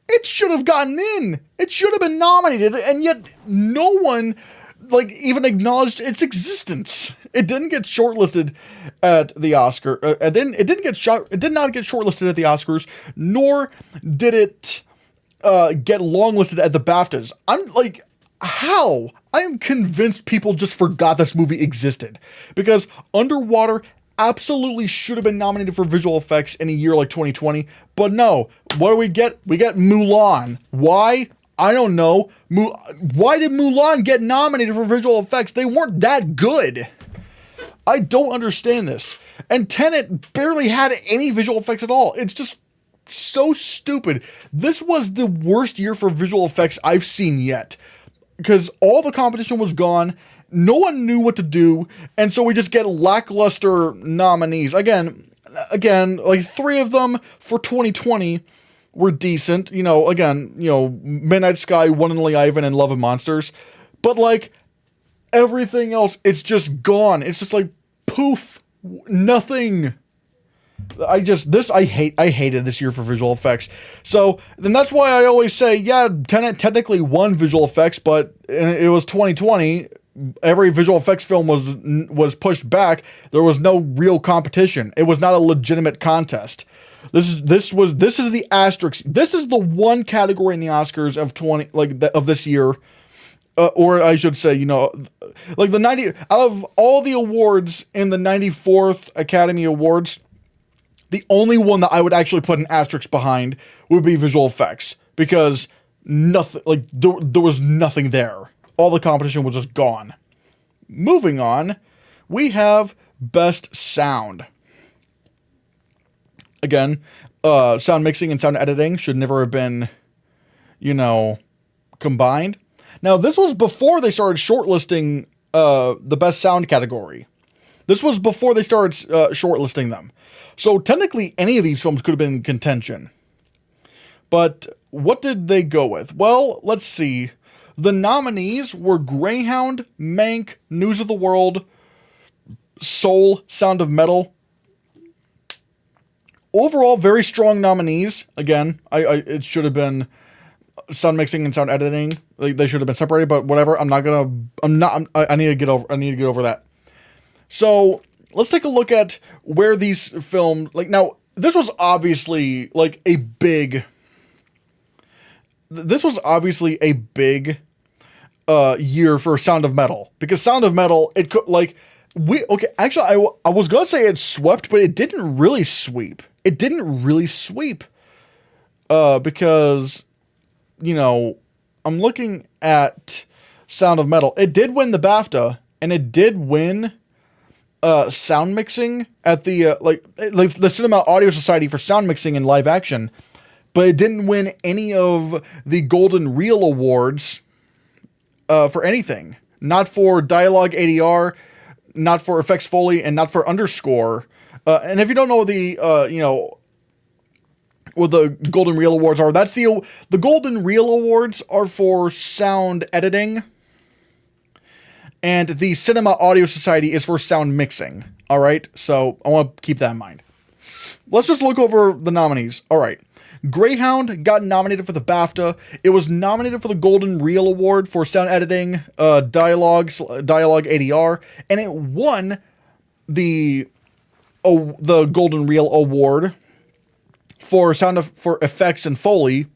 It should have gotten in. It should have been nominated, and yet no one, even acknowledged its existence. It didn't get shortlisted at the Oscar. It did not get shortlisted at the Oscars, nor did it get longlisted at the BAFTAs. I'm like, how? I am convinced people just forgot this movie existed, because Underwater absolutely should have been nominated for visual effects in a year like 2020, but no. What do we get? We get Mulan. Why? I don't know. Why did Mulan get nominated for visual effects? They weren't that good. I don't understand this. And Tenet barely had any visual effects at all. It's just so stupid. This was the worst year for visual effects I've seen yet, because all the competition was gone. No one knew what to do, and so we just get lackluster nominees. Again, like 3 of them for 2020 were decent. Midnight Sky, One and Only Ivan, and Love of Monsters. But like everything else, it's just gone. It's just like poof, nothing. I hated this year for visual effects. So then that's why I always say, yeah, Tenet technically won visual effects, but it was 2020. Every visual effects film was pushed back. There was no real competition. It was not a legitimate contest. This is the asterisk. This is the one category in the Oscars of this year, or I should say, like the 90 out of all the awards in the 94th Academy Awards, the only one that I would actually put an asterisk behind would be visual effects, because nothing, like there was nothing there. All the competition was just gone. Moving on, we have Best Sound. Again, sound mixing and sound editing should never have been, combined. Now, this was before they started shortlisting the Best Sound category. This was before they started shortlisting them. So technically, any of these films could have been in contention. But what did they go with? Well, let's see. The nominees were Greyhound, Mank, News of the World, Soul, Sound of Metal. Overall, very strong nominees. Again, it should have been sound mixing and sound editing. They should have been separated, but whatever. I need to get over that. So let's take a look at where these films, now, this was obviously a big year for Sound of Metal, because Sound of Metal, it could, actually, I was gonna say it swept, but it didn't really sweep. Because, I'm looking at Sound of Metal. It did win the BAFTA, and it did win sound mixing at the the Cinema Audio Society for sound mixing and live action, but it didn't win any of the Golden Reel Awards for anything. Not for dialogue ADR, not for effects Foley, and not for underscore. And if you don't know what the Golden Reel Awards are, that's the Golden Reel Awards are for sound editing, and the Cinema Audio Society is for sound mixing. All right, so I want to keep that in mind. Let's just look over the nominees. All right. Greyhound got nominated for the BAFTA. It was nominated for the Golden Reel Award for sound editing, dialogue ADR, and it won the Golden Reel Award for for effects and Foley.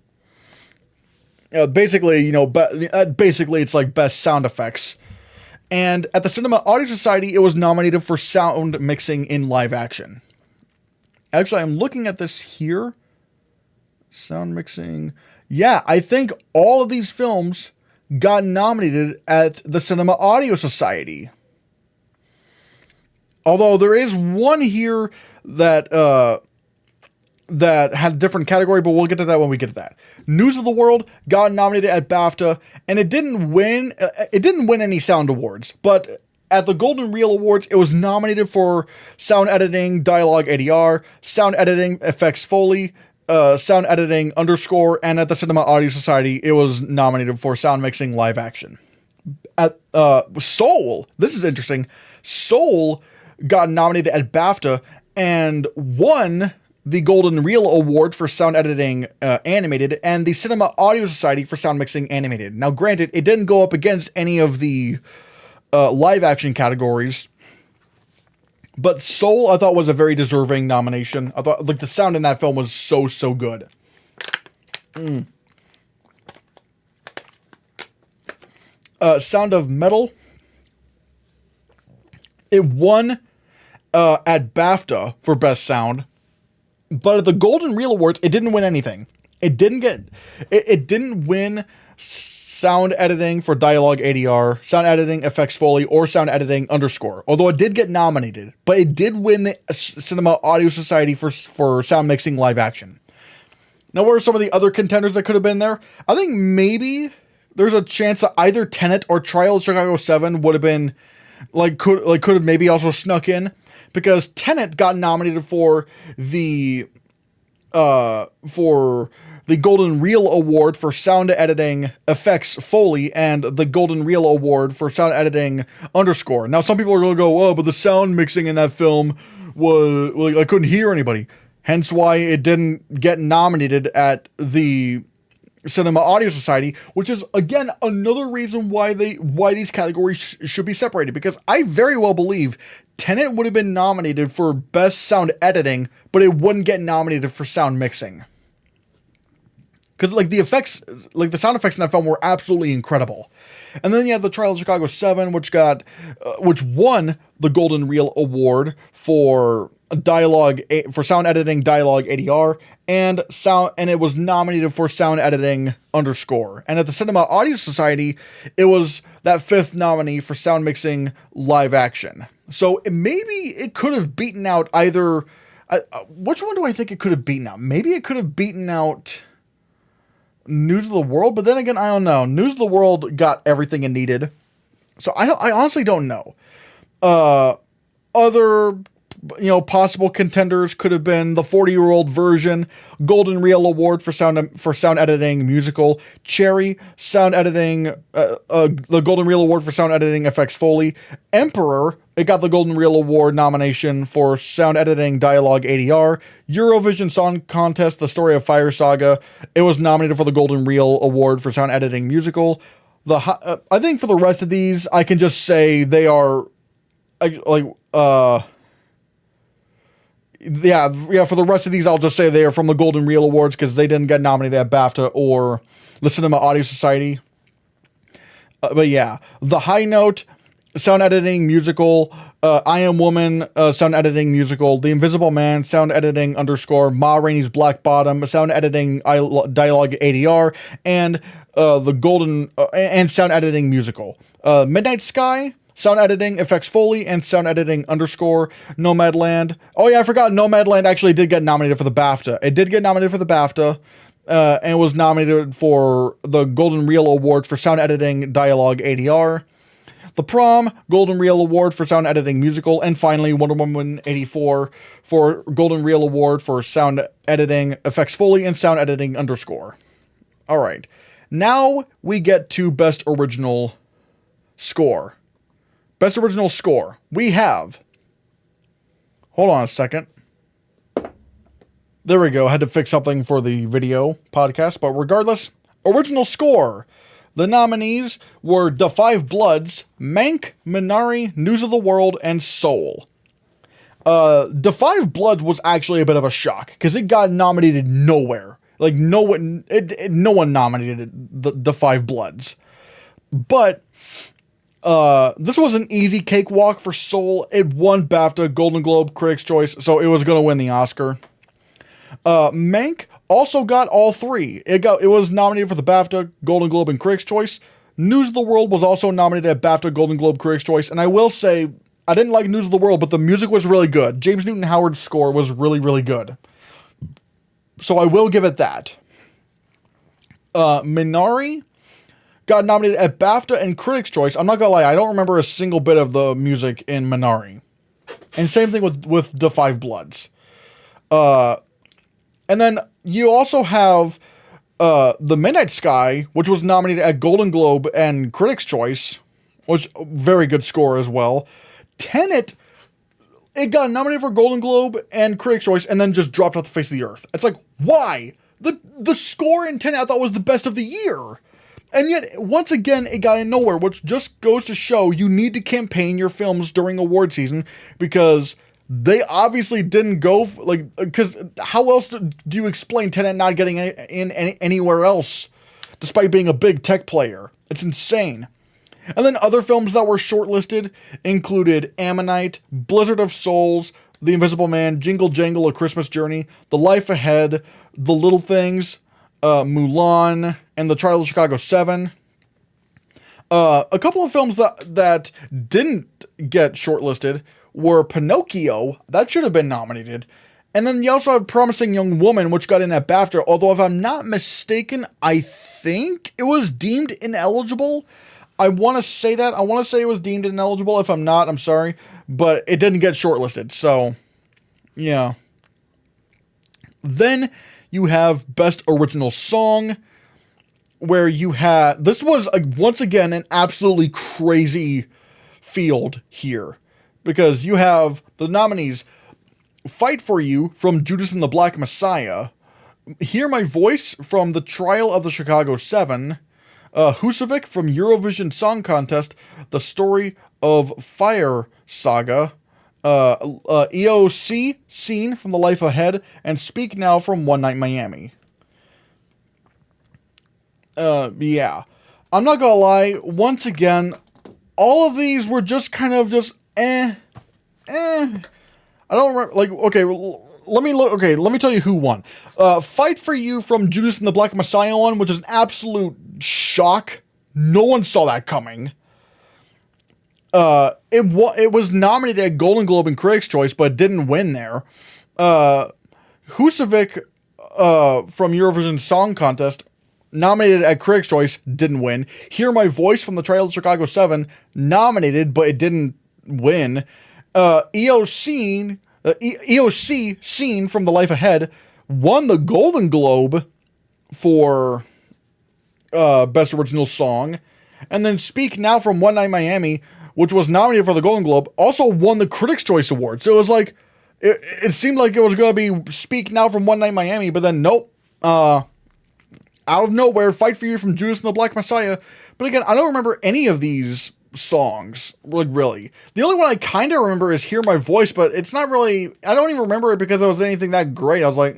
Basically, it's like best sound effects. And at the Cinema Audio Society, it was nominated for sound mixing in live action. Actually, I'm looking at this here. Sound mixing. Yeah, I think all of these films got nominated at the Cinema Audio Society. Although there is one here that had a different category, but we'll get to that when we get to that. News of the World got nominated at BAFTA, and it didn't win. It didn't win any sound awards, but at the Golden Reel Awards, it was nominated for sound editing, dialogue ADR, sound editing, effects Foley, sound editing underscore, and at the Cinema Audio Society, it was nominated for sound mixing live action. at Soul. This is interesting. Soul got nominated at BAFTA and won the Golden Reel Award for sound editing animated, and the Cinema Audio Society for sound mixing animated. Now, granted, it didn't go up against any of the live action categories, but Soul I thought was a very deserving nomination. I thought like the sound in that film was so good. Sound of Metal. It won at BAFTA for Best Sound, but at the Golden Reel Awards, it didn't win anything. It didn't win sound editing for dialogue ADR, sound editing effects Foley, or sound editing underscore. Although it did get nominated, but it did win the Cinema Audio Society for sound mixing live action. Now, what are some of the other contenders that could have been there? I think maybe there's a chance that either Tenet or Trial of Chicago 7 would have been could have maybe also snuck in, because Tenet got nominated for the Golden Reel Award for sound editing effects Foley and the Golden Reel Award for sound editing underscore. Now, some people are going to go, oh, but the sound mixing in that film was, I couldn't hear anybody. Hence why it didn't get nominated at the Cinema Audio Society, which is, again, another reason why these categories should be separated, because I very well believe Tenet would have been nominated for Best Sound Editing, but it wouldn't get nominated for sound mixing. Because, the sound effects in that film were absolutely incredible. And then you have the Trial of Chicago 7, which won the Golden Reel Award for sound editing dialogue ADR, and it was nominated for sound editing underscore. And at the Cinema Audio Society, it was that 5th nominee for sound mixing live action. So maybe it could have beaten out either. Which one do I think it could have beaten out? Maybe it could have beaten out News of the World, but then again, I don't know. News of the World got everything it needed, so I honestly don't know. Other possible contenders could have been the 40-year-old version, Golden Reel Award for sound editing musical, Cherry, sound editing, the Golden Reel Award for sound editing effects Foley, Emperor, it got the Golden Reel Award nomination for sound editing dialogue ADR, Eurovision Song Contest, The Story of Fire Saga, it was nominated for the Golden Reel Award for sound editing musical. I think for the rest of these, I can just say they are for the rest of these, I'll just say they are from the Golden Reel Awards because they didn't get nominated at BAFTA or the Cinema Audio Society. But yeah, The High Note, sound editing musical, I Am Woman, sound editing musical, The Invisible Man, sound editing underscore, Ma Rainey's Black Bottom, sound editing dialogue ADR, and the Golden and sound editing musical. Midnight Sky, sound editing, effects Foley, and sound editing underscore, Nomadland. Oh yeah, I forgot Nomadland actually did get nominated for the BAFTA. It did get nominated for the BAFTA, and was nominated for the Golden Reel Award for sound editing, dialogue ADR. The Prom, Golden Reel Award for sound editing musical, and finally Wonder Woman 84 for Golden Reel Award for sound editing, effects Foley, and sound editing underscore. All right, now we get to Best Original Score. Best Original Score. We have... Hold on a second. There we go. I had to fix something for the video podcast, but regardless, Original Score. The nominees were Da 5 Bloods, Mank, Minari, News of the World, and Soul. Da 5 Bloods was actually a bit of a shock, because it got nominated nowhere. No one nominated the 5 Bloods. But... this was an easy cakewalk for Soul. It won BAFTA, Golden Globe, Critics' Choice, so it was going to win the Oscar. Mank also got all 3. It was nominated for the BAFTA, Golden Globe, and Critics' Choice. News of the World was also nominated at BAFTA, Golden Globe, Critics' Choice, and I will say, I didn't like News of the World, but the music was really good. James Newton Howard's score was really, really good. So I will give it that. Minari got nominated at BAFTA and Critics' Choice. I'm not gonna lie, I don't remember a single bit of the music in Minari. And same thing with Da 5 Bloods. And then you also have The Midnight Sky, which was nominated at Golden Globe and Critics' Choice. which very good score as well. Tenet, it got nominated for Golden Globe and Critics' Choice, and then just dropped off the face of the earth. It's like, why? The score in Tenet I thought was the best of the year. And yet, once again, it got in nowhere, which just goes to show you need to campaign your films during award season, because they obviously didn't go, because how else do you explain Tenet not getting in anywhere else, despite being a big tech player? It's insane. And then other films that were shortlisted included Ammonite, Blizzard of Souls, The Invisible Man, Jingle Jangle, A Christmas Journey, The Life Ahead, The Little Things, Mulan, and The Trial of Chicago 7. A couple of films that didn't get shortlisted were Pinocchio, that should have been nominated, and then you also have Promising Young Woman, which got in at BAFTA, although if I'm not mistaken, I think it was deemed ineligible. I want to say that. I want to say it was deemed ineligible. If I'm not, I'm sorry. But it didn't get shortlisted. So, yeah. Then you have Best Original Song, where you had... This was, once again, an absolutely crazy field here. Because you have the nominees: Fight For You from Judas and the Black Messiah, Hear My Voice from The Trial of the Chicago 7, Husavik from Eurovision Song Contest, The Story of Fire Saga, EOC Scene from The Life Ahead, and Speak Now from One Night Miami. Yeah. I'm not gonna lie, once again, all of these were just kind of just, I don't remember, let me tell you who won. Fight For You from Judas and the Black Messiah won, which is an absolute shock. No one saw that coming. It was nominated at Golden Globe and Critics' Choice, but didn't win there. Husavik from Eurovision Song Contest, nominated at Critics' Choice, didn't win. Hear My Voice from The Trial of Chicago 7, nominated, but it didn't win. EOC Scene from The Life Ahead won the Golden Globe for Best Original Song. And then Speak Now from One Night Miami, which was nominated for the Golden Globe, also won the Critics' Choice Award. So it was like, it seemed like it was going to be Speak Now from One Night Miami, but then nope. Out of nowhere, Fight For You from Judas and the Black Messiah. But again, I don't remember any of these songs, like, really. The only one I kind of remember is Hear My Voice, but it's not really, I don't even remember it because it was anything that great. I was like,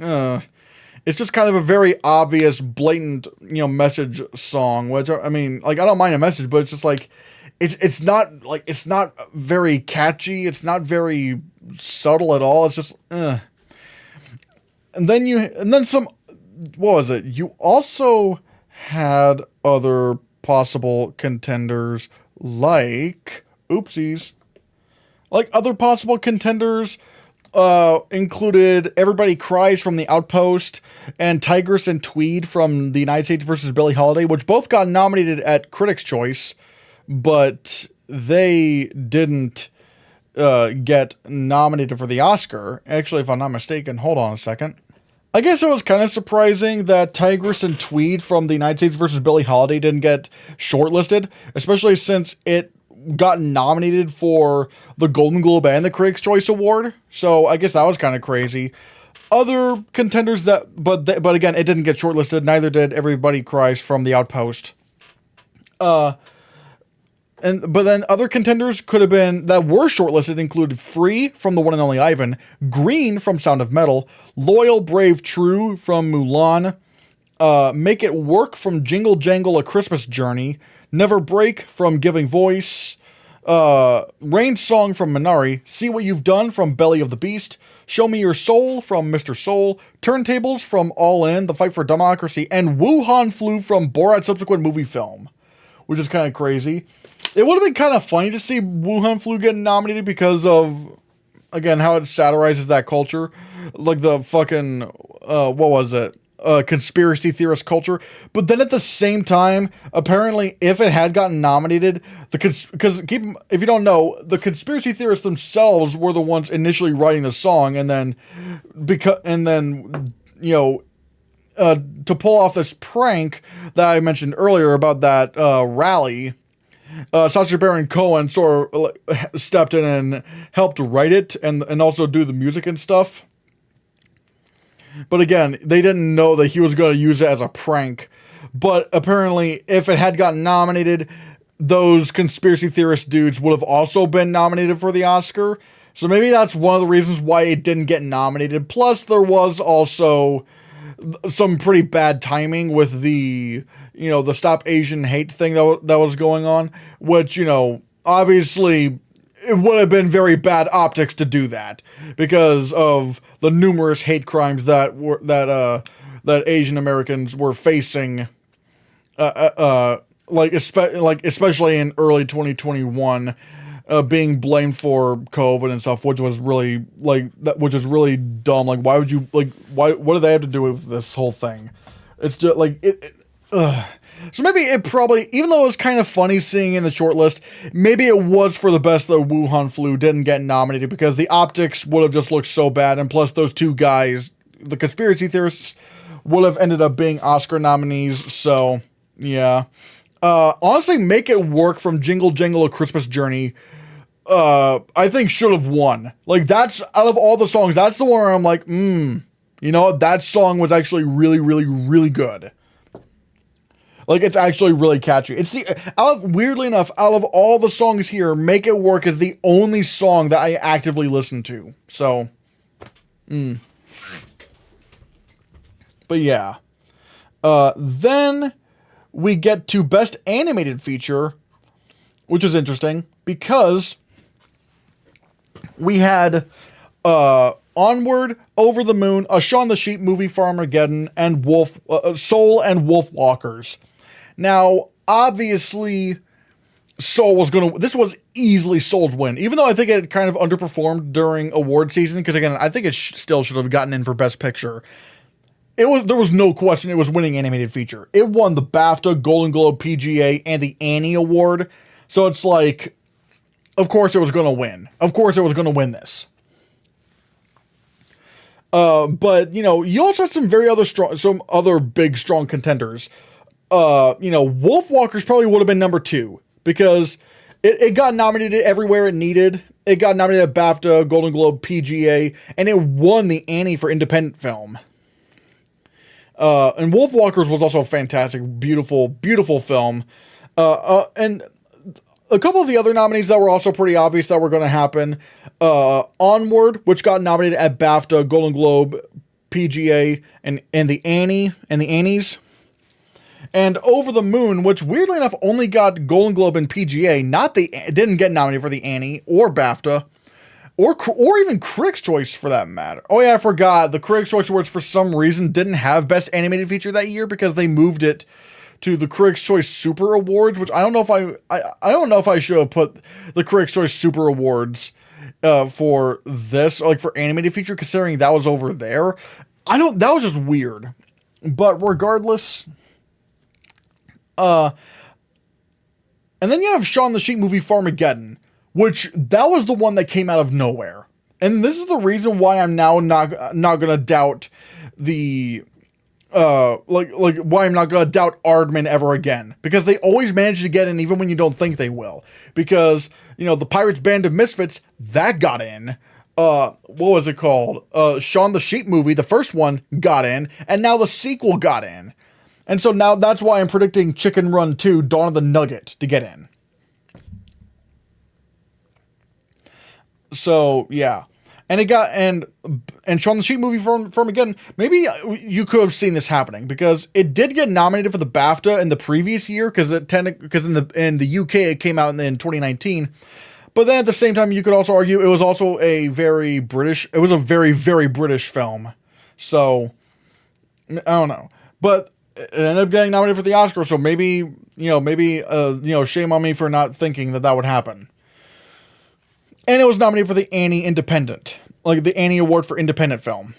it's just kind of a very obvious, blatant, message song, which, I mean, like, I don't mind a message, but it's just like, it's not very catchy, it's not very subtle at all, it's just, And then some, what was it? You also had other possible contenders, like, other possible contenders included Everybody Cries from The Outpost and Tigress and Tweed from The United States versus Billie Holiday, which both got nominated at Critics' Choice, but they didn't get nominated for the Oscar. Actually, if I'm not mistaken, hold on a second. I guess it was kind of surprising that Tigress and Tweed from The United States versus Billie Holiday didn't get shortlisted, especially since it got nominated for the Golden Globe and the Critics' Choice Award. So I guess that was kind of crazy. Other contenders but again, it didn't get shortlisted. Neither did Everybody Cries from The Outpost. But then other contenders could have been that were shortlisted included Free from The One and Only Ivan, Green from Sound of Metal, Loyal, Brave, True from Mulan, Make It Work from Jingle Jangle, A Christmas Journey, Never Break from Giving Voice, Rain Song from Minari, See What You've Done from Belly of the Beast, Show Me Your Soul from Mr. Soul, Turntables from All In, The Fight for Democracy, and Wuhan Flu from Borat's subsequent movie film, which is kind of crazy. It would have been kind of funny to see Wuhan Flu getting nominated because of, again, how it satirizes that culture. Like the fucking, what was it? Conspiracy theorist culture. But then at the same time, apparently, if it had gotten nominated, because if you don't know, the conspiracy theorists themselves were the ones initially writing the song, and then, to pull off this prank that I mentioned earlier about that rally, Sacha Baron Cohen sort of stepped in and helped write it and also do the music and stuff. But again, they didn't know that he was going to use it as a prank. But apparently, if it had gotten nominated, those conspiracy theorist dudes would have also been nominated for the Oscar. So maybe that's one of the reasons why it didn't get nominated. Plus, there was also some pretty bad timing with the, the Stop Asian Hate thing that was going on, which, obviously it would have been very bad optics to do that because of the numerous hate crimes that Asian Americans were facing, especially in early 2021. Being blamed for COVID and stuff, which was really which is really dumb. Like, why would you why? What do they have to do with this whole thing? It's just So maybe it probably, even though it was kind of funny seeing in the short list, maybe it was for the best that Wuhan flu didn't get nominated because the optics would have just looked so bad, and plus those two guys, the conspiracy theorists, would have ended up being Oscar nominees. So yeah, honestly, Make It Work from Jingle Jangle: A Christmas Journey. I think should have won. That's, out of all the songs, that's the one where I'm like, that song was actually really, really, really good. It's actually really catchy. It's weirdly enough, out of all the songs here, Make It Work is the only song that I actively listen to. So, But yeah. Then we get to Best Animated Feature, which is interesting because we had Onward, Over the Moon, a Shaun the Sheep movie, Farmageddon, and Soul and Wolf Walkers. Now, obviously, this was easily Soul's win, even though I think it kind of underperformed during award season, because again, I think it still should have gotten in for Best Picture. There was no question it was winning Animated Feature. It won the BAFTA, Golden Globe, PGA, and the Annie Award. So it's like, of course it was going to win. Of course it was going to win this. But, you also had some other big, strong contenders. Wolf Walkers probably would have been number 2 because it got nominated everywhere it needed. It got nominated at BAFTA, Golden Globe, PGA, and it won the Annie for Independent Film. And Wolf Walkers was also a fantastic, beautiful, beautiful film. And a couple of the other nominees that were also pretty obvious that were going to happen. Onward, which got nominated at BAFTA, Golden Globe, PGA, and the Annie, and the Annies. And Over the Moon, which weirdly enough only got Golden Globe and PGA, didn't get nominated for the Annie or BAFTA. Or even Critics' Choice, for that matter. Oh yeah, I forgot. The Critics' Choice Awards, for some reason, didn't have Best Animated Feature that year because they moved it to the Critics' Choice Super Awards, which I don't know if I should have put the Critics' Choice Super Awards for this, for Animated Feature, considering that was over there. That was just weird. But regardless, and then you have Shaun the Sheep movie, Farmageddon, which that was the one that came out of nowhere. And this is the reason why I'm now not gonna doubt the why I'm not gonna doubt Aardman ever again, because they always manage to get in even when you don't think they will. Because the Pirates Band of Misfits, that got in. What was it called? Shaun the Sheep movie, the first one, got in, and now the sequel got in. And so now that's why I'm predicting Chicken Run 2, Dawn of the Nugget, to get in. So, yeah. And it got, and Shaun the Sheep movie from again, maybe you could have seen this happening, because it did get nominated for the BAFTA in the previous year, because in the UK it came out in 2019. But then at the same time, you could also argue it was also a very, very British film. So, I don't know. But it ended up getting nominated for the Oscar, so maybe shame on me for not thinking that would happen. And it was nominated for the Annie Independent, the Annie Award for Independent Film.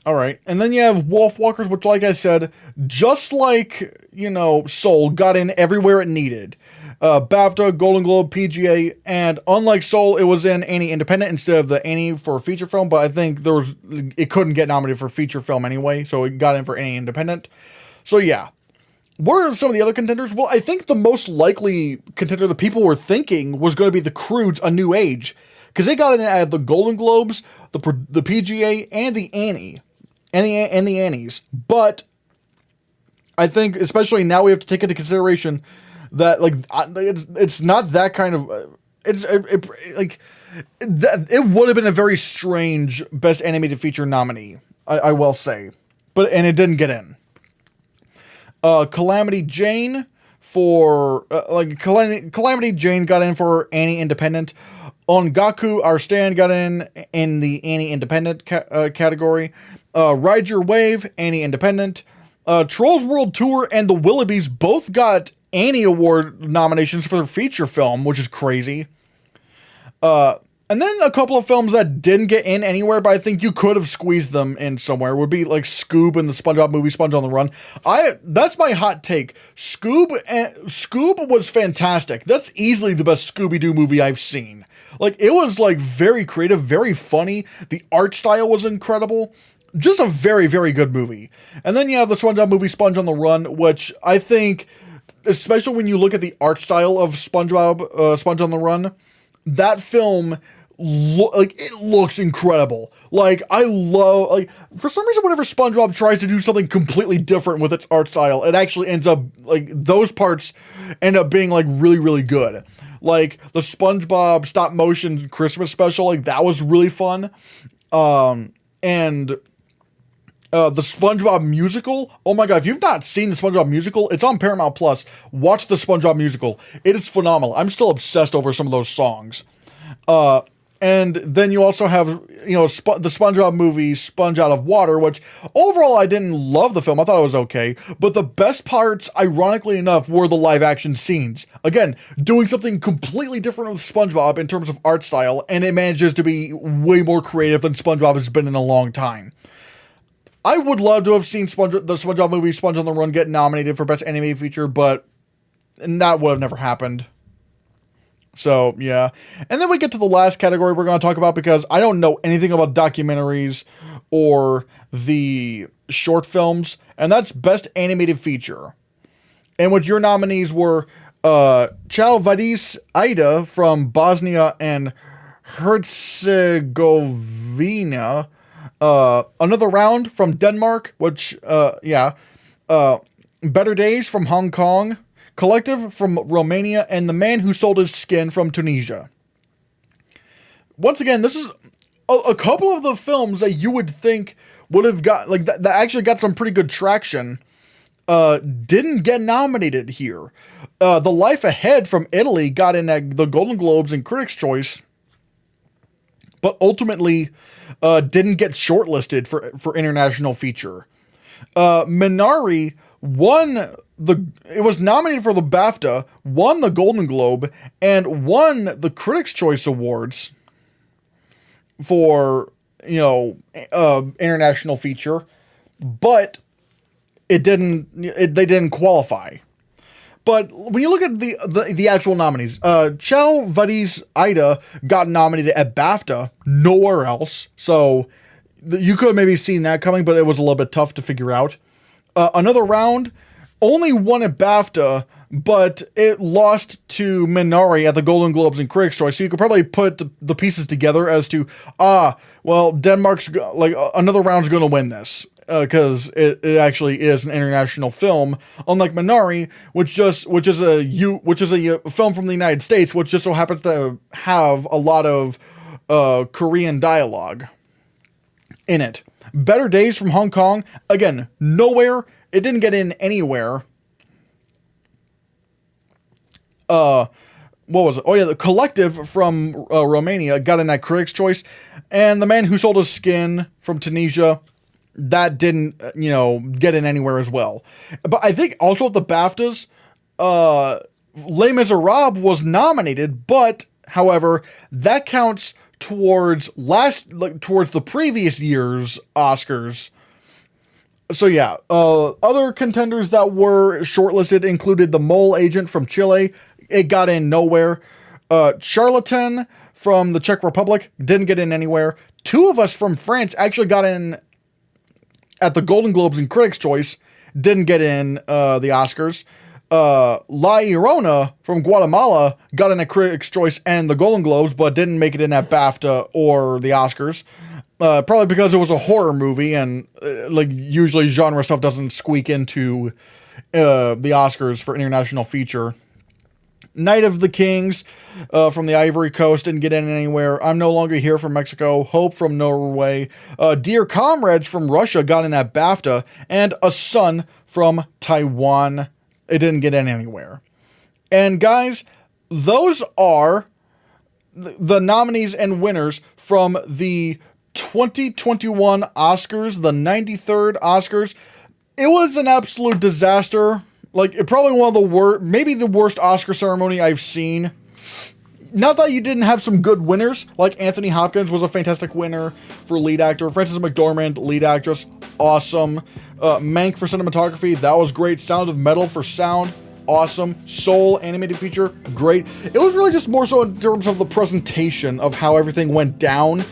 All right. And then you have Wolf Walkers, which, like I said, just like, Soul, got in everywhere it needed. BAFTA, Golden Globe, PGA, and unlike Soul, it was in Annie Independent instead of the Annie for feature film, but I think it couldn't get nominated for feature film anyway, so it got in for Annie Independent. So yeah. what are some of the other contenders? Well, I think the most likely contender that people were thinking was going to be The Croods: A New Age, because they got in at the Golden Globes, the PGA, and the Annie, and the Annies. But I think, especially now, we have to take into consideration that it's not that kind of it would have been a very strange Best Animated Feature nominee, I will say, and it didn't get in. Calamity Jane for Calamity Jane got in for Annie Independent. Ongaku Our Stand got in the Annie Independent category. Ride Your Wave, Annie Independent. Trolls World Tour and The Willoughbys both got Annie Award nominations for their feature film, which is crazy. And then a couple of films that didn't get in anywhere, but I think you could have squeezed them in somewhere, would be like Scoob and the SpongeBob movie Sponge on the Run. That's my hot take. Scoob was fantastic. That's easily the best Scooby-Doo movie I've seen. Like, it was like very creative, very funny. The art style was incredible. Just a very, very good movie. And then you have the SpongeBob movie Sponge on the Run, which I think, especially when you look at the art style of SpongeBob, Sponge on the Run, that film, it looks incredible. Like, I love, like, for some reason, whenever SpongeBob tries to do something completely different with its art style, it actually ends up, like, those parts end up being, like, really, really good. Like, the SpongeBob stop-motion Christmas special, like, that was really fun. And the SpongeBob musical, oh my god, if you've not seen the SpongeBob musical, it's on Paramount Plus. Watch the SpongeBob musical. It is phenomenal. I'm still obsessed over some of those songs. And then you also have, the SpongeBob movie, Sponge Out of Water, which overall I didn't love the film. I thought it was okay. But the best parts, ironically enough, were the live action scenes. Again, doing something completely different with SpongeBob in terms of art style, and it manages to be way more creative than SpongeBob has been in a long time. I would love to have seen the SpongeBob movie, Sponge on the Run, get nominated for Best Animated Feature, but that would have never happened. So, yeah. And then we get to the last category we're going to talk about, because I don't know anything about documentaries or the short films, and that's Best Animated Feature. And what your nominees were Čau Vadis Ida from Bosnia and Herzegovina, Another Round from Denmark, which, Better Days from Hong Kong, Collective from Romania, and The Man Who Sold His Skin from Tunisia. Once again, this is a couple of the films that you would think would have got, like, that actually got some pretty good traction, didn't get nominated here. The Life Ahead from Italy got in at the Golden Globes and Critics' Choice, but ultimately didn't get shortlisted for international feature. Minari it was nominated for the BAFTA, won the Golden Globe, and won the Critics' Choice Awards for, international feature, but they didn't qualify. But when you look at the actual nominees, Čau Vadis Ida got nominated at BAFTA, nowhere else. So you could have maybe seen that coming, but it was a little bit tough to figure out. Another Round only won at BAFTA, but it lost to Minari at the Golden Globes and Critics' Choice. So you could probably put the pieces together as to, Denmark's, Another Round's going to win this. Because it actually is an international film, unlike Minari, which is a film from the United States, which just so happens to have a lot of Korean dialogue in it. Better Days from Hong Kong, again, nowhere. It didn't get in anywhere. What was it? Oh yeah, The Collective from Romania got in that Critics' Choice, and The Man Who Sold His Skin from Tunisia, that didn't, get in anywhere as well. But I think also at the BAFTAs, Les Miserables was nominated, but, however, that counts towards the previous year's Oscars. So yeah, other contenders that were shortlisted included The Mole Agent from Chile. It got in nowhere. Charlatan from the Czech Republic didn't get in anywhere. Two of Us from France actually got in at the Golden Globes and Critics' Choice, didn't get in the Oscars. La Llorona from Guatemala got in a Critics' Choice and the Golden Globes, but didn't make it in at BAFTA or the Oscars. Probably because it was a horror movie, and like usually genre stuff doesn't squeak into the Oscars for international feature. Night of the Kings from the Ivory Coast didn't get in anywhere. I'm No Longer Here from Mexico. Hope from Norway. Dear Comrades from Russia got in at BAFTA. And A Son from Taiwan. It didn't get in anywhere. And guys, those are the nominees and winners from the 2021 Oscars, the 93rd Oscars. It was an absolute disaster. Like, probably one of the worst, maybe the worst Oscar ceremony I've seen. Not that you didn't have some good winners, like Anthony Hopkins was a fantastic winner for lead actor. Frances McDormand, lead actress, awesome. Mank for cinematography, that was great. Sound of Metal for sound, awesome. Soul animated feature, great. It was really just more so in terms of the presentation of how everything went down.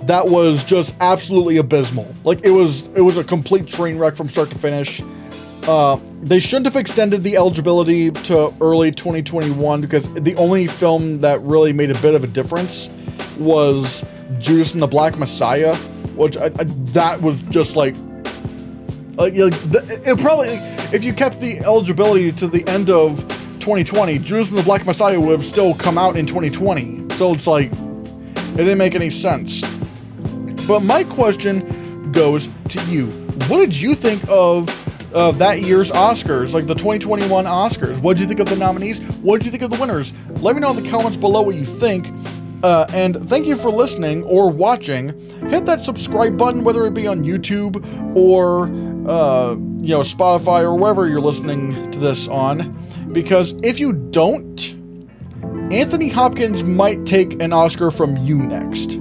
That was just absolutely abysmal. Like, it was a complete train wreck from start to finish. They shouldn't have extended the eligibility to early 2021 because the only film that really made a bit of a difference was Judas and the Black Messiah, which that was just like it probably, if you kept the eligibility to the end of 2020, Judas and the Black Messiah would have still come out in 2020. So it's like, it didn't make any sense. But my question goes to you. What did you think of that year's Oscars, like the 2021 Oscars? What did you think of the nominees? What did you think of the winners? Let me know in the comments below what you think. And thank you for listening or watching. Hit that subscribe button, whether it be on YouTube or, Spotify or wherever you're listening to this on. Because if you don't, Anthony Hopkins might take an Oscar from you next.